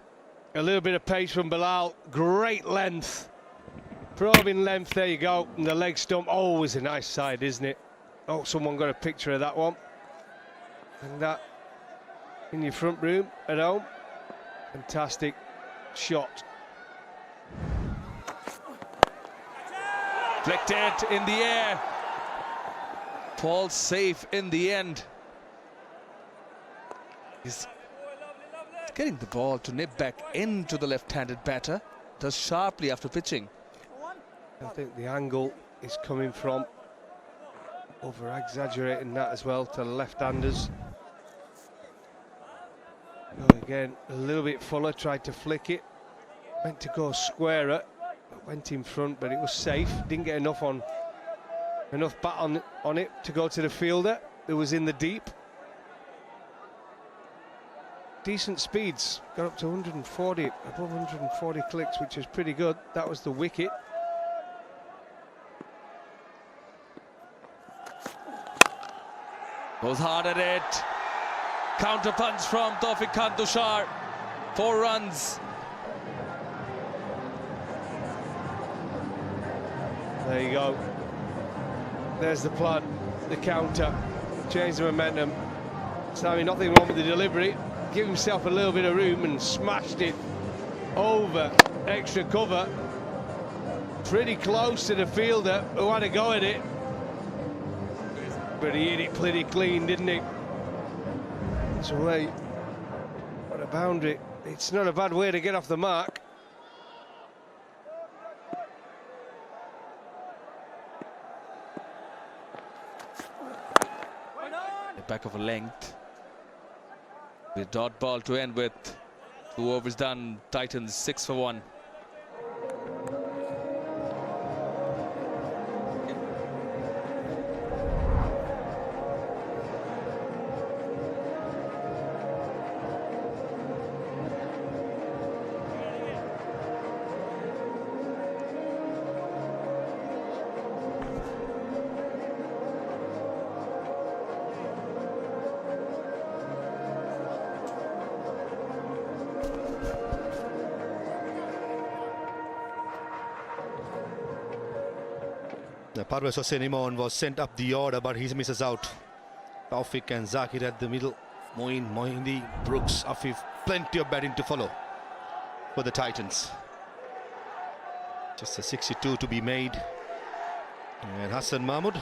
A little bit of pace from Bilal. Great length. Probing length, there you go. And the leg stump, always a nice side, isn't it? Oh, someone got a picture of that one. And that in your front room at home. Fantastic shot. Flicked it in the air. Falls safe in the end. He's getting the ball to nip back into the left-handed batter. Does sharply after pitching. I think the angle is coming from over-exaggerating that as well to the left-handers. Oh, again, a little bit fuller, tried to flick it. Went to go squarer, went in front, but it was safe. Didn't get enough bat on it to go to the fielder who was in the deep. Decent speeds, got up to 140, above 140 clicks, which is pretty good. That was the wicket. Goes hard at it. Counter punch from Tawfiq Khan Tushar. 4 runs. There you go. There's the plan, the counter. change the momentum. Sammy, nothing wrong with the delivery. Give himself a little bit of room and smashed it over extra cover. Pretty close to the fielder who had a go at it. But he hit it pretty clean, didn't he? It's away. What a boundary. It's not a bad way to get off the mark. Back of a length. The dot ball to end with 2 overs done. Titans 6 for 1. 𝗵𝗺𝗀𝗂𝗂 was sent up the order, but he misses out. Taufik and Zakir at the middle. Moin, Mohindi, Brooks, Afif, plenty of batting to follow for the Titans. Just a 62 to be made. And Hassan Mahmood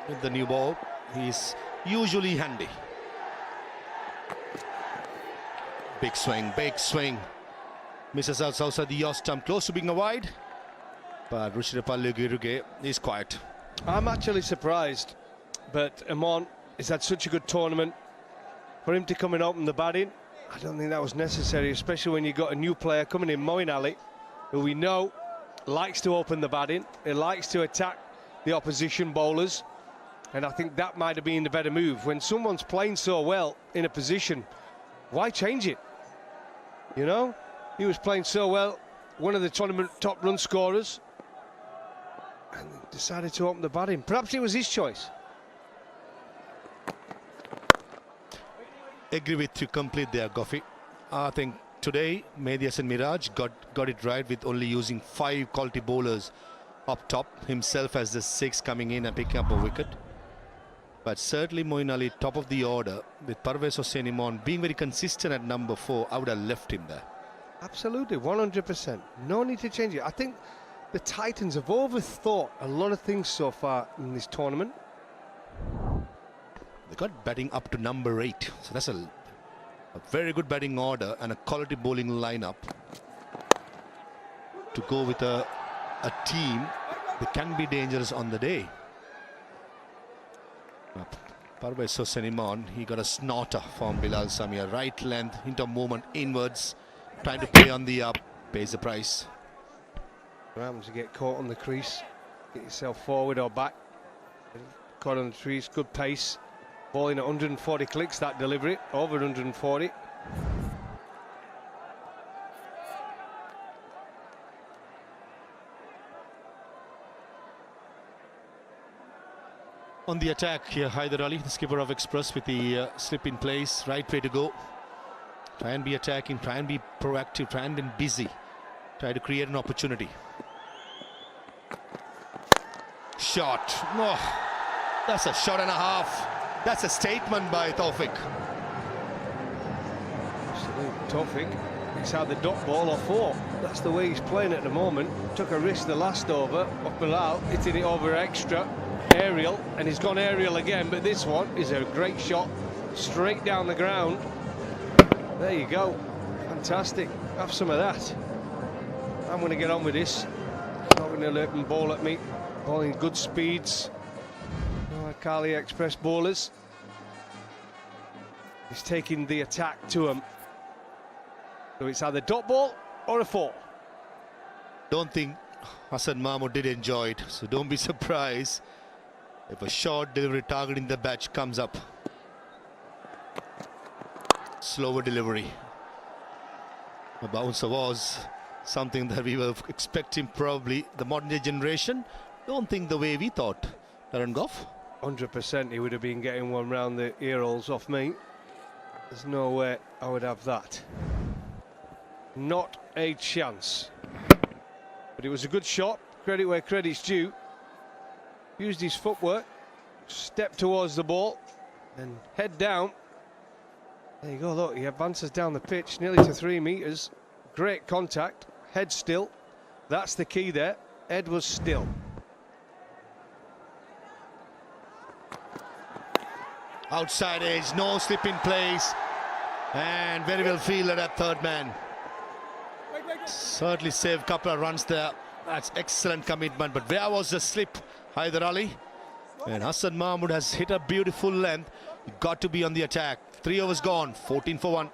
with the new ball. He's usually handy. Big swing, big swing. Misses outside the yacht stump, close to being a wide. But 𝗃𝗍𝗃 is quiet. I'm actually surprised, but Amon has had such a good tournament. For him to come and open the batting, I don't think that was necessary, especially when you've got a new player coming in, Moeen Ali, who we know likes to open the batting. He likes to attack the opposition bowlers, and I think that might have been the better move. When someone's playing so well in a position, why change it? You know, he was playing so well, one of the tournament top run scorers, and decided to open the batting. Perhaps it was his choice. Agree with you completely there, Goffey. I think today Mehdi Hasan Miraj got it right with only using 5 quality bowlers up top, himself as the 6 coming in and picking up a wicket. But certainly Moeen Ali, top of the order, with Parvez Hossain Imran being very consistent at number 4, I would have left him there. Absolutely, 100%. No need to change it. I think the Titans have overthought a lot of things so far in this tournament. They got batting up to number 8, so that's a very good batting order and a quality bowling lineup to go with a team that can be dangerous on the day. Parvez Hossain Imran, he got a snorter from Bilal Samia, right length into movement inwards, trying to play on the up, pays the price. What happens to get caught on the crease, get yourself forward or back, caught on the trees, good pace. Bowling at 140 clicks, that delivery, over 140. On the attack here, Haider Ali, the skipper of Express, with the slip in place, right way to go. Try and be attacking, try and be proactive, try and be busy. Try to create an opportunity. Shot. Oh, that's a shot and a half. That's a statement by Taufik. Absolutely. Taufik, it's either dot ball or 4. That's the way he's playing at the moment. Took a risk the last over of Bilal, hitting it over extra, aerial, and he's gone aerial again, but this one is a great shot, straight down the ground. There you go. Fantastic. Have some of that. I'm going to get on with this. Not going to let them bowl at me. Bowling good speeds. Noakhali Express bowlers. He's taking the attack to him. So it's either dot ball or a 4. Don't think Hassan Mahmood did enjoy it, so don't be surprised if a short delivery targeting the batch comes up. Slower delivery. A bouncer was something that we were expecting, probably the modern day generation. Don't think the way we thought. Darren Gough? 100% he would have been getting one round the ear holes off me. There's no way I would have that. Not a chance. But it was a good shot. Credit where credit's due. Used his footwork. Stepped towards the ball. and head down. There you go, look, he advances down the pitch nearly to 3 metres. Great contact, head still. That's the key there. Head was still. Outside edge, no slip in place, and very well fielded at third man. Certainly saved a couple of runs there. That's excellent commitment, but where was the slip? 𝗿𝗺𝗀𝗃. And Hassan Mahmood has hit a beautiful length. You got to be on the attack. 3 overs gone, 14 for 1.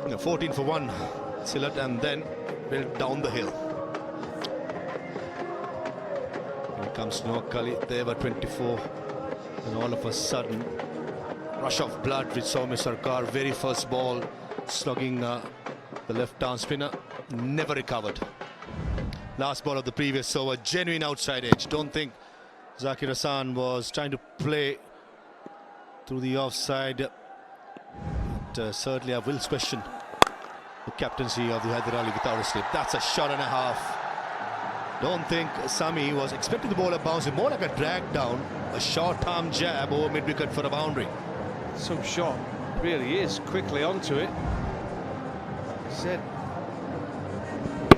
No, 14 for 1, Sylhet, and then built down the hill. Here comes Noakhali, they were 24, and all of a sudden, rush of blood with Soumya Sarkar, very first ball, slugging the left-arm spinner, never recovered. Last ball of the previous over, genuine outside edge. Don't think Zakir Hassan was trying to play through the offside. But, certainly I will question the captaincy of the 𝗿𝗺𝗀𝗃 without a slip. That's a shot and a half. Don't think Sami was expecting the ball to bounce, more like a drag down, a short arm jab over mid-wicket for a boundary. Some shot, really is, quickly onto it. Said,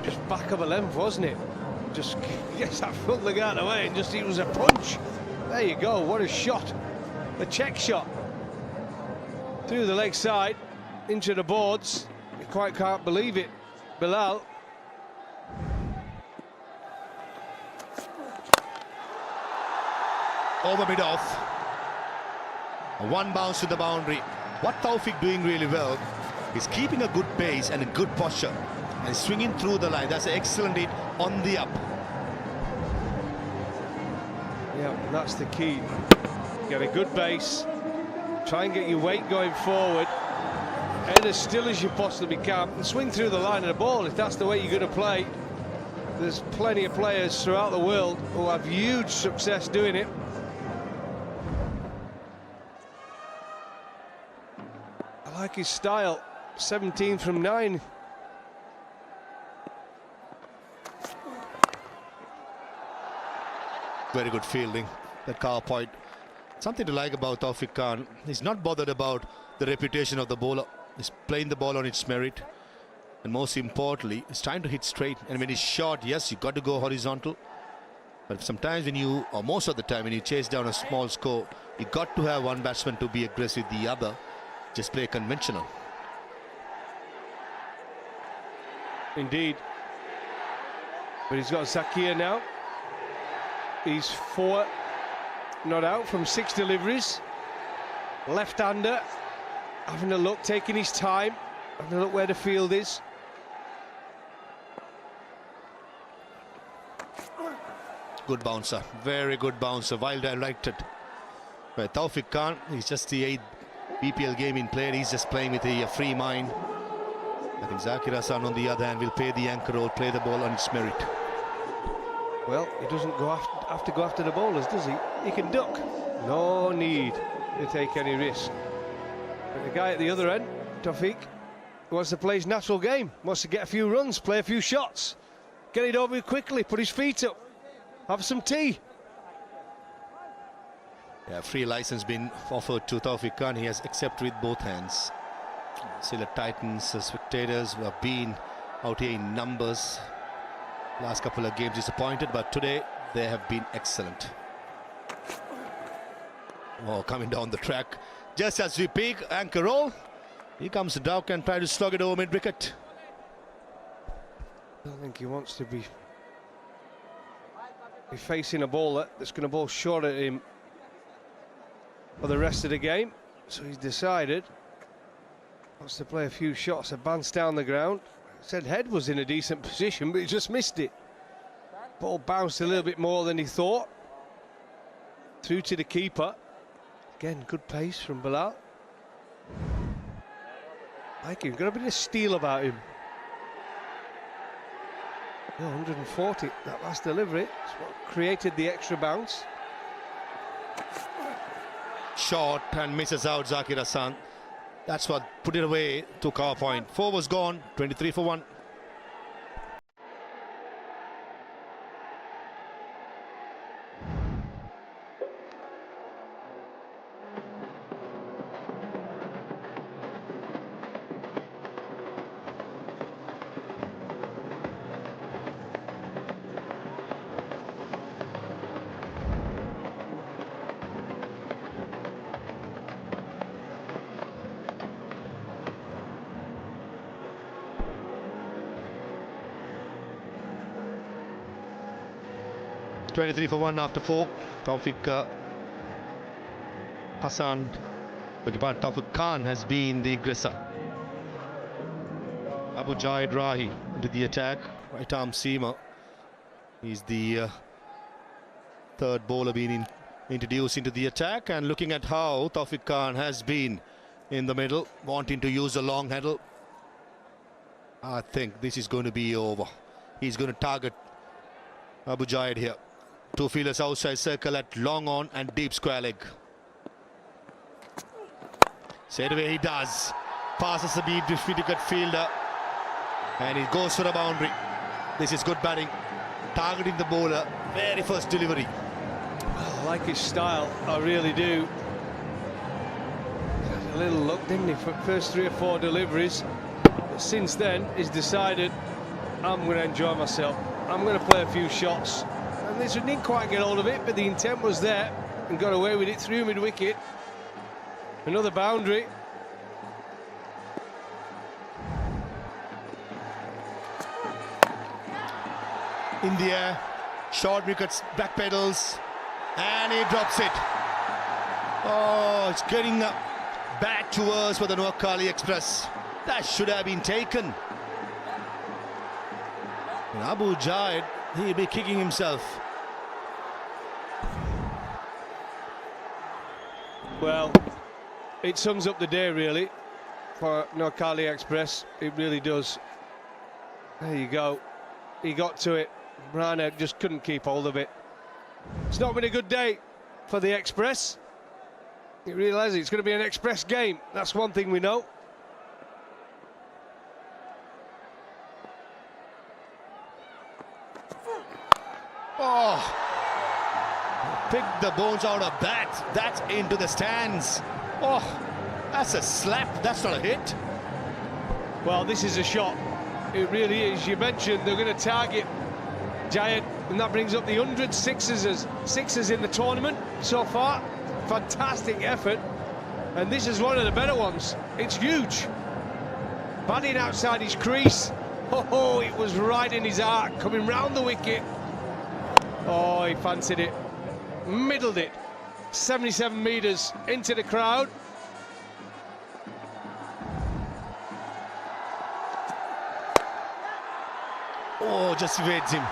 just back of a length, wasn't it? Just gets that front leg out of the way and just, it was a punch. There you go, what a shot. A check shot. Through the leg side, into the boards. You quite can't believe it. Bilal. Over mid-off. One bounce to the boundary. What Tawfiq doing really well is keeping a good pace and a good posture and swinging through the line. That's an excellent hit on the up. Yeah, that's the key. Get a good base. Try and get your weight going forward. Head as still as you possibly can and swing through the line of the ball if that's the way you're going to play. There's plenty of players throughout the world who have huge success doing it. I like his style. 17 from 9. Very good fielding, that car point. Something to like about Tawfiq Khan. He's not bothered about the reputation of the bowler. He's playing the ball on its merit. And most importantly, he's trying to hit straight. And when he's short, yes, you've got to go horizontal. But sometimes when you, or most of the time, when you chase down a small score, you've got to have one batsman to be aggressive, the other just play conventional. Indeed. But he's got Zakir now. He's 4 not out from 6 deliveries. Left-hander, having a look, taking his time, having a look where the field is. Good bouncer, very good bouncer, well directed. But Tawfiq Khan, he's just the 8th BPL game in play. He's just playing with a free mind. I think Zakir Hassan, on the other hand, will play the anchor role, play the ball on its merit. Well, he doesn't have to go after the bowlers, does he? He can duck. No need to take any risk. But the guy at the other end, Tawfiq, wants to play his natural game. Wants to get a few runs, play a few shots. Get it over quickly, put his feet up. Have some tea. Yeah, free license been offered to Tawfiq Khan. He has accepted with both hands. Sylhet Titans spectators who have been out here in numbers. Last couple of games disappointed, but today they have been excellent. Oh, coming down the track. Just as we peak, anchor roll. Here comes the duck and try to slug it over mid-wicket. I don't think he wants to be facing a bowler that's going to bowl short at him for the rest of the game. So he's decided wants to play a few shots, advance down the ground. Said head was in a decent position, but he just missed it. Ball bounced a little bit more than he thought. Through to the keeper. Again, good pace from Bilal. Like him, got a bit of steel about him. Yeah, 140, that last delivery. It's what created the extra bounce. Short and misses out Zakir Hassan. That's what put it away to cover point. 4 was gone, 23 for 1. $23 for 1 after 4. Tawfiq Hassan, Tawfiq Khan has been the aggressor. ابوجاید Rahi into the attack. Right arm seamer. He's the third bowler being introduced into the attack, and looking at how Tawfiq Khan has been in the middle, wanting to use a long handle. I think this is going to be over. He's going to target ابوجاید here. 2 fielders outside circle at long on and deep square leg. Straight away he does. Passes the beat wicket fielder and he goes for a boundary. This is good batting. Targeting the bowler. Very first delivery. I like his style, I really do. Had a little luck, didn't he, for first 3 or 4 deliveries. But since then, he's decided, I'm going to enjoy myself. I'm going to play a few shots. And this didn't quite get hold of it, but the intent was there and got away with it through mid-wicket. Another boundary. In the air, short wickets, back pedals, and he drops it. Oh, it's getting back towards for the Noakhali Express. That should have been taken. And ابوجاید, he'll be kicking himself. Well, it sums up the day really for Noakhali Express. It really does. There you go. He got to it. Rana just couldn't keep hold of it. It's not been a good day for the Express. You realise it's going to be an Express game. That's one thing we know. Oh, picked the bones out of that. That's into the stands. Oh, that's a slap. That's not a hit. Well, this is a shot. It really is. You mentioned they're going to target Giant, and that brings up the 100 sixes in the tournament so far. Fantastic effort, and this is one of the better ones. It's huge. Batting outside his crease. Oh, it was right in his heart, coming round the wicket. Oh, he fancied it, middled it, 77 metres into the crowd. Oh, just evades him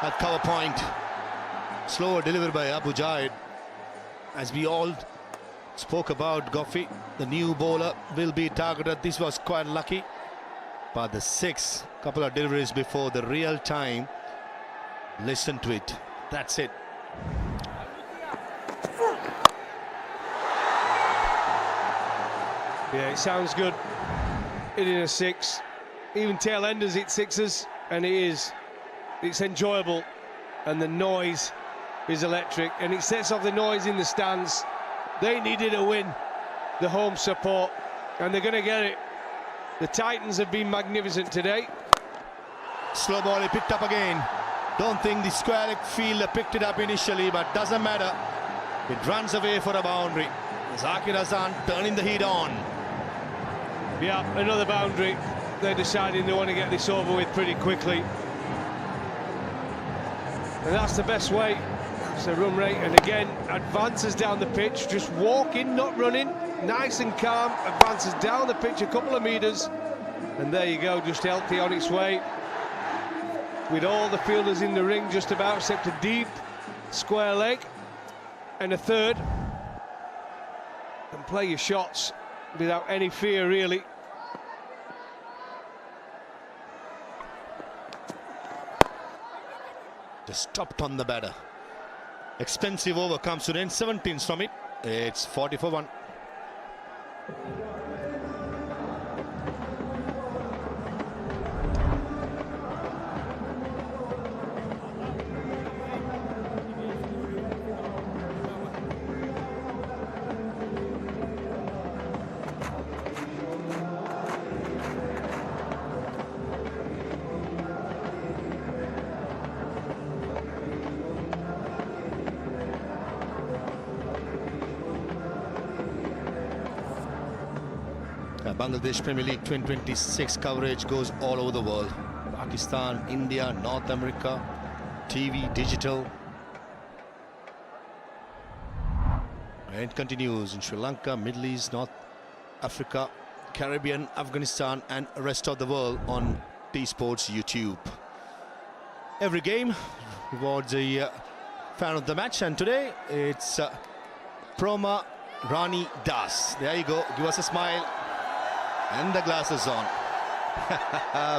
at cover point. Slower delivery by ابوجاید. As we all spoke about, Goffey, the new bowler, will be targeted. This was quite lucky. But the 6, couple of deliveries before the real time. Listen to it. That's it. Yeah, it sounds good. Hitting a 6. Even tail enders hit 6s, and it's enjoyable. And the noise is electric, and it sets off the noise in the stands. They needed a win, the home support, and they're going to get it. The Titans have been magnificent today. Slow ball, he picked up again. Don't think the square leg fielder picked it up initially, but doesn't matter. It runs away for a boundary. Zakir Hassan turning the heat on. Yeah, another boundary. They're deciding they want to get this over with pretty quickly. And that's the best way. It's a run rate, and again, advances down the pitch, just walking, not running, nice and calm, advances down the pitch a couple of metres, and there you go, just healthy on its way. With all the fielders in the ring just about, except a deep square leg, and a third. and play your shots without any fear, really. Just stopped on the batter. Expensive over comes to an end. 17s from it. It's 40 for 1. Bangladesh Premier League 2026 coverage goes all over the world. Pakistan, India, North America, TV, digital. And it continues in Sri Lanka, Middle East, North Africa, Caribbean, Afghanistan and rest of the world on T-Sports YouTube. Every game rewards a fan of the match, and today it's Proma Rani Das. There you go, give us a smile. And the glass is on.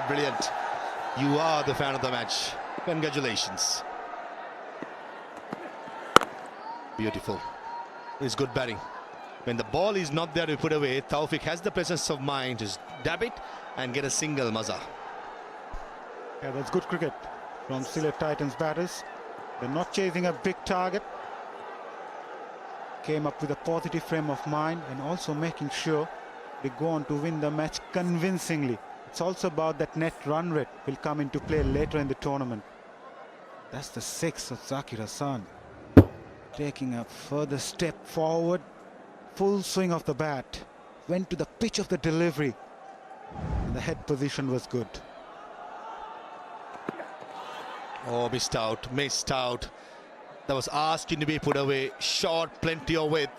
Brilliant. You are the fan of the match. Congratulations. Beautiful. It's good batting. When the ball is not there to put away, Tawfiq has the presence of mind to dab it and get a single maza. Yeah, that's good cricket from Sylhet Titans batters. They're not chasing a big target. Came up with a positive frame of mind and also making sure they go on to win the match convincingly. It's also about that net run rate will come into play later in the tournament. That's the 6 of Zakir Hassan. Taking a further step forward. Full swing of the bat. Went to the pitch of the delivery. And the head position was good. Oh, missed out. That was asking to be put away. Short, plenty of width.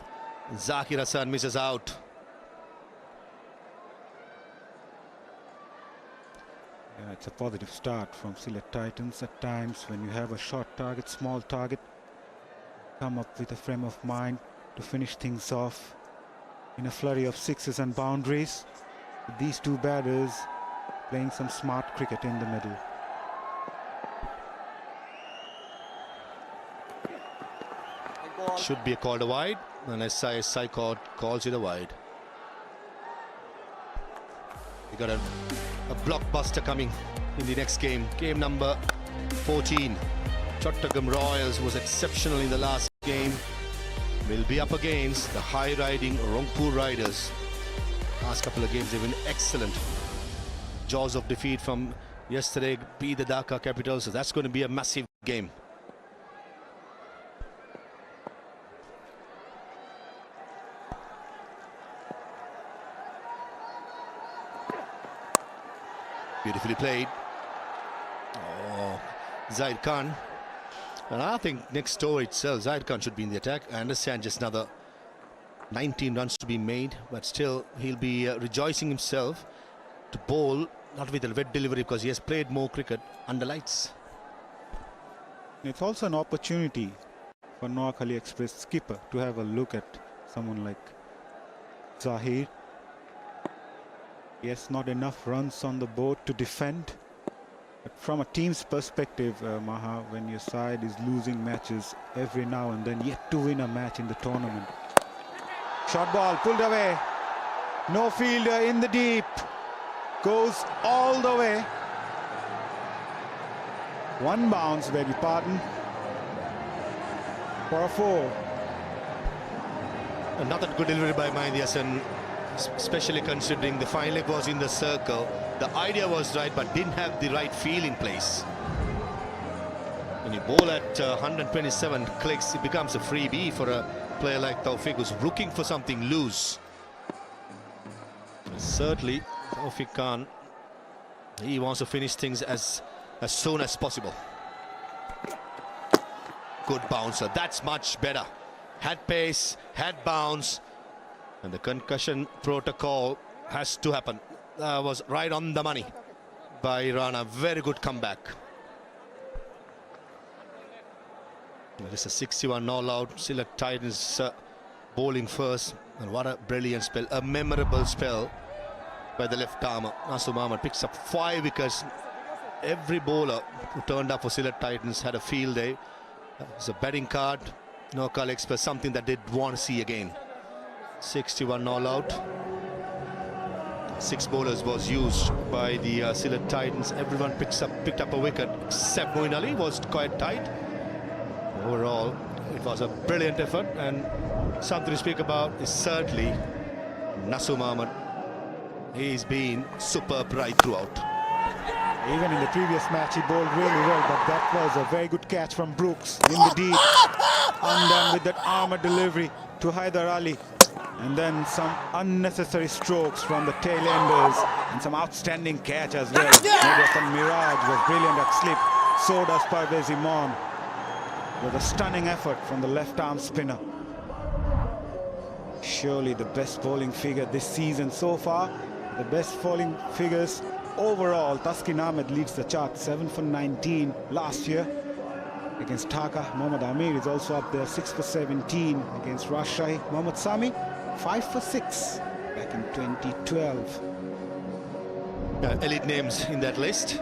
Zakir Hassan misses out. Yeah, it's a positive start from Sylhet Titans. At times when you have a short target, small target, come up with a frame of mind to finish things off in a flurry of sixes and boundaries. These two batters playing some smart cricket in the middle. Should be called a wide, and 𝗍 calls it a wide. We got a blockbuster coming in the next game. Game number 14. Chattogram Royals was exceptional in the last game. Will be up against the high-riding Rangpur Riders. Last couple of games they've been excellent. Jaws of defeat from yesterday, beat the Dhaka Capitals, so that's going to be a massive game. Beautifully played. Oh, Zaid Khan. And I think next over itself, Zaid Khan should be in the attack. I understand just another 19 runs to be made, but still he'll be rejoicing himself to bowl, not with a wet delivery, because he has played more cricket under lights. It's also an opportunity for Noakhali Express skipper to have a look at someone like Zahir. Yes, not enough runs on the board to defend. But from a team's perspective, Maha, when your side is losing matches every now and then, yet to win a match in the tournament. Short ball pulled away. No fielder in the deep. Goes all the way. One bounce, beg your pardon. For a 4. Another good delivery by 𝗵𝗫𝐻 Hassan, especially considering the fine leg was in the circle. The idea was right, but didn't have the right feel in place. When you bowl at 127 clicks, it becomes a freebie for a player like Tawfiq, who's looking for something loose. Certainly, Tawfiq Khan, he wants to finish things as soon as possible. Good bouncer, that's much better. Had pace, had bounce, and the concussion protocol has to happen. Was right on the money by Rana. Very good comeback. There is a 61 all out. Sylhet Titans bowling first, and what a brilliant spell, a memorable spell by the left armer. 𝗏𝗂 Mohammed picks up 5 wickets. Every bowler who turned up for Sylhet Titans had a field day. It's a betting card. Noakhali Express, something that they'd want to see again. 61 all out. 6 bowlers was used by the Sylhet Titans. Everyone picked up a wicket except Moeen Ali, was quite tight. Overall, it was a brilliant effort, and something to speak about is certainly 𝗏𝗂 Mohammed. He's been superb right throughout. Even in the previous match, he bowled really well, but that was a very good catch from Brooks in the deep. Undone with that armour delivery to Haider Ali. And then some unnecessary strokes from the tail enders, and some outstanding catch as well. Maybe Miraj was brilliant at slip. So does 𝗂𝗶𝗃𝗄𝗃 Imam. It was a stunning effort from the left-arm spinner. Surely the best bowling figure this season so far. The best bowling figures overall. Taskin Ahmed leads the chart, 7 for 19 last year against Dhaka. Mohammad Amir is also up there, 6 for 17 against Rajshahi. Mohammad Sami, 5 for 6 back in 2012. Elite names in that list.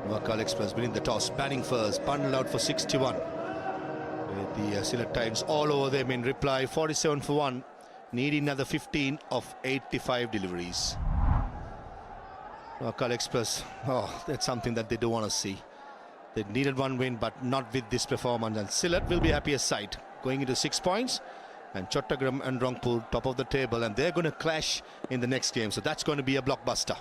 Noakhali Express winning the toss, batting first, bundled out for 61. With the Sylhet Titans all over them in reply, 47 for 1, needing another 15 of 85 deliveries. Noakhali Express, that's something that they don't want to see. They needed one win, but not with this performance, and Sylhet will be happy as sight, going into 6 points, and Chattogram and Rangpur top of the table, and they're going to clash in the next game, so that's going to be a blockbuster.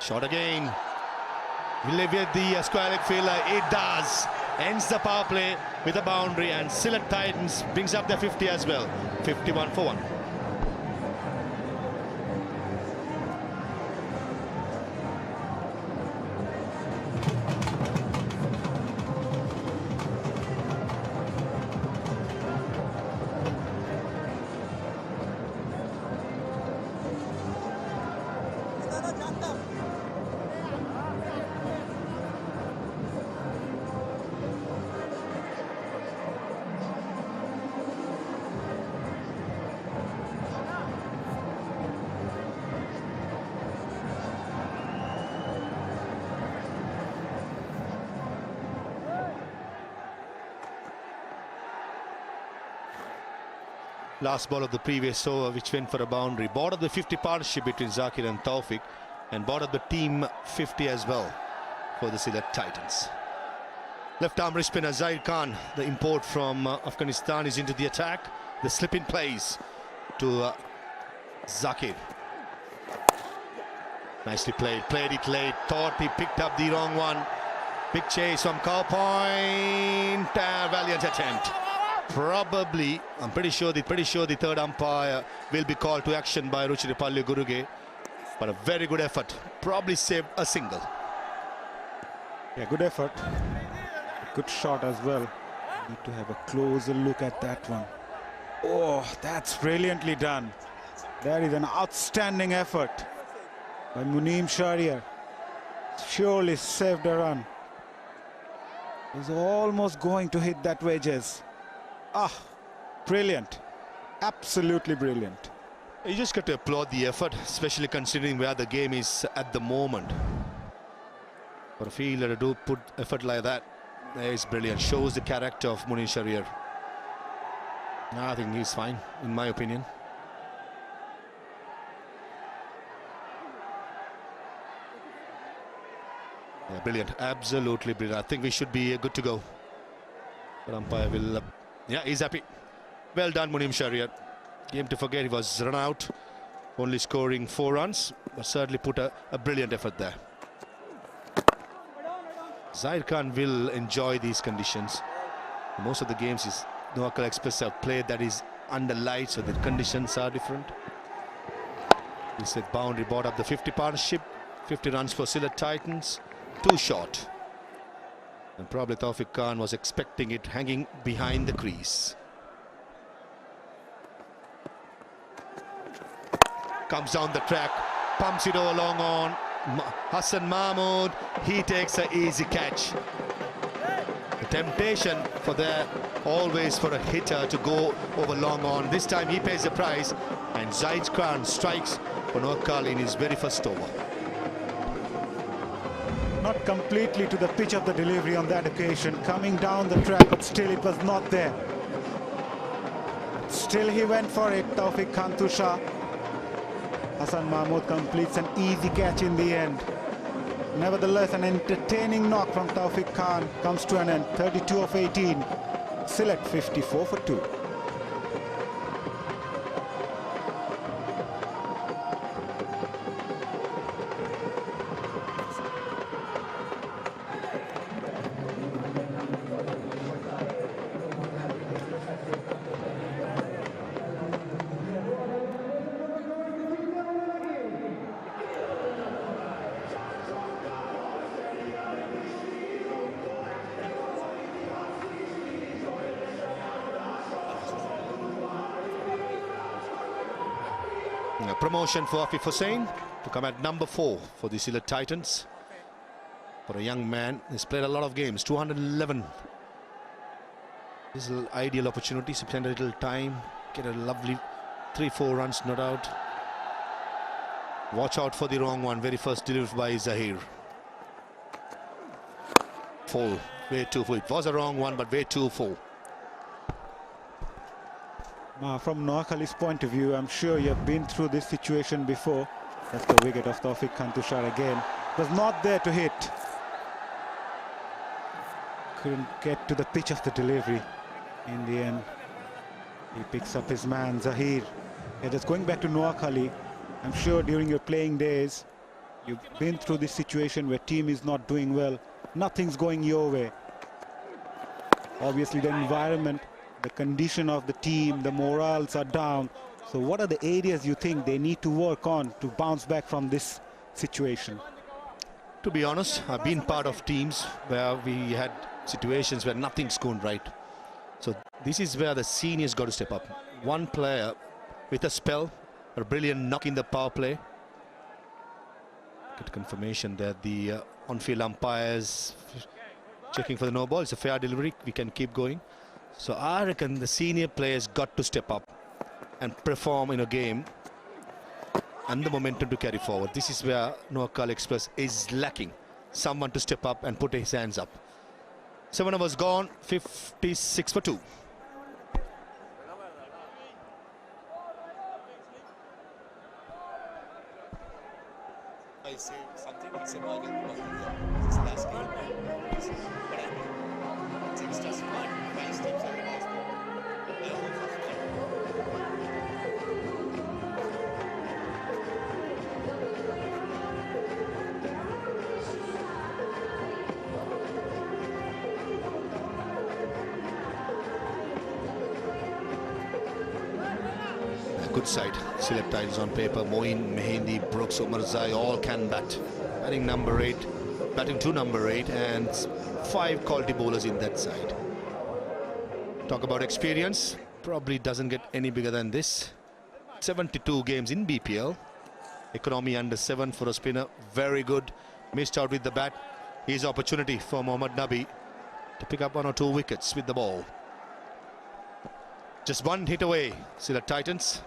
Shot again. Will they get the square leg fielder? It does. Ends the power play with a boundary, and Sylhet Titans brings up their 50 as well. 51 for 1. Last ball of the previous over, which went for a boundary. Bought up the 50 partnership between Zakir and Taufik, and bought up the team 50 as well for the Sylhet Titans. Left arm wrist spinner Zahir Khan, the import from Afghanistan, is into the attack. The slip in plays to Zakir. Nicely played, played it late, thought he picked up the wrong one. Big chase from cow point, valiant attempt. Probably, I'm pretty sure the third umpire will be called to action by Ruchirapalli Guruge, but a very good effort, probably saved a single. Yeah, good effort, good shot as well. Need to have a closer look at that one. Oh, that's brilliantly done. That is an outstanding effort by Muneem Shahriar. Surely saved a run. He's almost going to hit that wedges. Brilliant, absolutely brilliant. You just got to applaud the effort, especially considering where the game is at the moment. For a fielder to do put effort like that is brilliant. Shows the character of Muneem Shahriar. I think he's fine, in my opinion. Yeah, brilliant, absolutely brilliant. I think we should be good to go. But umpire will. Yeah, he's happy. Well done, Muneem Shahriar. Game to forget, he was run out, only scoring 4 runs, but certainly put a brilliant effort there. Zahir Khan will enjoy these conditions. Most of the games is Noakhali Express have played that is under light, so the conditions are different. He said boundary, bought up the 50 partnership, 50 runs for Sylhet Titans, 2 short. And probably Taufik Khan was expecting it hanging behind the crease. Comes down the track, pumps it over long on, Hassan Mahmood, he takes an easy catch. The temptation for there always for a hitter to go over long on. This time he pays the price, and Zaid Khan strikes for Noakhali in his very first over. Not completely to the pitch of the delivery on that occasion, coming down the track, but still it was not there. Still he went for it, Tawfiq Khantusha. Hassan Mahmood completes an easy catch in the end. Nevertheless, an entertaining knock from Tawfiq Khan comes to an end. 32 of 18. Sylhet 54 for 2. A promotion for Aqib Hussain to come at number 4 for the Sylhet Titans. For a young man, he's played a lot of games, 211. This is an ideal opportunity, spend a little time, get a lovely 3-4 runs, not out. Watch out for the wrong one, very first delivered by Zahir. Full, way too full. It was a wrong one, but way too full. From Noakhali's point of view, I'm sure you've been through this situation before. That's the wicket of Tawfiq Khantusha again. Was not there to hit. Couldn't get to the pitch of the delivery. In the end, he picks up his man, Zahir. Yeah, just going back to Noakhali, I'm sure during your playing days, you've been through this situation where team is not doing well. Nothing's going your way. Obviously, the environment, the condition of the team, the morals are down. So what are the areas you think they need to work on to bounce back from this situation? To be honest, I've been part of teams where we had situations where nothing's going right. So this is where the seniors got to step up. One player with a spell, a brilliant knock in the power play. Get confirmation that the on-field umpires checking for the no ball. It's a fair delivery. We can keep going. So I reckon the senior players got to step up and perform in a game and the momentum to carry forward. This is where Noakhali Express is lacking. Someone to step up and put his hands up. 7 overs gone, 56 for 2. I say something, I say this last game, but I think it's just fun. 5 steps are the last one. Good side. Sylhet Titans on paper. Moin, Mehendi, Brooks, Umarzai all can bat. Batting number 8, batting to number 8, and 5 quality bowlers in that side. Talk about experience, probably doesn't get any bigger than this. 72 games in BPL. Economy under 7 for a spinner. Very good. Missed out with the bat. Here's opportunity for Mohammad Nabi to pick up 1 or 2 wickets with the ball. Just 1 hit away, Sylhet Titans.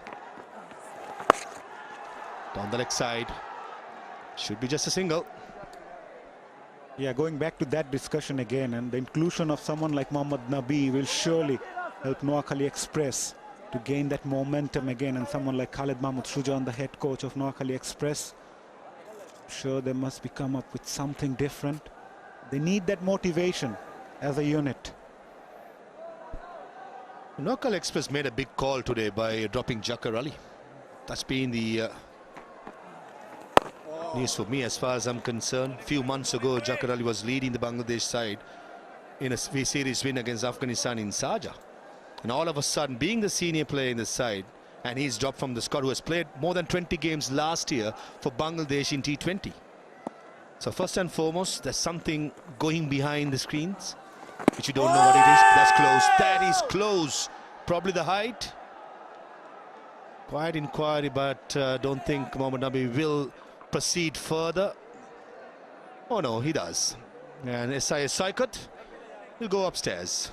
Down the leg side. Should be just a single. Yeah, going back to that discussion again, and the inclusion of someone like Mohammad Nabi will surely help Noakhali Express to gain that momentum again, and someone like Khalid Mahmood Shujaon, the head coach of Noakhali Express, I'm sure they must be come up with something different. They need that motivation as a unit. Noakhali Express made a big call today by dropping Zafar Ali. That's been the news for me as far as I'm concerned. A few months ago, Zafar Ali was leading the Bangladesh side in a series win against Afghanistan in Sharjah. And all of a sudden, being the senior player in the side, and he's dropped from the squad, who has played more than 20 games last year for Bangladesh in T20. So first and foremost, there's something going behind the screens, which you don't know what it is. That's close. That is close. Probably the height. Quiet inquiry, but don't think Mohammad Nabi will proceed further. Oh no, he does. And 𝗂𝗂 𝗂𝗂 will go upstairs.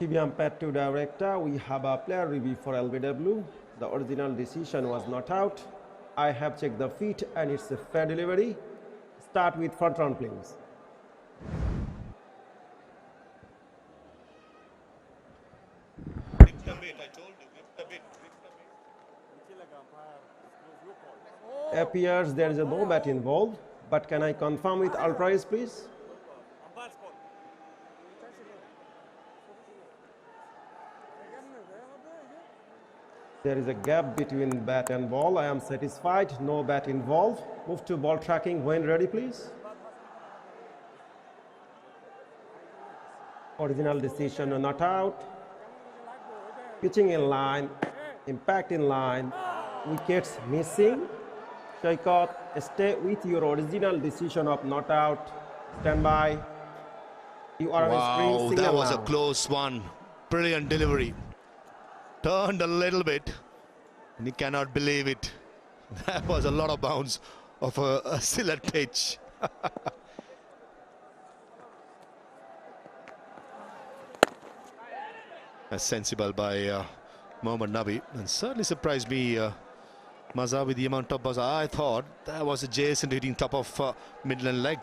TV umpire to director, we have a player review for LBW. The original decision was not out. I have checked the feet and it's a fair delivery. Start with front round, please. Appears there is a no bat involved, but can I confirm with ultras, please? There is a gap between bat and ball. I am satisfied. No bat involved. Move to ball tracking when ready, please. Original decision not out. Pitching in line. Impact in line. Wickets missing. 𝗂𝗂, stay with your original decision of not out. Stand by. You are on screen. Wow, that was a close one. Brilliant delivery. Turned a little bit, and you cannot believe it. That was a lot of bounce of a Sylhet pitch. That's sensible by 𝗂𝗏𝗏 𝗂𝗏, and certainly surprised me, Maza, with the amount of buzz. I thought that was a 𝗂𝐻 hitting top of midland leg.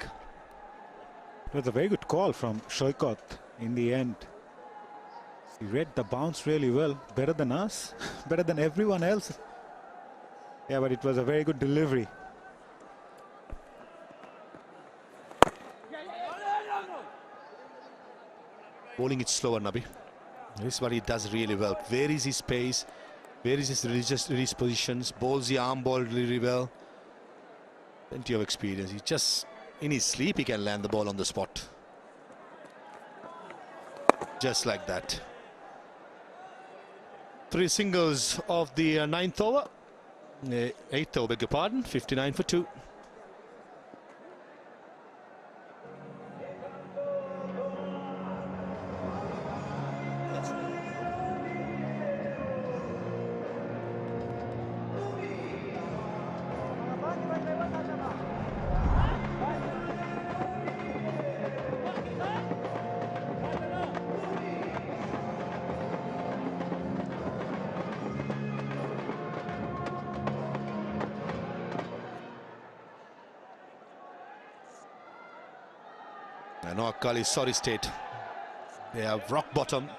It was a very good call from 𝗂𝗂 in the end. He read the bounce really well, better than us, better than everyone else. Yeah, but it was a very good delivery. Bowling it slower, Nabi. This is what he does really well. Where is his pace? Where is his release positions? Bowls the arm ball really well. Plenty of experience. He just, in his sleep, he can land the ball on the spot. Just like that. 3 singles of the 9th over. 8th over, beg your pardon. 59 for 2. Noakhali, sorry state. They have rock bottom.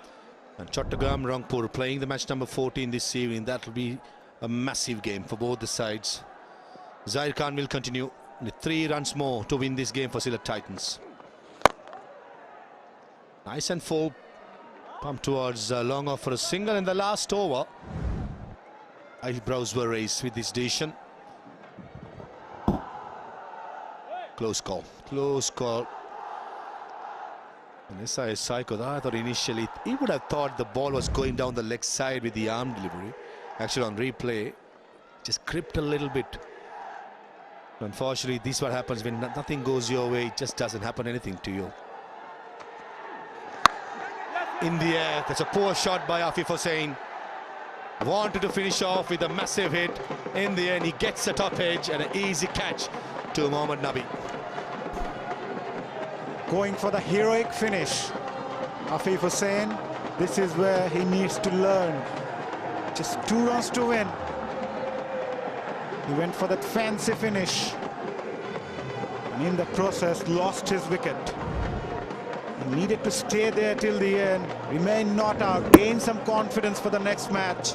And Chattogram Rangpur playing the match number 14 this evening. That will be a massive game for both the sides. Zahir Khan will continue with 3 runs more to win this game for Sylhet Titans. Nice and full. Pump towards long off for a single in the last over. Eyebrows were raised with this decision. Close call. Close call. And 𝗂𝗂 𝗂𝗂, I thought initially he would have thought the ball was going down the leg side with the arm delivery. Actually on replay, just gripped a little bit. Unfortunately, this is what happens when nothing goes your way. It just doesn't happen anything to you. In the air, that's a poor shot by Afif Hussain. Wanted to finish off with a massive hit. In the end, he gets the top edge and an easy catch to 𝗂𝗏𝗏. Going for the heroic finish. Afif Hussain, this is where he needs to learn. Just 2 runs to win. He went for that fancy finish. And in the process, lost his wicket. He needed to stay there till the end, remain not out, gain some confidence for the next match.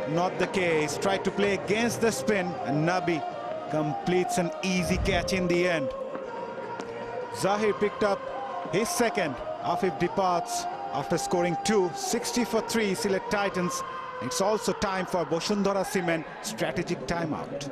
Not the case. Tried to play against the spin, and Nabi completes an easy catch in the end. Zahir picked up his second. Afif departs after scoring 2, 60 for 3, Sylhet Titans. It's also time for Bosundhara Cement strategic timeout.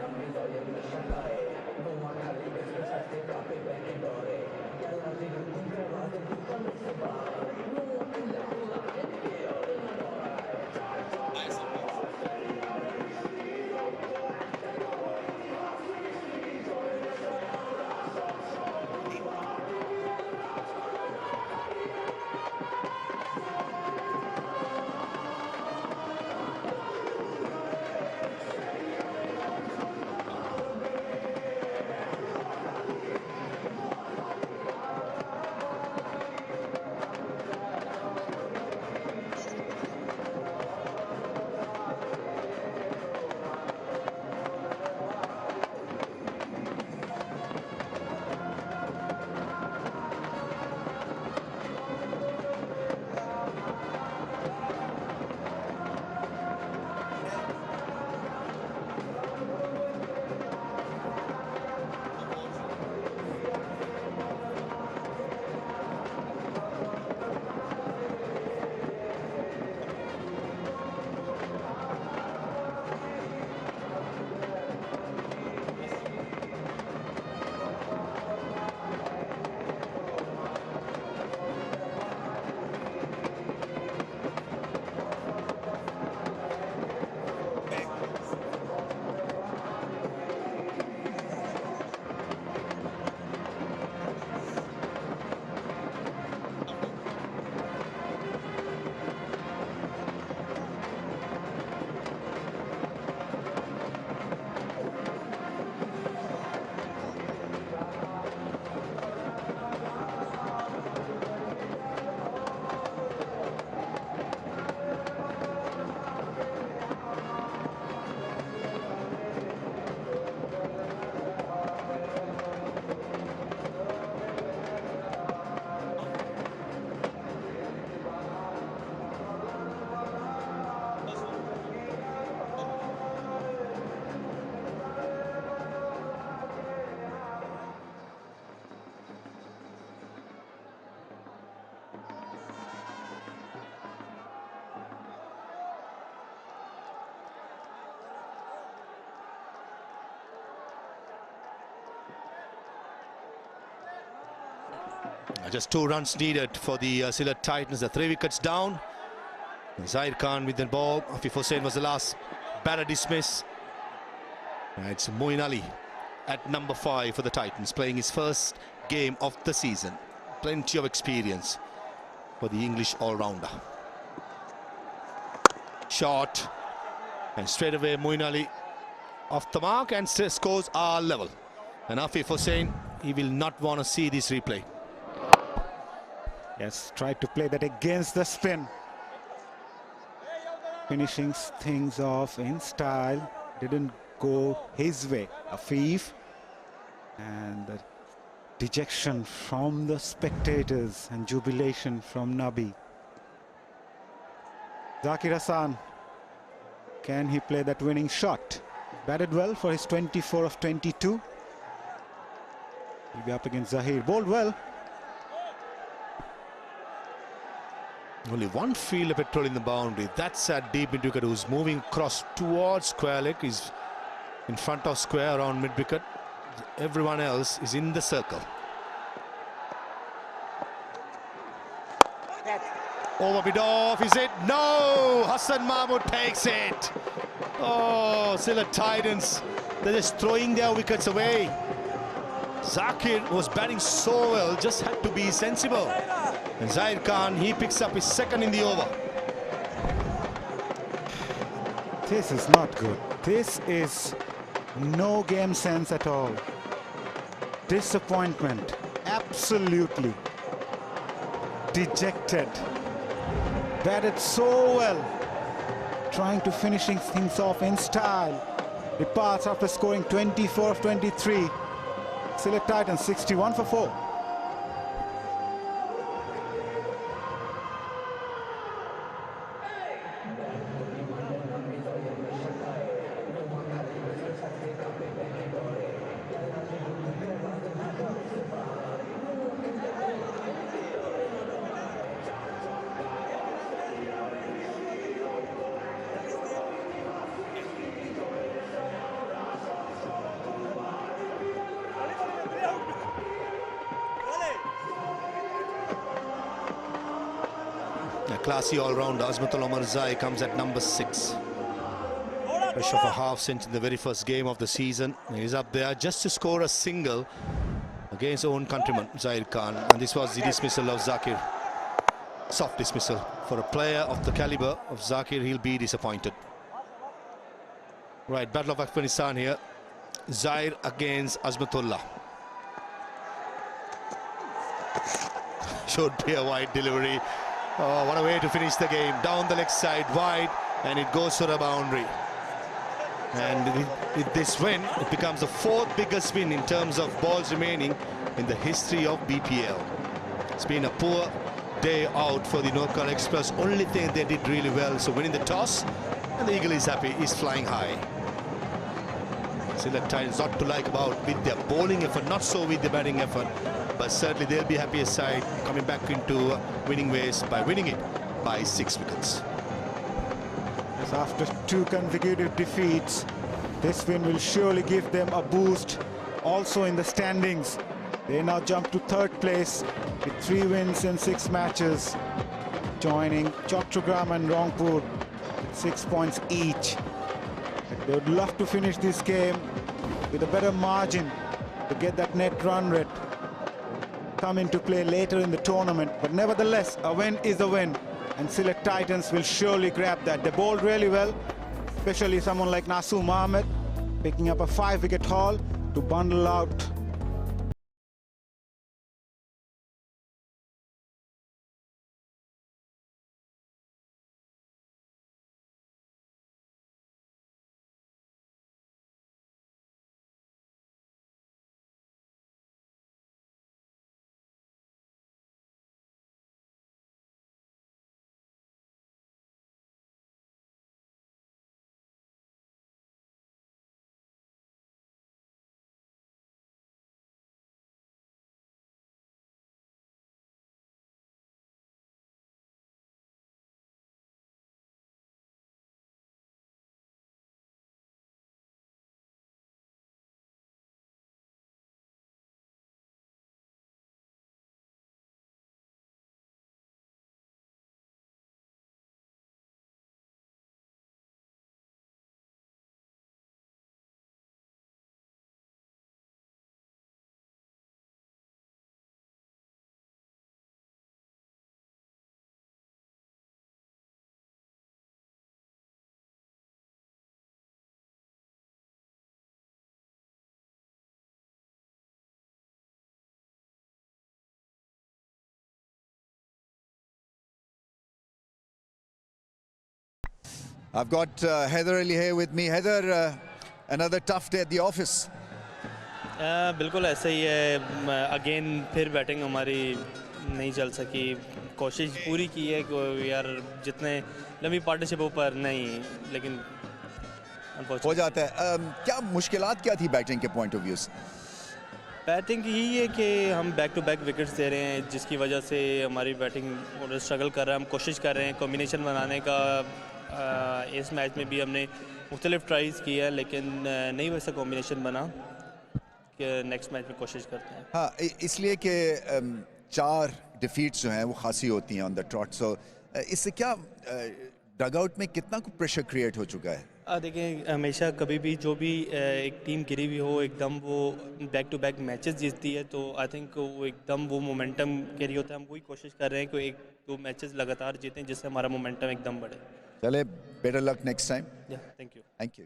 Just 2 runs needed for the Sylhet Titans. The 3 wickets down. Zahir Khan with the ball. 𝗵𝗺 Hussain was the last batter dismiss. It's Moeen Ali at number 5 for the Titans, playing his first game of the season. Plenty of experience for the English all-rounder. Shot, and straight away Moeen Ali off the mark, and scores are level. And 𝗵𝗺 Hussain, he will not want to see this replay. Yes, tried to play that against the spin. Finishing things off in style. Didn't go his way. 𝗵𝗺, and the dejection from the spectators and jubilation from Nabi. Zakir Hasan, can he play that winning shot? Batted well for his 24 of 22. He'll be up against Zahir. Bowled well. Only one field of petrol in the boundary. That's a deep mid wicket who's moving across towards square leg. He's in front of square around mid wicket. Everyone else is in the circle. Over bit off, is it? No! Hassan Mahmood takes it. Oh, Sylhet Titans, they're just throwing their wickets away. Zakir was batting so well, just had to be sensible. And Zahir Khan, he picks up his second in the over. This is not good. This is no game sense at all. Disappointment, absolutely. Dejected. Batted so well. Trying to finishing things off in style. Departs after scoring 24 of 23. Sylhet Titans 61 for 4. A classy all-rounder, Azmatul Omarzai, comes at number 6. Rush of a half century in the very first game of the season. He's up there just to score a single against own countryman, Zahir Khan. And this was the dismissal of Zakir. Soft dismissal. For a player of the caliber of Zakir, he'll be disappointed. Right, Battle of Afghanistan here. Zahir against Azmatullah. Should be a wide delivery. Oh, what a way to finish the game. Down the leg side, wide, and it goes for a boundary. And with this win, it becomes the 4th biggest win in terms of balls remaining in the history of BPL. It's been a poor day out for the Noakhali Express. Only thing they did really well, so winning the toss, and the eagle is happy, is flying high. Sylhet Titans not to like about with their bowling effort, not so with the batting effort, but certainly they'll be happy aside coming back into winning ways by winning it by 6 wickets. As after 2 consecutive defeats, this win will surely give them a boost also in the standings. They now jump to 3rd place with 3 wins in 6 matches, joining Chattogram and Rangpur with 6 points each. But they would love to finish this game with a better margin to get that net run rate come into play later in the tournament. But nevertheless, a win is a win, and Sylhet Titans will surely grab that. They bowled really well, especially someone like Naseem Ahmed, picking up a 5-wicket haul to bundle out I've got 𝗿𝗃𝗃𝗍𝗃 here with me. 𝗿𝗃, another tough day at the office. बिल्कुल ऐसा ही है. Again फिर batting हमारी नहीं चल सकी. कोशिश पूरी की है कि यार जितने लंबी पार्टनरशिप ऊपर नहीं, लेकिन हो जाता है. क्या मुश्किलात क्या थी बैटिंग के पॉइंट ऑफ व्यू से? बैटिंग यही है कि हम बैक टू बैक विकेट्स दे रहे हैं, जिसकी वजह से हमारी बैटिंग स्ट्रगल कर रहा है. हम कोशिश कर रहे हैं कॉम्बिनेशन बनाने का. इस मैच में भी हमने मुख्तलिफ ट्राइज की है, लेकिन नहीं वैसा कॉम्बिनेशन बना कि नेक्स्ट मैच में कोशिश करते हैं. हाँ, इसलिए कि 4 डिफीट्स जो हैं वो खासी होती हैं ऑन द ट्रॉट. सो इससे क्या डगआउट में कितना प्रेशर क्रिएट हो चुका है? देखें, हमेशा कभी भी जो भी एक टीम गिरी हुई हो, एकदम वो बैक टू बैक मैचेस जीतती है, तो आई थिंक वो एकदम वो मोमेंटम कैरी होता है. हम वही कोशिश कर रहे हैं कि 1-2 मैचेस लगातार जीतें, जिससे हमारा मोमेंटम एकदम बढ़े. चले, better luck next time. Thank you. Thank you.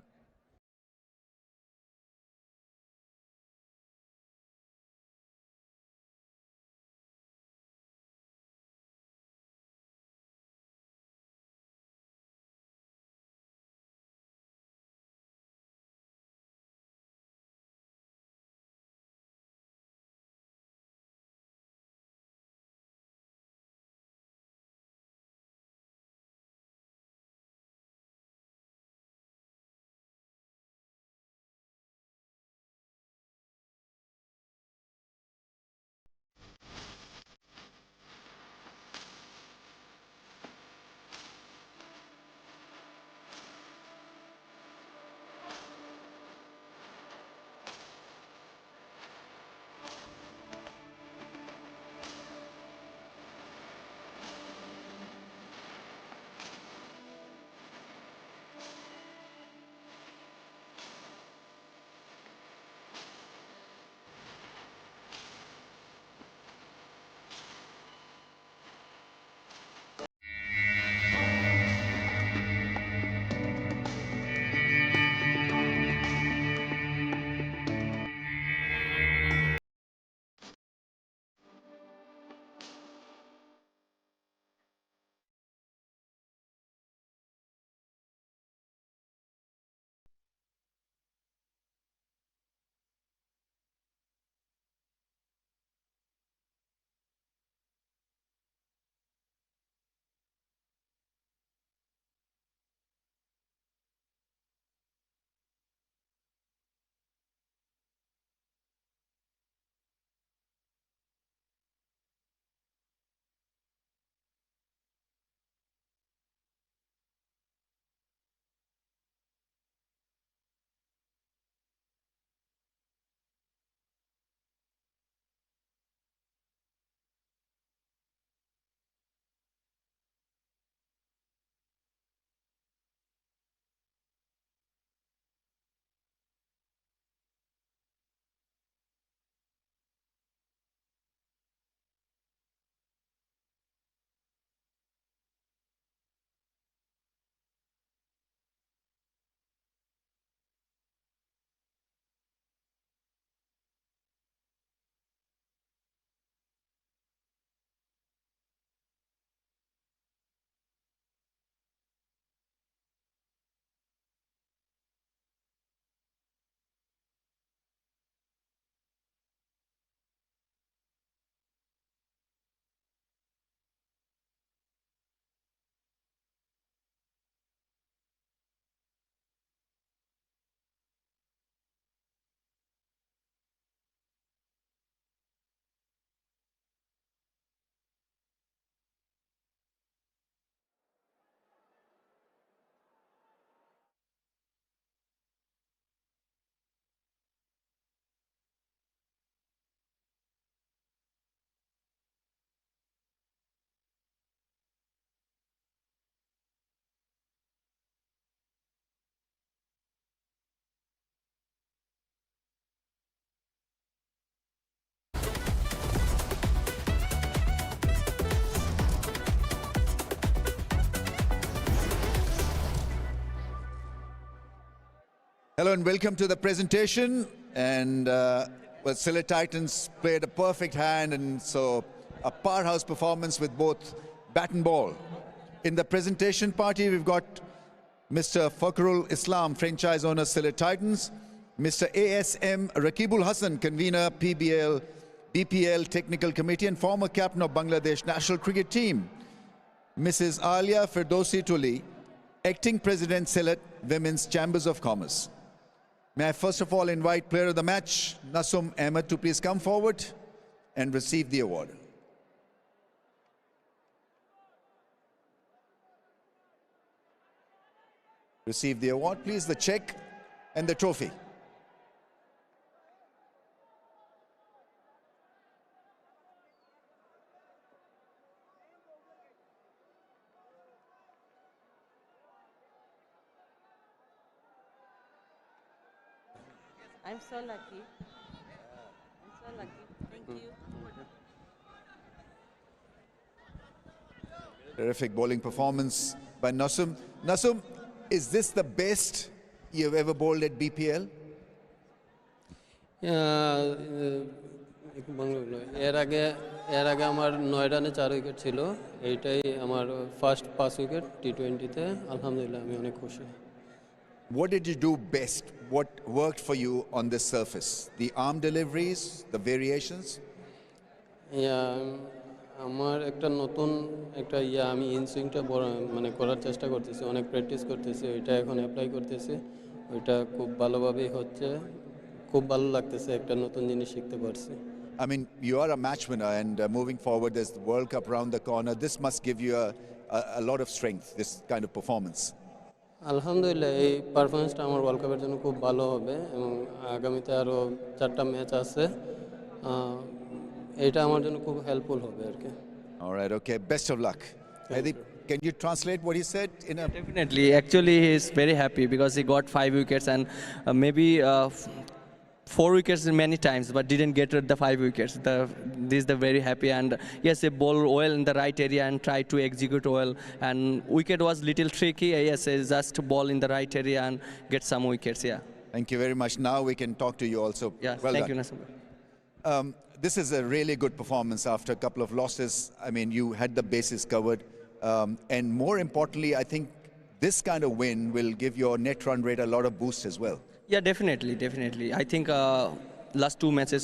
Hello and welcome to the presentation. And well, Sylhet Titans played a perfect hand, and so a powerhouse performance with both bat and ball. In the presentation party, we've got Mr. Fakhrul Islam, franchise owner, Sylhet Titans. Mr. ASM Rakibul Hassan, convener, BPL Technical Committee and former captain of Bangladesh national cricket team. Mrs. Alia Firdausi Tuli, acting president, Sylhet Women's Chambers of Commerce. May I first of all invite player of the match, Nasum Ahmed, to please come forward and receive the award. Receive the award, please, the check and the trophy. I'm so lucky. I'm so lucky. Thank you. Terrific bowling performance by Nasum. Nasum, is this the best you've ever bowled at BPL? এর আগে আমার 9 রানে 4 wicket ছিল এইটাই আমার first 5 wicket T20 তে আলহামদুলিল্লাহ আমি অনেক খুশি What did you do best? What worked for you on this surface? The arm deliveries, the variations? আমার একটা নতুন একটা আমি ইনসুইংটা মানে করার চেষ্টা করতেছি অনেক প্র্যাকটিস করতেছি ওইটা এখন অ্যাপ্লাই করতেছি ওইটা খুব ভালোভাবেই হচ্ছে খুব ভালো লাগতেছে একটা নতুন জিনিস শিখতে পারছি I mean, you are a match winner and moving forward there's the World Cup around the corner. This must give you a lot of strength, this kind of performance. আলহামদুলিল্লাহ এই পারফরম্যান্সটা আমার ওয়ার্ল্ড কাপের জন্য খুব ভালো হবে এবং আগামীতে আরো 4টা ম্যাচ আছে এটা আমার জন্য খুব হেল্পফুল হবে আর কি All right, okay, best of luck. Can you translate what he said in a Definitely. Actually, he's very happy because he got 5 wickets and maybe 4 wickets many times, but didn't get the 5 wickets. This is the very happy and yes, he bowled well in the right area and tried to execute well. And wicket was little tricky. Yes, he just ball in the right area and get some wickets. Yeah. Thank you very much. Now we can talk to you also. Yeah. Well thank done. you, Nasum. This is a really good performance after a couple of losses. I mean, you had the bases covered. And more importantly, I think this kind of win will give your net run rate a lot of boost as well. Yeah, definitely. I think last 2 matches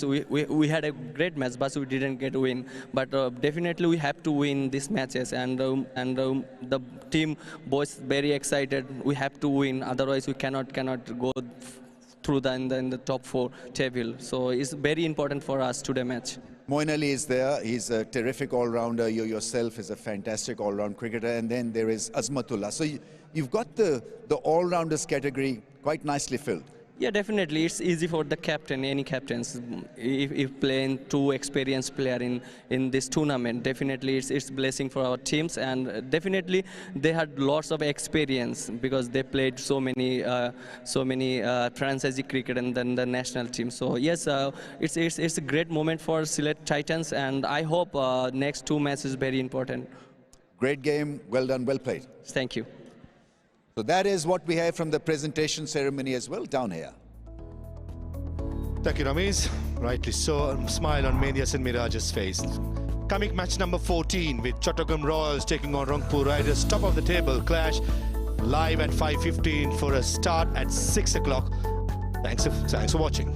we had a great match, but we didn't get a win. But definitely we have to win these matches, and the team boys very excited. We have to win, otherwise we cannot go through in the top 4 table. So it's very important for us today match. Moeen Ali is there. He's a terrific all-rounder. You yourself is a fantastic all-round cricketer. And then there is Azmatullah. So you've got the all-rounders category quite nicely filled. Yeah, definitely. It's easy for the captain, any captains, if playing 2 experienced player in this tournament. Definitely, it's blessing for our teams, and definitely they had lots of experience because they played so many franchise cricket and then the national team. So yes, it's a great moment for Sylhet Titans, and I hope next 2 matches is very important. Great game, well done, well played. Thank you. So that is what we have from the presentation ceremony as well down here. Thank you, Ramesh. Rightly so. Smile on Mehdi Hasan Miraj's face. Coming match number 14 with Chattogram Royals taking on Rangpur Riders. Top of the table clash live at 5:15 for a start at 6 o'clock. Thanks for watching.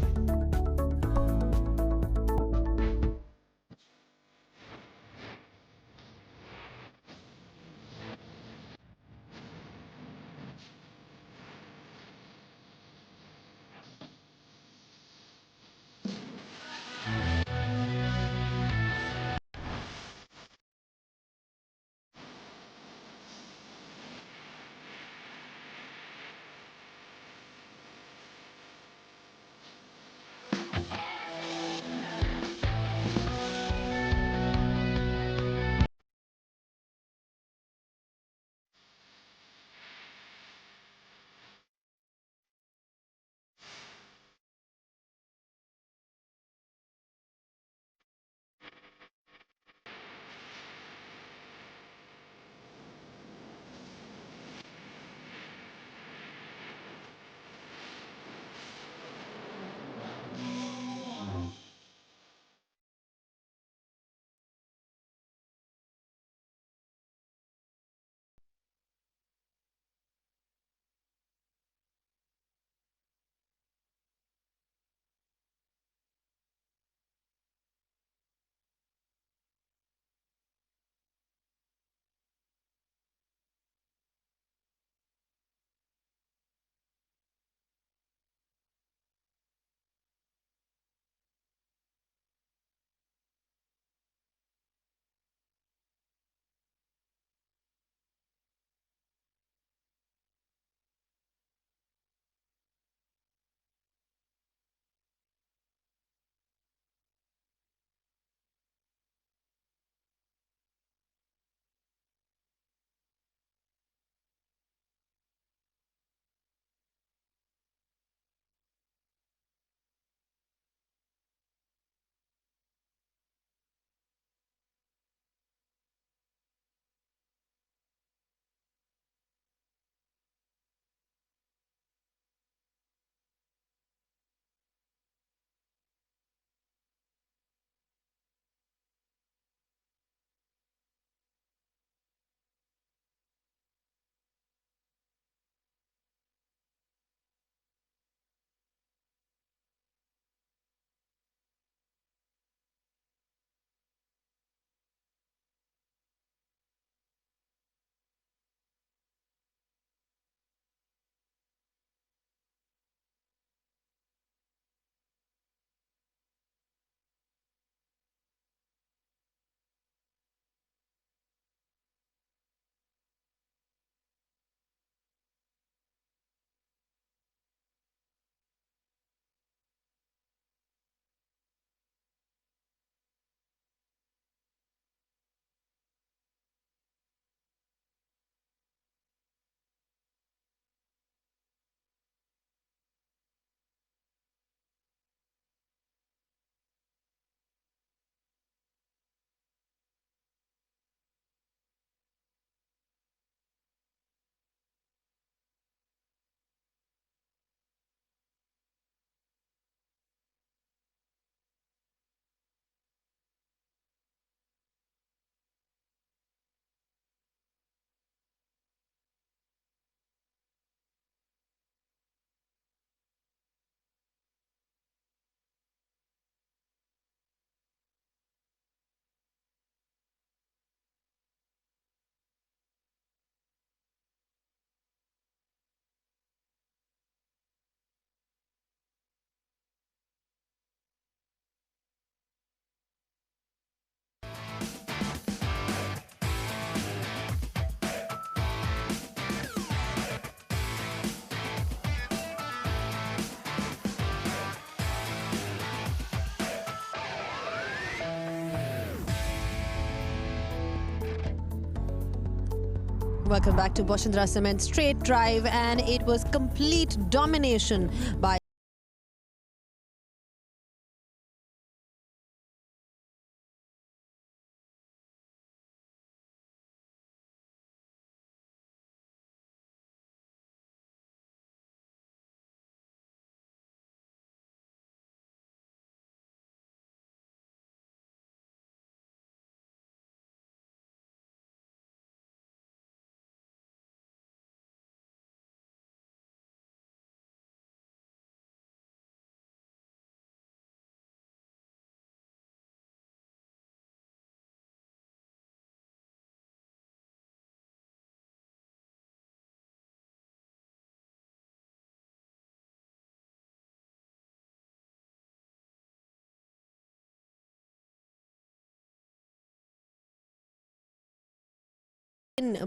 Welcome back to Boshendra Cement straight drive, and it was complete domination by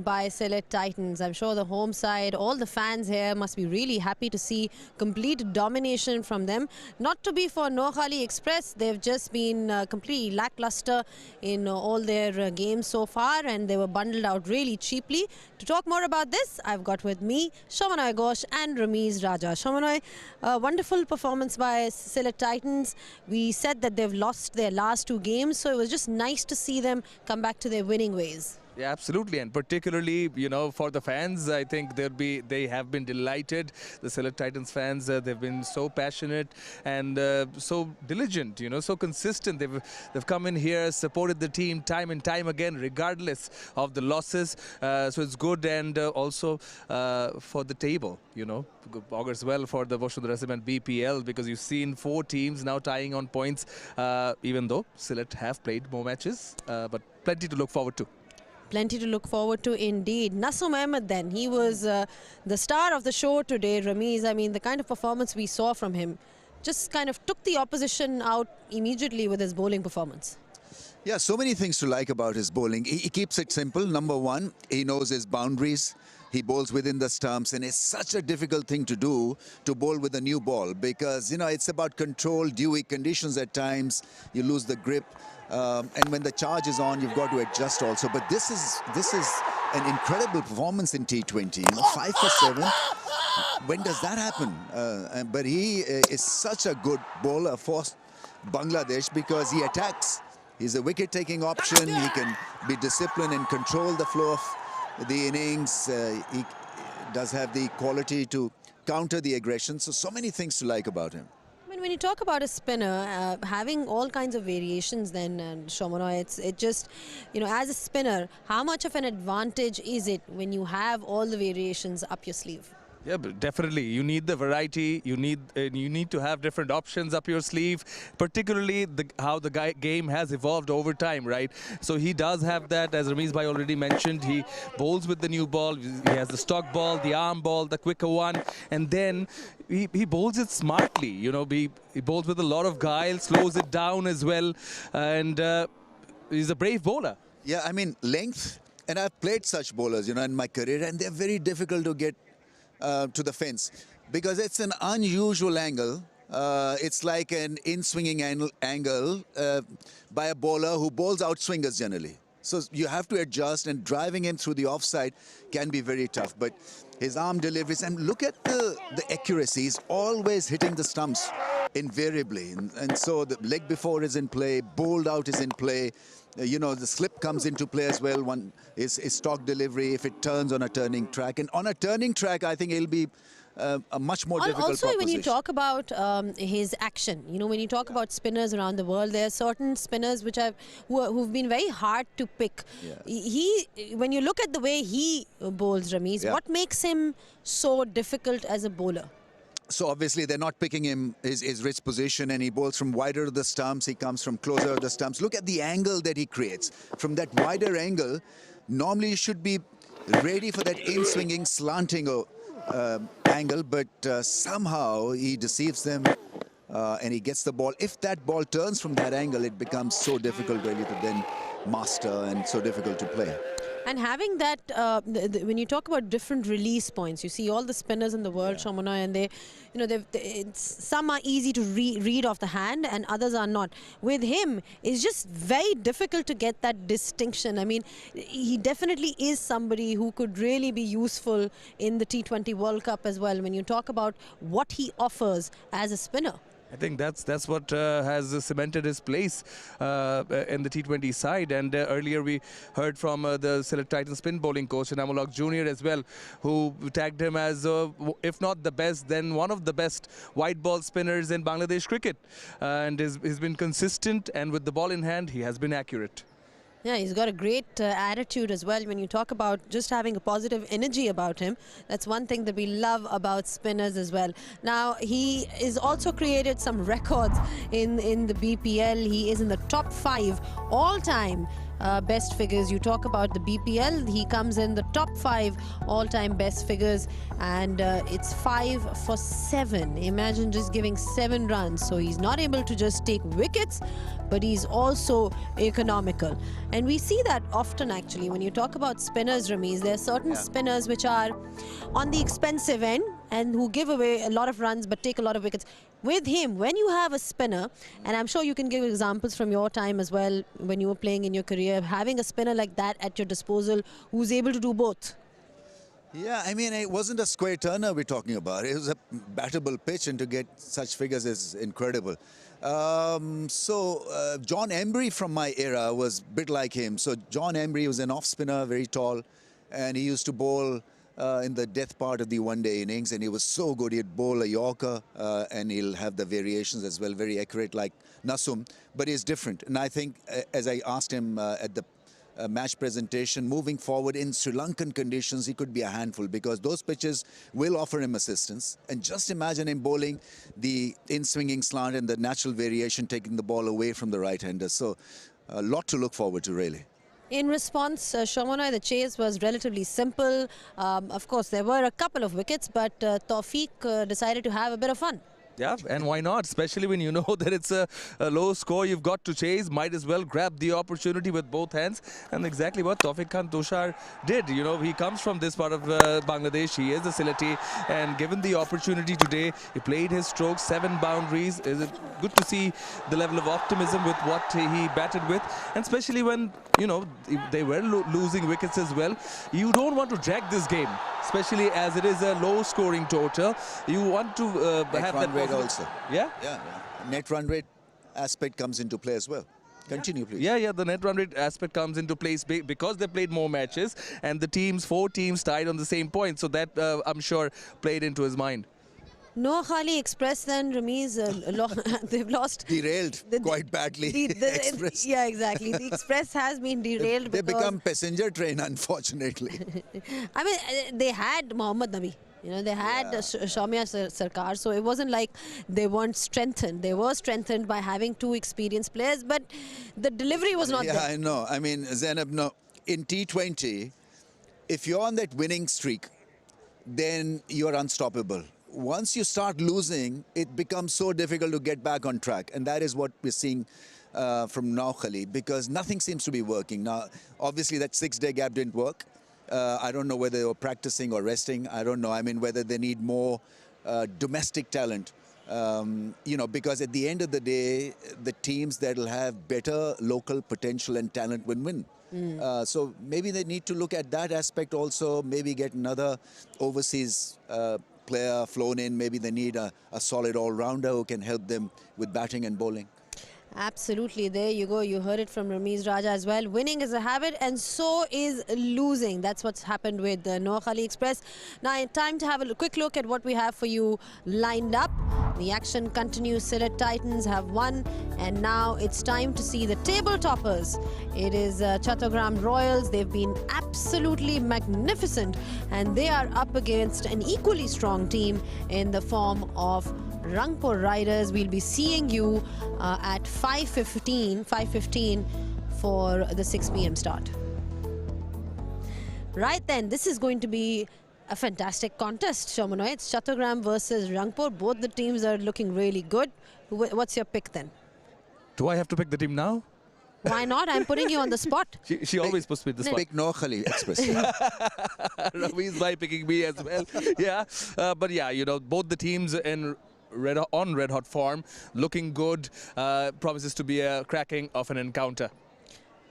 by Sylhet Titans. I'm sure the home side, all the fans here must be really happy to see complete domination from them. Not to be for Noakhali Express, they've just been completely lackluster in all their games so far, and they were bundled out really cheaply. To talk more about this, I've got with me 𝗂𝗏 Ghosh and Ramiz Raja. 𝗂𝗏, wonderful performance by Sylhet Titans. We said that they've lost their last 2 games, so it was just nice to see them come back to their winning ways. Yeah, absolutely, and particularly, you know, for the fans, I think they have been delighted. The Sylhet Titans fans, they've been so passionate and so diligent, you know, so consistent. They've come in here, supported the team time and time again, regardless of the losses. So it's good, and also for the table, you know, augurs well for the Boshendra Cement BPL, because you've seen 4 teams now tying on points, even though Sylhet have played more matches, but plenty to look forward to. Plenty to look forward to indeed. Naseem Ahmed then, he was the star of the show today, Ramiz. I mean, the kind of performance we saw from him just kind of took the opposition out immediately with his bowling performance. Yeah, so many things to like about his bowling. He keeps it simple. Number one, he knows his boundaries. He bowls within the stumps, and it's such a difficult thing to do, to bowl with a new ball, because, you know, it's about control, dewy conditions at times. You lose the grip. And when the charge is on, you've got to adjust also. But this is an incredible performance in T20. You know, 5 for 7. When does that happen? But he is such a good bowler for Bangladesh, because he attacks. He's a wicket-taking option. He can be disciplined and control the flow of the innings. He does have the quality to counter the aggression. So many things to like about him. When you talk about a spinner, having all kinds of variations then, 𝗂𝗏, it just, you know, as a spinner, how much of an advantage is it when you have all the variations up your sleeve? Yeah, but definitely you need the variety. You need to have different options up your sleeve, particularly how the game has evolved over time, right? So he does have that, as Ramiz bhai already mentioned. He bowls with the new ball. He has the stock ball, the arm ball, the quicker one, and then he bowls it smartly. You know, he bowls with a lot of guile, slows it down as well, and he's a brave bowler. Yeah, I mean, length, and I've played such bowlers, you know, in my career, and they're very difficult to get to the fence, because it's an unusual angle. It's like an in-swinging angle by a bowler who bowls out-swingers generally. So you have to adjust, and driving him through the offside can be very tough. But his arm deliveries, and look at the accuracy. He's always hitting the stumps invariably. And so the leg before is in play, bowled out is in play. You know, the slip comes into play as well. One is stock delivery if it turns on a turning track. And on a turning track, I think it'll be a much more difficult also, proposition. when you talk about his action, you know, when you talk about spinners around the world, there are certain spinners who've been very hard to pick. Yeah. When you look at the way he bowls, Ramiz, what makes him so difficult as a bowler? So obviously they're not picking him his wrist position, and he bowls from wider to the stumps. He comes from closer to the stumps. Look at the angle that he creates. From that wider angle, normally you should be ready for that in-swinging, slanting angle, but somehow he deceives them and he gets the ball. If that ball turns from that angle, it becomes so difficult really to then master and so difficult to play. And having that, when you talk about different release points, you see all the spinners in the world, Shamona, and they, you know, some are easy to read off the hand and others are not. With him, it's just very difficult to get that distinction. I mean, he definitely is somebody who could really be useful in the T20 World Cup as well, when you talk about what he offers as a spinner. I think that's what has cemented his place in the T20 side. And earlier we heard from the Sylhet Titans spin bowling coach, Namulok Jr. as well, who tagged him as, if not the best, then one of the best white ball spinners in Bangladesh cricket. And he's been consistent, and with the ball in hand, he has been accurate. Yeah, he's got a great attitude as well. When you talk about just having a positive energy about him, that's one thing that we love about spinners as well. Now, he is also created some records in the BPL. He is in the top 5 all-time best figures. You talk about the BPL, he comes in the top 5 all-time best figures, and it's 5 for 7. Imagine just giving 7 runs. So he's not able to just take wickets, but he's also economical. And we see that often actually when you talk about spinners, Ramiz. There are certain spinners which are on the expensive end and who give away a lot of runs but take a lot of wickets. With him, when you have a spinner, and I'm sure you can give examples from your time as well when you were playing in your career, having a spinner like that at your disposal who's able to do both. Yeah, I mean, it wasn't a square turner we're talking about. It was a battable pitch, and to get such figures is incredible. John Embry from my era was a bit like him. So John Embry was an off spinner, very tall, and he used to bowl in the death part of the one-day innings, and he was so good. He'd bowl a Yorker, and he'll have the variations as well, very accurate like Nasum, but he's different. And I think, as I asked him at the match presentation, moving forward in Sri Lankan conditions, he could be a handful because those pitches will offer him assistance. And just imagine him bowling the in-swinging slant and the natural variation, taking the ball away from the right-hander. So a lot to look forward to, really. In response, Shamona, the chase was relatively simple. Of course, there were a couple of wickets, but Tawfiq decided to have a bit of fun. Yeah, and why not? Especially when you know that it's a low score you've got to chase. Might as well grab the opportunity with both hands. And exactly what Tawfiq Khan Tushar did. You know, he comes from this part of Bangladesh. He is a Sylheti. And given the opportunity today, he played his strokes, 7 boundaries. It's good to see the level of optimism with what he batted with. And especially when, you know, they were losing wickets as well. You don't want to drag this game, especially as it is a low-scoring total. You want to have that rate also. Yeah? Yeah. Net run rate aspect comes into play as well. Continue, please. Yeah, the net run rate aspect comes into place because they played more matches and the 4 teams tied on the same point. So that, I'm sure, played into his mind. Noakhali Express then, Ramiz, they've lost. Derailed quite badly. Express. Yeah, exactly. The Express has been derailed. They become passenger train, unfortunately. I mean, they had Mohammad Nabi. You know, they had Shamia Sarkar, so it wasn't like they weren't strengthened. They were strengthened by having 2 experienced players, but the delivery was not there. Yeah, I know. I mean, Zainab, no, in T20, if you're on that winning streak, then you're unstoppable. Once you start losing, it becomes so difficult to get back on track. And that is what we're seeing from Noakhali, because nothing seems to be working. Now, obviously, that 6-day gap didn't work. I don't know whether they were practicing or resting. I don't know. I mean, whether they need more domestic talent. You know, because at the end of the day, the teams that will have better local potential and talent will win. So maybe they need to look at that aspect also, maybe get another overseas player flown in. Maybe they need a solid all-rounder who can help them with batting and bowling. Absolutely, there you go. You heard it from Ramiz Raja as well. Winning is a habit and so is losing. That's what's happened with the Noakhali Express. Now, time to have a quick look at what we have for you lined up. The action continues. Sylhet Titans have won, and now it's time to see the table toppers. It is Chattogram Royals. They've been absolutely magnificent, and they are up against an equally strong team in the form of Rangpur Riders. We'll be seeing you at 5:15 for the 6 p.m. start. Right then, this is going to be a fantastic contest, Shamona. It's Chattogram versus Rangpur. Both the teams are looking really good. What's your pick then? Do I have to pick the team now? Why not? I'm putting you on the spot. She always puts me on the spot. Big Noakhali Express. Ravi's by picking me as well. Yeah, but yeah, you know, both the teams in red hot form, looking good. Promises to be a cracking of an encounter.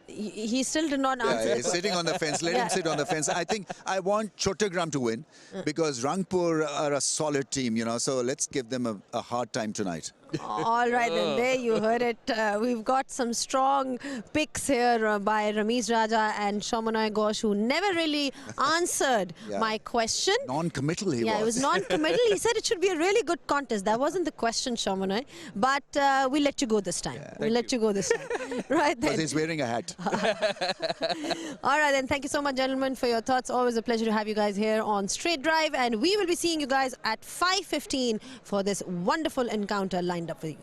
He still did not answer. Yeah, he's sitting on the fence. Let him sit on the fence. I think I want Chattogram to win because Rangpur are a solid team, you know. So let's give them a hard time tonight. All right, then there you heard it. We've got some strong picks here by Ramesh Raja and 𝗂𝗏𝗏 Ghosh, who never really answered my question. Non-committal he was. Yeah, it was non-committal. He said it should be a really good contest. That wasn't the question, 𝗂𝗏𝗏. But we'll let you go this time. We'll let you go this time. Right then. Because he's wearing a hat. All right, then. Thank you so much, gentlemen, for your thoughts. Always a pleasure to have you guys here on Straight Drive. And we will be seeing you guys at 5:15 for this wonderful encounter lined up for you.